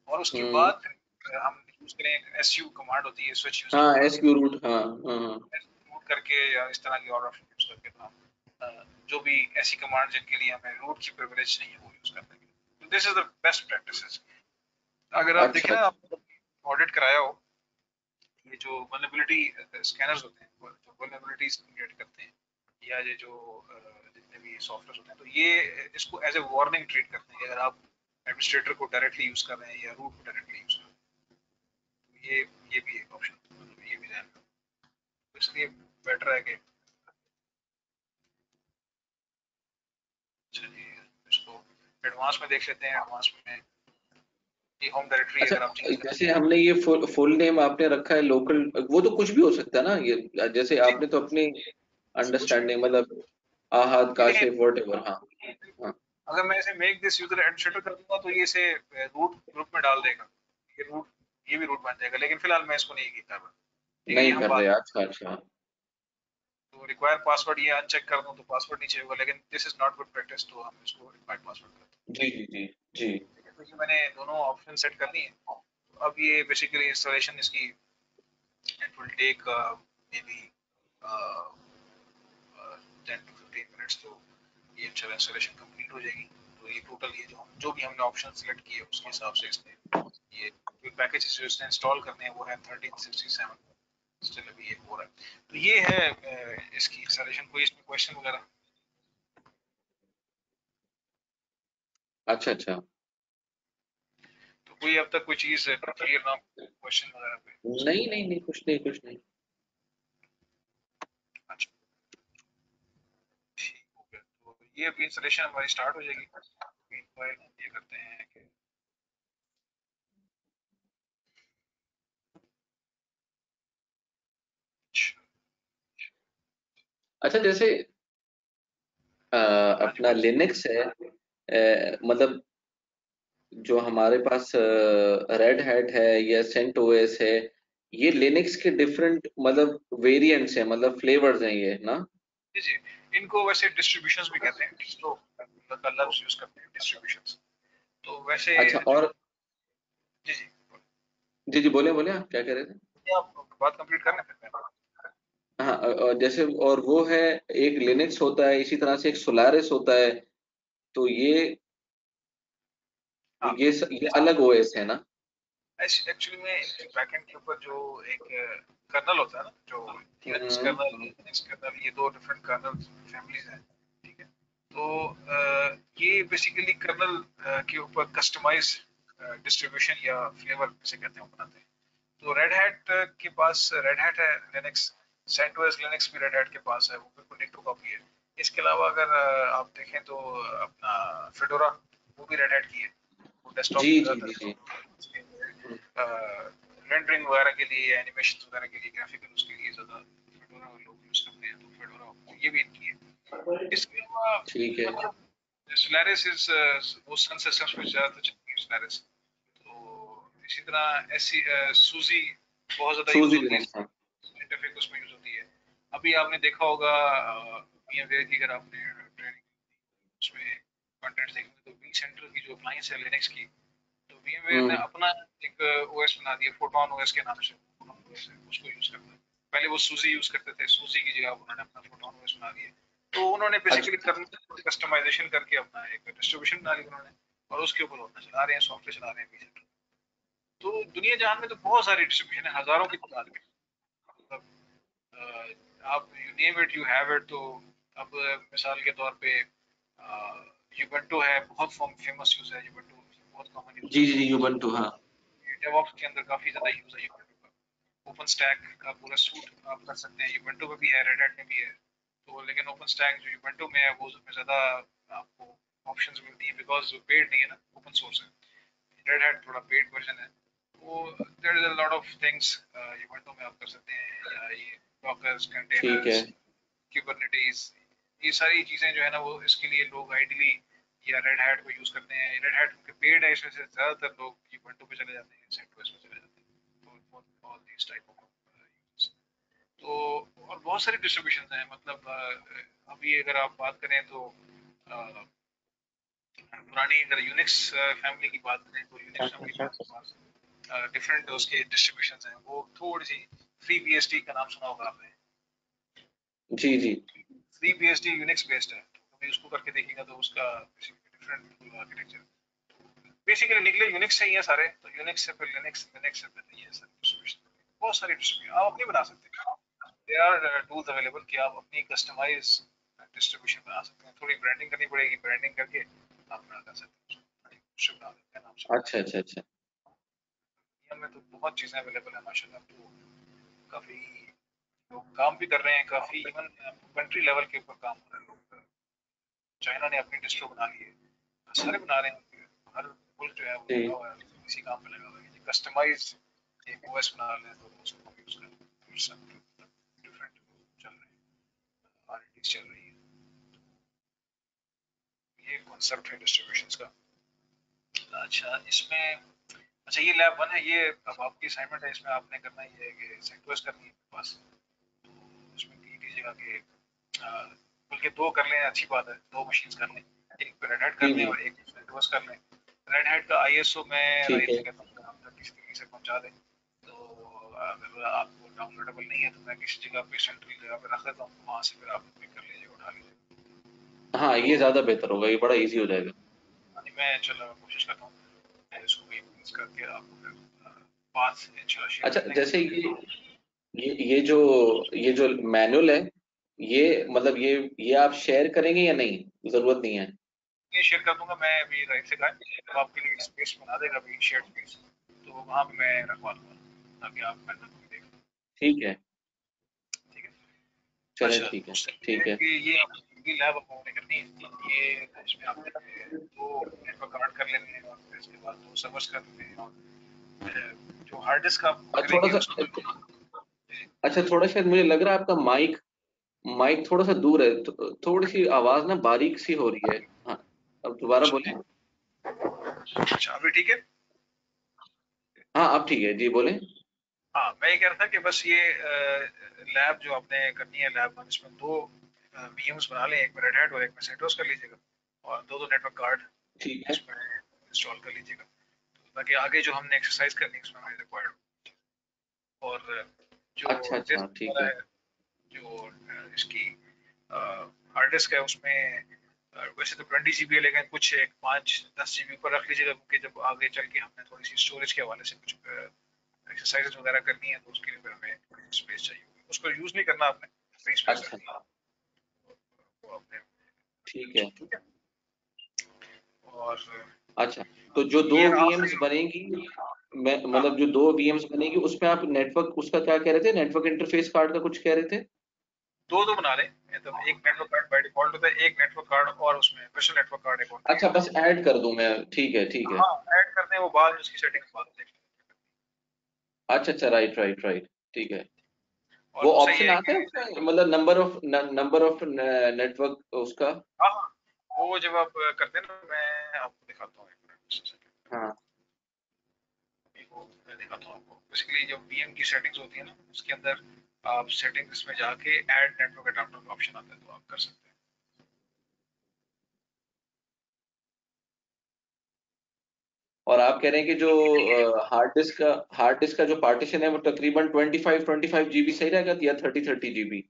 और उसके हम्म। बाद हम यूज करें एसयू कमांड होती है, स्विच यूजर हाँ, कमांड, एसक्यू रूट, हाँ हाँ हाँ। रूट करके या इस तरह की और ऑप्शन यूज करके तो हम जो भी ऐसी कमांड जिनके लिए हमें रूट की प्रिविलेज नहीं है वो यूज कर देंगे। This is the best practices. अगर आप देखें अच्छा। ना, आप ऑडिट कराया हो, ये जो वल्नरेबिलिटी स्कैनर्स होते हैं, जो वल्नरेबिलिटीज क्रिएट करते हैं, या ये जो जितने भी सॉफ्टवेयर होते हैं, तो ये इसको एज ए वार्निंग ट्रीट करते हैं अगर आप एडमिनिस्ट्रेटर को डायरेक्टली यूज कर रहे हैं या रूट को डायरेक्टली यूज कर रहे हैं। तो ये भी एक ऑप्शन, मतलब ये भी ध्यान रखो। तो इसलिए बेटर है कि चलिए इसको एडवांस में देख लेते हैं। एडवांस में ये होम डायरेक्टरी अच्छा, अगर आप चेंज जैसे हमने ये फुल नेम आपने रखा है लोकल, वो तो कुछ भी हो सकता है ना? ये जैसे करें, आपने तो अपनी कुछ भी अंडरस्टैंडिंग, मतलब आहद, ये देखें। काशिफ, व्हाटएवर। हाँ हाँ। अगर मैं इसे मेक दिस यूजर एडमिनिस्ट्रेटर कर दूंगा तो ये इसे रूट ग्रुप में डाल देगा, ये भी रूट बन जाएगा, लेकिन फिलहाल मैं इसको नहीं कर रहा, ठीक है। ये नहीं हम कर बात रहे, में अच्छा अच्छा। तो रिक्वायर पासवर्ड ये अनचेक कर दूं तो पासवर्ड नहीं चाहिए होगा, लेकिन this is not good practice, तो हम इसको रिक्वायर्ड पासवर्ड करते हैं, जी जी जी जी। ठीक है। तो ये मैंने दोनों ऑप्शन सेट कर लिए। तो अब ये बेसिकली इंस्टॉलेशन इसकी it will take maybe 10 to 15 minutes, तो ये इंशाल्लाह इंस्टॉलेशन कंप्लीट हो जाएगी। तो ये टोटल ये जो भी हमने ऑप्शन सेलेक्ट किए उसके हिसाब से इसने ये पैकेज जो इसने इंस्टॉल करने हैं वो है 1367, स्टिल अभी ये हो रहा है। तो ये है इसकी इंस्टॉलेशन। कोई इसमें क्वेश्चन वगैरह? अच्छा अच्छा। तो कोई अब तक कोई चीज क्लियर ना, क्वेश्चन वगैरह पे? नहीं नहीं नहीं, कुछ नहीं कुछ नहीं। अच्छा, ये अभी इंस्टॉलेशन हमारी स्टार्ट हो जाएगी। ये करते हैं कि अच्छा, जैसे हाँ जी अपना लिनक्स है, मतलब जो हमारे पास रेड हैट है या सेंट ओएस है, ये लिनक्स के डिफरेंट मतलब वेरिएंट्स हैं, मतलब फ्लेवर्स हैं ये ना। जी जी, इनको वैसे डिस्ट्रीब्यूशंस भी कहते हैं, डिस्ट्रो का लफ्ज यूज करते हैं डिस्ट्रीब्यूशंस। तो वैसे अच्छा, जो और जी जी, जी जी, बोले बोले, आप क्या कह रहे थे? ये आप बात कंप्लीट करने फिर मैं हाँ, जैसे और वो है, एक लिनक्स होता है, इसी तरह से एक सोलारिस होता है, तो हाँ ये अलग ओएस है ना। एक्चुअली में इनके बैकएंड के ऊपर जो एक कर्नल होता है ना, जो यूनिक्स कर्नल, हम्म, लिनक्स कर्नल, ये दो डिफरेंट कर्नल फैमिलीज हैं, ठीक है। तो ये बेसिकली कर्नल के ऊपर कस्टमाइज डिस्ट्रीब्यूशन या फ्लेवर जिसे कहते हैं वो बनाते हैं। तो रेड हैट के पास रेड हैट है, लिनक्स सेंटोस लिनक्स भी रेड हैट के पास है, वो बिल्कुल डिट्टो कॉपी है। इसके अलावा अगर आप देखें तो अपना फेडोरा, वो भी रेड हैट की है। वो जी डेस्कटॉप जी जी जी। हम्म, रेंडरिंग वगैरह के लिए, एनिमेशन वगैरह के लिए, ग्राफिकल उसके लिए ज्यादा फेडोरा लोग यूज करते हैं, तो फेडोरा ये भी इनकी है। इसके अलावा ठीक है। मतलब सोलारिस इज वो सन सिस्टम्स में ज्यादातर चलती है सोलारिस। तो इसी तरह ऐसी सूजी बहुत ज्यादा यूज सूजी होती है, लिनक्स, हाँ। इंटरफेस उसमें यूज होती है। अभी आपने देखा होगा VMware की, अगर आपने ट्रेनिंग उसमें कंटेंट देखेंगे तो वी सेंटर की जो अप्लायंस है लिनक्स की, तो VMware ने हम्म, अपना एक ओएस बना दिया फोटोन ओएस के नाम से। फोटोन OS है, उसको यूज करते हैं। पहले वो सूजी यूज करते थे, सूजी की जगह उन्होंने अपना फोटोन ओएस बना दिया। तो उन्होंने अच्छा, बेसिकली कस्टमाइजेशन करके अपना एक डिस्ट्रीब्यूशन बना ली उन्होंने, और उसके ऊपर अपना चला रहे हैं, सॉफ्टवेयर चला रहे हैं VCenter। तो दुनिया जहान में तो बहुत सारी डिस्ट्रीब्यूशन है, हजारों की तादाद में। मतलब आप you name it you have it. तो अब मिसाल के तौर पे यूबंटू है, बहुत फेमस यूज है यूबंटू, बहुत कॉमन यूज जी जी जी, है। यूबंटू, हाँ। डेवऑप्स के अंदर काफी ज्यादा यूज है यूबंटू का। ओपन स्टैक का पूरा सूट आप कर सकते हैं, यूबंटू में भी है, रेड हैट में भी है। तो लेकिन ओपन स्टैक जो यूबंटू में है वो उसमें ज्यादा आपको ऑप्शंस मिलती है, बिकॉज पेड नहीं है ना, ओपन सोर्स है। रेड हैट थोड़ा पेड वर्जन है। वो there is a lot of things Ubuntu में आप कर सकते हैं, या ये डॉकर्स, ठीक है। कंटेनर्स, कुबरनेटीज, ये सारी चीजें जो है ना, वो इसके लिए लोग आइडियली या रेड हैट को यूज करते हैं। रेड हैट के पेड है, इसमें से ज्यादातर लोग यूबंटू पे चले जाते हैं, सेंटोस पे चले जाते हैं for all these type of use. तो और बहुत सारी डिस्ट्रीब्यूशन हैं, मतलब अभी अगर आप बात करें तो पुरानी अगर यूनिक्स फैमिली की बात करें तो यूनिक्स फैमिली में आपके पास डिफरेंट उसके डिस्ट्रीब्यूशन हैं। वो थोड़ी सी फ्री BSD का नाम सुना होगा आपने। जी जी फ्री BSD यूनिक्स बेस्ड है, तो कभी उसको करके देखिएगा तो उसका डिफरेंट आर्किटेक्चर बेसिकली निकले यूनिक्स से ही है सारे। तो यूनिक्स से फिर लिनक्स, लिनक्स से फिर ये सारी डिस्ट्रीब्यूशन, बहुत सारी डिस्ट्रीब्यूशन आप अपनी बना सकते हैं। देयर आर टूल्स अवेलेबल कि आप अपनी कस्टमाइज डिस्ट्रीब्यूशन बना सकते हैं। थोड़ी ब्रांडिंग करनी पड़ेगी, ब्रांडिंग करके आप बना कर सकते हैं उसको, बना सकते हैं नाम से। अच्छा अच्छा अच्छा। दुनिया में तो बहुत चीजें अवेलेबल है माशाल्लाह। तो काफी लोग काम भी कर रहे हैं, काफी इवन कंट्री लेवल के ऊपर काम हो रहा है। लोग, चाइना ने अपनी डिस्ट्रो बना ली है, सारे बना रहे हैं। हर मुल्क जो है वो लगा जी हुआ है, इसी काम पे लगा हुआ है, कस्टमाइज एक OS बना लें तो उसको यूज करें। डिफरेंट चल रहे हैं, R&D चल रही है। ये कॉन्सेप्ट है डिस्ट्रीब्यूशंस का। अच्छा इसमें, अच्छा ये लैब 1 है, ये अब आपकी असाइनमेंट है, इसमें आपने करना ही है कि सेंटोस करनी है बस। तो उसमें कह दीजिएगा कि बल्कि दो कर लें, अच्छी बात है, दो मशीन्स कर लें, एक पे रेड हैट जी कर लें जी, और एक सेंटोस कर लें। रेड हैट का ISO मैं ठीक राइट है। से कहता हूँ आप तक किसी तरीके से पहुंचा दें। तो अगर आपको डाउनलोडेबल नहीं है तो मैं किसी जगह पे सेंट्रल जगह पे रख देता हूँ, वहाँ से फिर आप पिक कर लीजिए, उठा लीजिए। हाँ, तो ये ज्यादा बेहतर होगा, ये बड़ा इजी हो जाएगा। मैं चलो कोशिश करता हूँ, मैं इसको भी यूज करके आपको फिर पास इंशाल्लाह शेयर अच्छा, कर जैसे देंगे। ये जो मैनुअल है, ये मतलब ये आप शेयर करेंगे या नहीं, जरूरत नहीं है? ये शेयर कर दूंगा मैं अभी राइट से कहा, जब आपके लिए स्पेस बना देगा अभी शेयर स्पेस, तो वहाँ पे मैं रखवा दूंगा ताकि आप मैनुअल को देख लें। ठीक है, ठीक है। चलें, अच्छा ठीक है, दूसरा ये ठीक है है। कि ये ये लैब आप लोगों ने करनी है। ये इसमें आपने 2 नेटवर्क कार्ड कर लेने हैं और फिर इसके बाद 2 सर्वर्स कर लेने हैं और जो हार्ड डिस्क आप और थोड़ा करेंगे सा उसको अच्छा, थोड़ा शायद मुझे लग रहा है आपका माइक थोड़ा सा दूर है, थोड़ी सी आवाज ना बारीक सी हो रही है। हाँ, अब दोबारा बोलें। अच्छा अभी ठीक है। हाँ, अब ठीक है जी, बोलें। हाँ मैं ये कह रहा था कि बस ये लैब जो आपने करनी है लैब इसमें 2 VMs बना लें, एक में रेड हैट और एक में सेंटोस कर लीजिएगा और 2 नेटवर्क कार्ड ठीक है। इसमें इंस्टॉल कर लीजिएगा ताकि आगे जो हमने एक्सरसाइज करनी है उसमें हमें रिक्वायर्ड हो। और जो अच्छा अच्छा, डिस्क ठीक वाला है। है जो इसकी हार्ड डिस्क है उसमें वैसे तो 20 GB है लेकिन कुछ एक 5-10 GB पर रख लीजिएगा क्योंकि जब आगे चल के हमने थोड़ी सी स्टोरेज के हवाले से कुछ एक्सरसाइजेज वगैरह करनी है तो उसके लिए फिर हमें स्पेस चाहिए होगी। उसको यूज नहीं करना आपने, फ्री स्पेस अच्छा, रखनी है वो आपने। ठीक है। ठीक है। और अच्छा, तो जो 2 ये VMs आखिरी बनेगी, मैं हाँ मतलब जो 2 VMs बनेगी उसमें आप नेटवर्क, उसका क्या कह रहे थे, नेटवर्क इंटरफेस कार्ड का कुछ कह रहे थे? 2 बना लें मतलब एक नेटवर्क कार्ड बाय डिफॉल्ट होता है, एक नेटवर्क कार्ड और उसमें वर्चुअल नेटवर्क कार्ड एक और अच्छा, क्रिएट बस ऐड कर दूं मैं, ठीक है ठीक है। हाँ ऐड करते हैं वो बाद में उसकी सेटिंग बाद में देख लेंगे। अच्छा अच्छा, राइट राइट राइट, ठीक है। और वो दूसरा ये ऑप्शन है आता कि है उसमें, मतलब नंबर ऑफ नेटवर्क उसका? हाँ हाँ वो जब आप करते हैं ना मैं आपको दिखाता हूँ एक मिनट हाँ, वो मैं दिखाता हूँ आपको। बेसिकली जो VM की सेटिंग्स होती है ना उसके अंदर आप सेटिंग्स में जाके ऐड नेटवर्क अडाप्टर का ऑप्शन आता है तो आप कर सकते हैं। और आप कह रहे हैं कि जो हार्ड डिस्क का जो पार्टीशन है वो तकरीबन 25 GB सही रहेगा या 30 GB?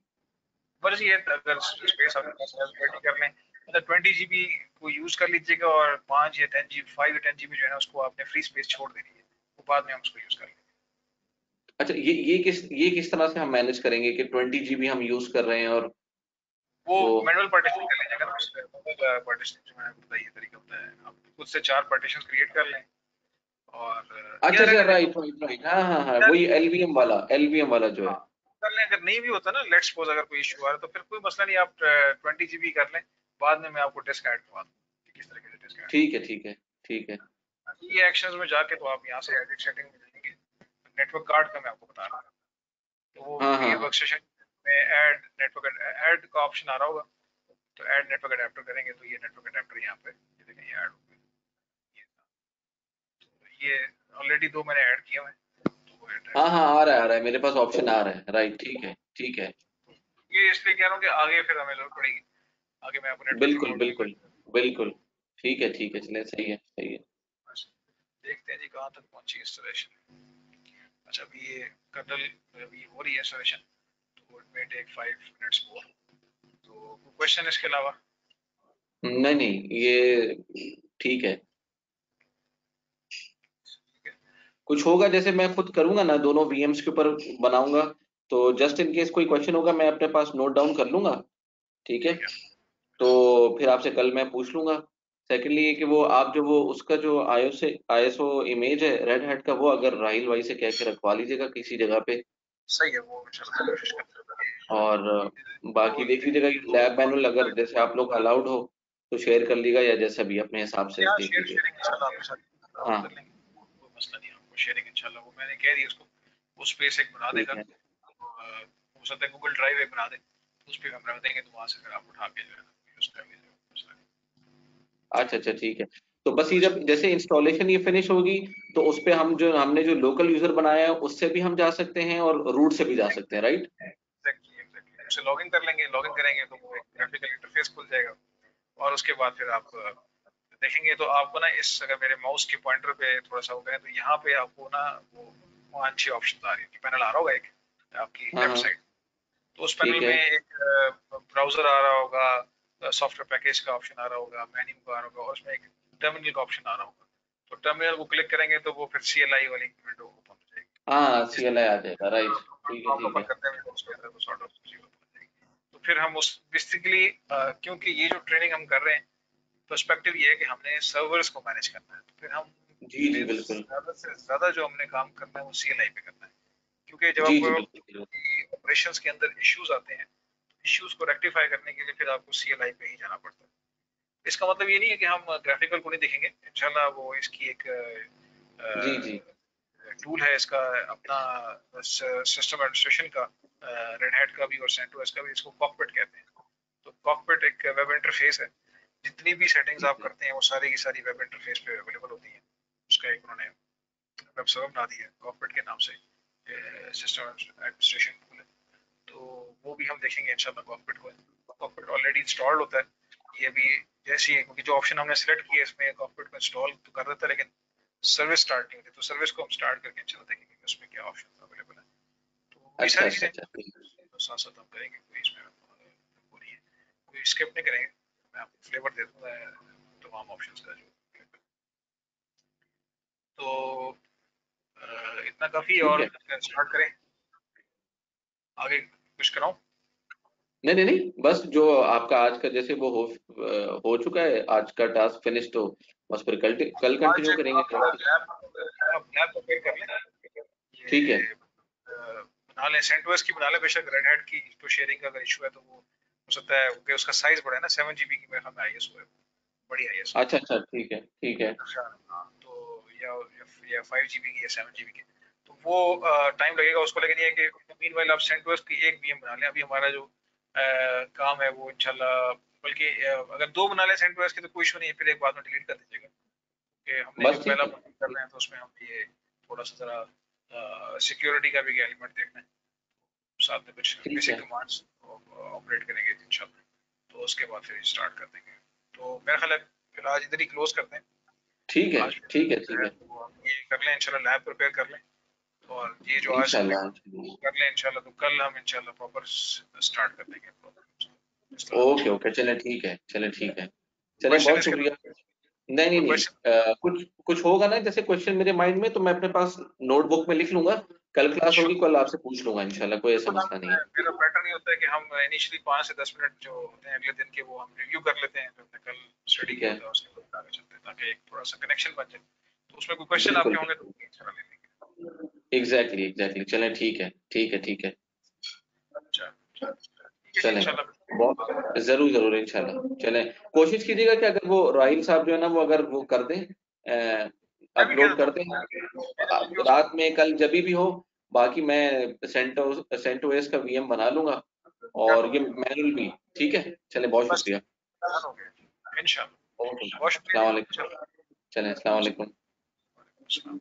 मर्जी है अगर स्पेस आपके पास है 20 कर लें मतलब 20 GB को यूज कर लीजिएगा और 5 या 10 GB 5 या 10 GB जो है ना उसको आपने फ्री स्पेस छोड़ देनी है वो बाद में हम उसको यूज कर लेंगे। अच्छा, ये किस तरह से हम मैनेज करेंगे कि 20 GB हम यूज कर रहे हैं और वो तो? मैनुअल पार्टीशन कर लीजिएगा ना उसमें मैनुअल पार्टीशन जो मैंने बताया तरीका होता है आप खुद से 4 पार्टीशन क्रिएट कर लें और अच्छा यार अच्छा, अगर राइट राइट राइट, हाँ हाँ हाँ, यार वही एलवीएम वाला जो है। हाँ कर लें अगर नहीं भी होता ना लेट्स सपोज अगर कोई इशू आ रहा है तो फिर कोई मसला नहीं आप 20 GB कर लें बाद में मैं आपको डिस्क ऐड करवा दूँ कि किस तरीके से डिस्क ऐड ठीक है ठीक है ठीक है। ये एक्शंस में जाके तो आप यहाँ से एडिट सेटिंग में जाएंगे नेटवर्क कार्ड का मैं आपको बता रहा हूँ तो वो हाँ हाँ ये हाँ, वर्कस्टेशन में ऐड का ऑप्शन आ रहा होगा तो ऐड नेटवर्क अडेप्टर करेंगे तो ये नेटवर्क अडेप्टर यहाँ पे ये देखें ये ऐड हो गया ये ऑलरेडी 2 मैंने ऐड किया है तो वो ऐड हाँ हाँ, आ रहा है मेरे पास ऑप्शन आ रहा है, राइट, ठीक है ठीक है। ये इसलिए कह रहा हूँ कि आगे फिर हमें जरूरत पड़ेगी आगे मैं आपको नेटवर्क बिल्कुल सपोर्ट भी बिल्कुल बिल्कुल, ठीक है, चलिए, सही है सही है। बस देखते हैं जी कहाँ तक पहुंची इंस्टॉलेशन। अच्छा अभी ये कर्नल अभी हो रही है इंस्टॉलेशन तो it may take 5 minutes more तो क्वेश्चन इसके अलावा नहीं नहीं, ये ठीक है। कुछ होगा जैसे मैं खुद करूंगा ना, दोनों VMs के ऊपर बनाऊंगा, तो जस्ट इन केस कोई क्वेश्चन होगा मैं अपने पास नोट डाउन कर लूंगा, ठीक है। ठीक है तो फिर आपसे कल मैं पूछ लूंगा। सेकेंडली ये कि वो आप जो वो उसका जो ISO इमेज है रेड हैट का, वो अगर राहिल भाई से कह के रखवा लीजिएगा किसी जगह पे। सही है वो इंशाल्लाह मैं कोशिश करूंगा और बाकी तो देख लीजिएगा कि लैब मैनुअल अगर जैसे आप लोग अलाउड हो तो शेयर कर लीजिएगा, या जैसा भी अपने हिसाब से यहाँ देख लीजिएगा। शेयरिंग इंशाल्लाह आपके साथ हाँ, कर लेंगे कोई मसला नहीं है आपको शेयरिंग इंशाल्लाह वो मैंने कह दिया उसको वो स्पेस एक बना ठीक देगा है। हो सकता है गूगल ड्राइव एक बना दे उस पर हम रख देंगे तो वहाँ से फिर आप उठा के जो है यूज कर लीजिएगा मसला अच्छा अच्छा, ठीक है। तो बस ये जब जैसे इंस्टॉलेशन ये फिनिश होगी तो उस पे हमने जो लोकल यूजर बनाया है उससे भी हम जा सकते हैं और रूट से भी जा सकते हैं, राइट? एग्जैक्टली उसे लॉगिन कर लेंगे लॉगिन करेंगे तो वो एक ग्राफिकल इंटरफेस खुल जाएगा और उसके बाद फिर आप देखेंगे तो आपको ना इस अगर मेरे माउस के पॉइंटर पे थोड़ा सा हो गए तो यहाँ पे आपको ना वो वहाँ अच्छी ऑप्शन आ रही है पैनल आ रहा होगा एक आपकी हाँ लेफ्ट हाँ, साइड तो उस पैनल ठीक है में एक ब्राउजर आ रहा होगा सॉफ्टवेयर पैकेज का ऑप्शन आ रहा होगा मेन्यू का आ रहा होगा और उसमें एक टर्मिनल का ऑप्शन आ रहा होगा तो टर्मिनल को क्लिक करेंगे तो वो फिर CLI वाली विंडो ओपन हो जाएगी हाँ, जिस CLI आ जाएगा, राइट, ठीक है आप ठीक ओपन है। करते हैं उसके अंदर वो सॉर्ट ऑफ चीज ओपन हो जाएगी तो फिर हम उस बेसिकली क्योंकि ये जो ट्रेनिंग हम कर रहे हैं पर्सपेक्टिव ये है कि हमने सर्वर्स को मैनेज करना है तो फिर हम जी जी ने बिल्कुल, ज्यादा से ज्यादा जो हमने काम करना है वो CLI पे करना है क्योंकि जब जी जी आपको बिल्कुल बिल्कुल। ऑपरेशंस के अंदर इश्यूज आते हैं इश्यूज को रेक्टिफाई करने के लिए फिर आपको CLI पे ही जाना पड़ता है। इसका मतलब ये नहीं है कि हम ग्राफिकल को नहीं देखेंगे, इंशाल्लाह वो इसकी एक जी जी टूल है, इसका अपना सिस्टम एडमिनिस्ट्रेशन का, रेड हैट का भी और CentOS का भी, इसको कॉकपिट कहते हैं। तो कॉकपिट एक वेब इंटरफेस है, जितनी भी सेटिंग्स आप करते हैं वो सारी की सारी वेब इंटरफेस पे अवेलेबल होती हैं। उसका एक उन्होंने वेब सर्वर बना दिया है कॉकपिट के नाम से, सिस्टम एडमिनिस्ट्रेशन टूल है। तो वो भी हम देखेंगे इंशाल्लाह कॉकपिट को। कॉकपिट ऑलरेडी इंस्टॉल्ड होता है, ये भी जैसे ही, क्योंकि जो ऑप्शन हमने सेलेक्ट किया इसमें कॉकपिट को इंस्टॉल तो कर देता है, लेकिन सर्विस स्टार्ट नहीं होती, तो सर्विस को हम स्टार्ट करके इंशाल्लाह देखेंगे कि उसमें क्या ऑप्शन अवेलेबल है। तो ये अच्छा सारी अच्छा चीजें अच्छा साथ साथ हम करेंगे, कोई इसमें वो नहीं है, कोई स्किप नहीं करेंगे। मैं आपको फ्लेवर दे दूंगा तमाम ऑप्शंस का जो, तो इतना काफी है। ठीक और है। स्टार्ट करें, आगे कुछ कराऊं? नहीं नहीं नहीं, बस जो आपका आज का जैसे वो हो चुका है, आज का टास्क फिनिश, तो बस फिर कल आज कंटिन्यू करेंगे आप ट्रैफिक। लैब प्रिपेयर कर लें, ठीक है। ये बना लें, CentOS की बना लें, बेशक रेड हैट की तो शेयरिंग का अगर इशू है तो वो हो सकता है कि उसका साइज बड़ा है ना, 7 GB की मेरे ख्याल में IS है, बड़ी IS है। अच्छा अच्छा ठीक है ठीक है। हाँ, तो या 5 GB की या 7 GB की, तो वो टाइम लगेगा उसको, लेकिन ये है कि मीनवाइल आप CentOS की एक VM बना लें। अभी हमारा जो काम है वो इंशाल्लाह, बल्कि अगर दो बना लें CentOS की तो कोई इशू नहीं है, फिर एक बाद में डिलीट कर दीजिएगा, कि हमने जो बस ठीक पहला है। कर रहे हैं तो उसमें हम ये थोड़ा सा जरा सिक्योरिटी का भी एलिमेंट देखना है, साथ में कुछ ठीक बेसिक है कमांड्स ऑपरेट करेंगे इंशाल्लाह, तो उसके बाद फिर स्टार्ट कर देंगे। तो मेरा ख्याल है फिर आज इधर ही क्लोज करते हैं। ठीक है आज ठीक है जो ठीक है है। वो हम ये कर लें इंशाल्लाह, लैब प्रिपेयर कर लें, और ये जो आज हमने इंशाल्लाह। कर लें इंशाल्लाह, तो कल हम इंशाल्लाह प्रॉपर स्टार्ट कर देंगे इस तरह ओके कुछ ओके, चले ठीक है, चले ठीक है, चले, क्वेश्चन बहुत इसके शुक्रिया। अलावा, नहीं नहीं कोई नहीं, क्वेश्चन? कुछ कुछ होगा ना, जैसे क्वेश्चन मेरे माइंड में, तो मैं अपने पास नोटबुक में लिख लूंगा, कल क्लास होगी, कल आपसे पूछ लूंगा इंशाल्लाह, कोई ऐसा बिल्कुल, हम मसला नहीं है। मेरा पैटर्न ये होता है कि हम इनिशियली 5 से 10 मिनट जो होते हैं अगले दिन के, वो हम रिव्यू कर लेते हैं जो हमने कल स्टडी ठीक किया है। होता है, उसके बाद आगे चलते हैं, ताकि एक थोड़ा सा कनेक्शन बन जाए। तो उसमें कोई क्वेश्चन बिल्कुल आपके होंगे तो बिल्कुल। इंशाल्लाह ले लेंगे। एग्जैक्टली एग्जैक्टली, चले ठीक है ठीक है ठीक है। अच्छा, ठीक है जी, चलें, इंशाल्लाह बहुत जरूर जरूर इंशाल्लाह। चलें, कोशिश कीजिएगा कि अगर वो राहिल साहब जो है ना, वो अगर वो कर दें, मैं भी कह अपलोड देता कर हूँ, दें मैंने खुद भी उसको, रात में, कल जब भी हो। बाकी मैं सेंटोस का वीएम बना लूंगा, क्या और ये करूँ, मैनुअल भी। ठीक है, चले, बहुत बस शुक्रिया। डन हो गया इंशाल्लाह। ओके, बहुत शुक्रिया अस्सलाम जी, वालेकुम। इंशाल्लाह। चलें, अस्सलाम वालेकुम। अस्सलाम।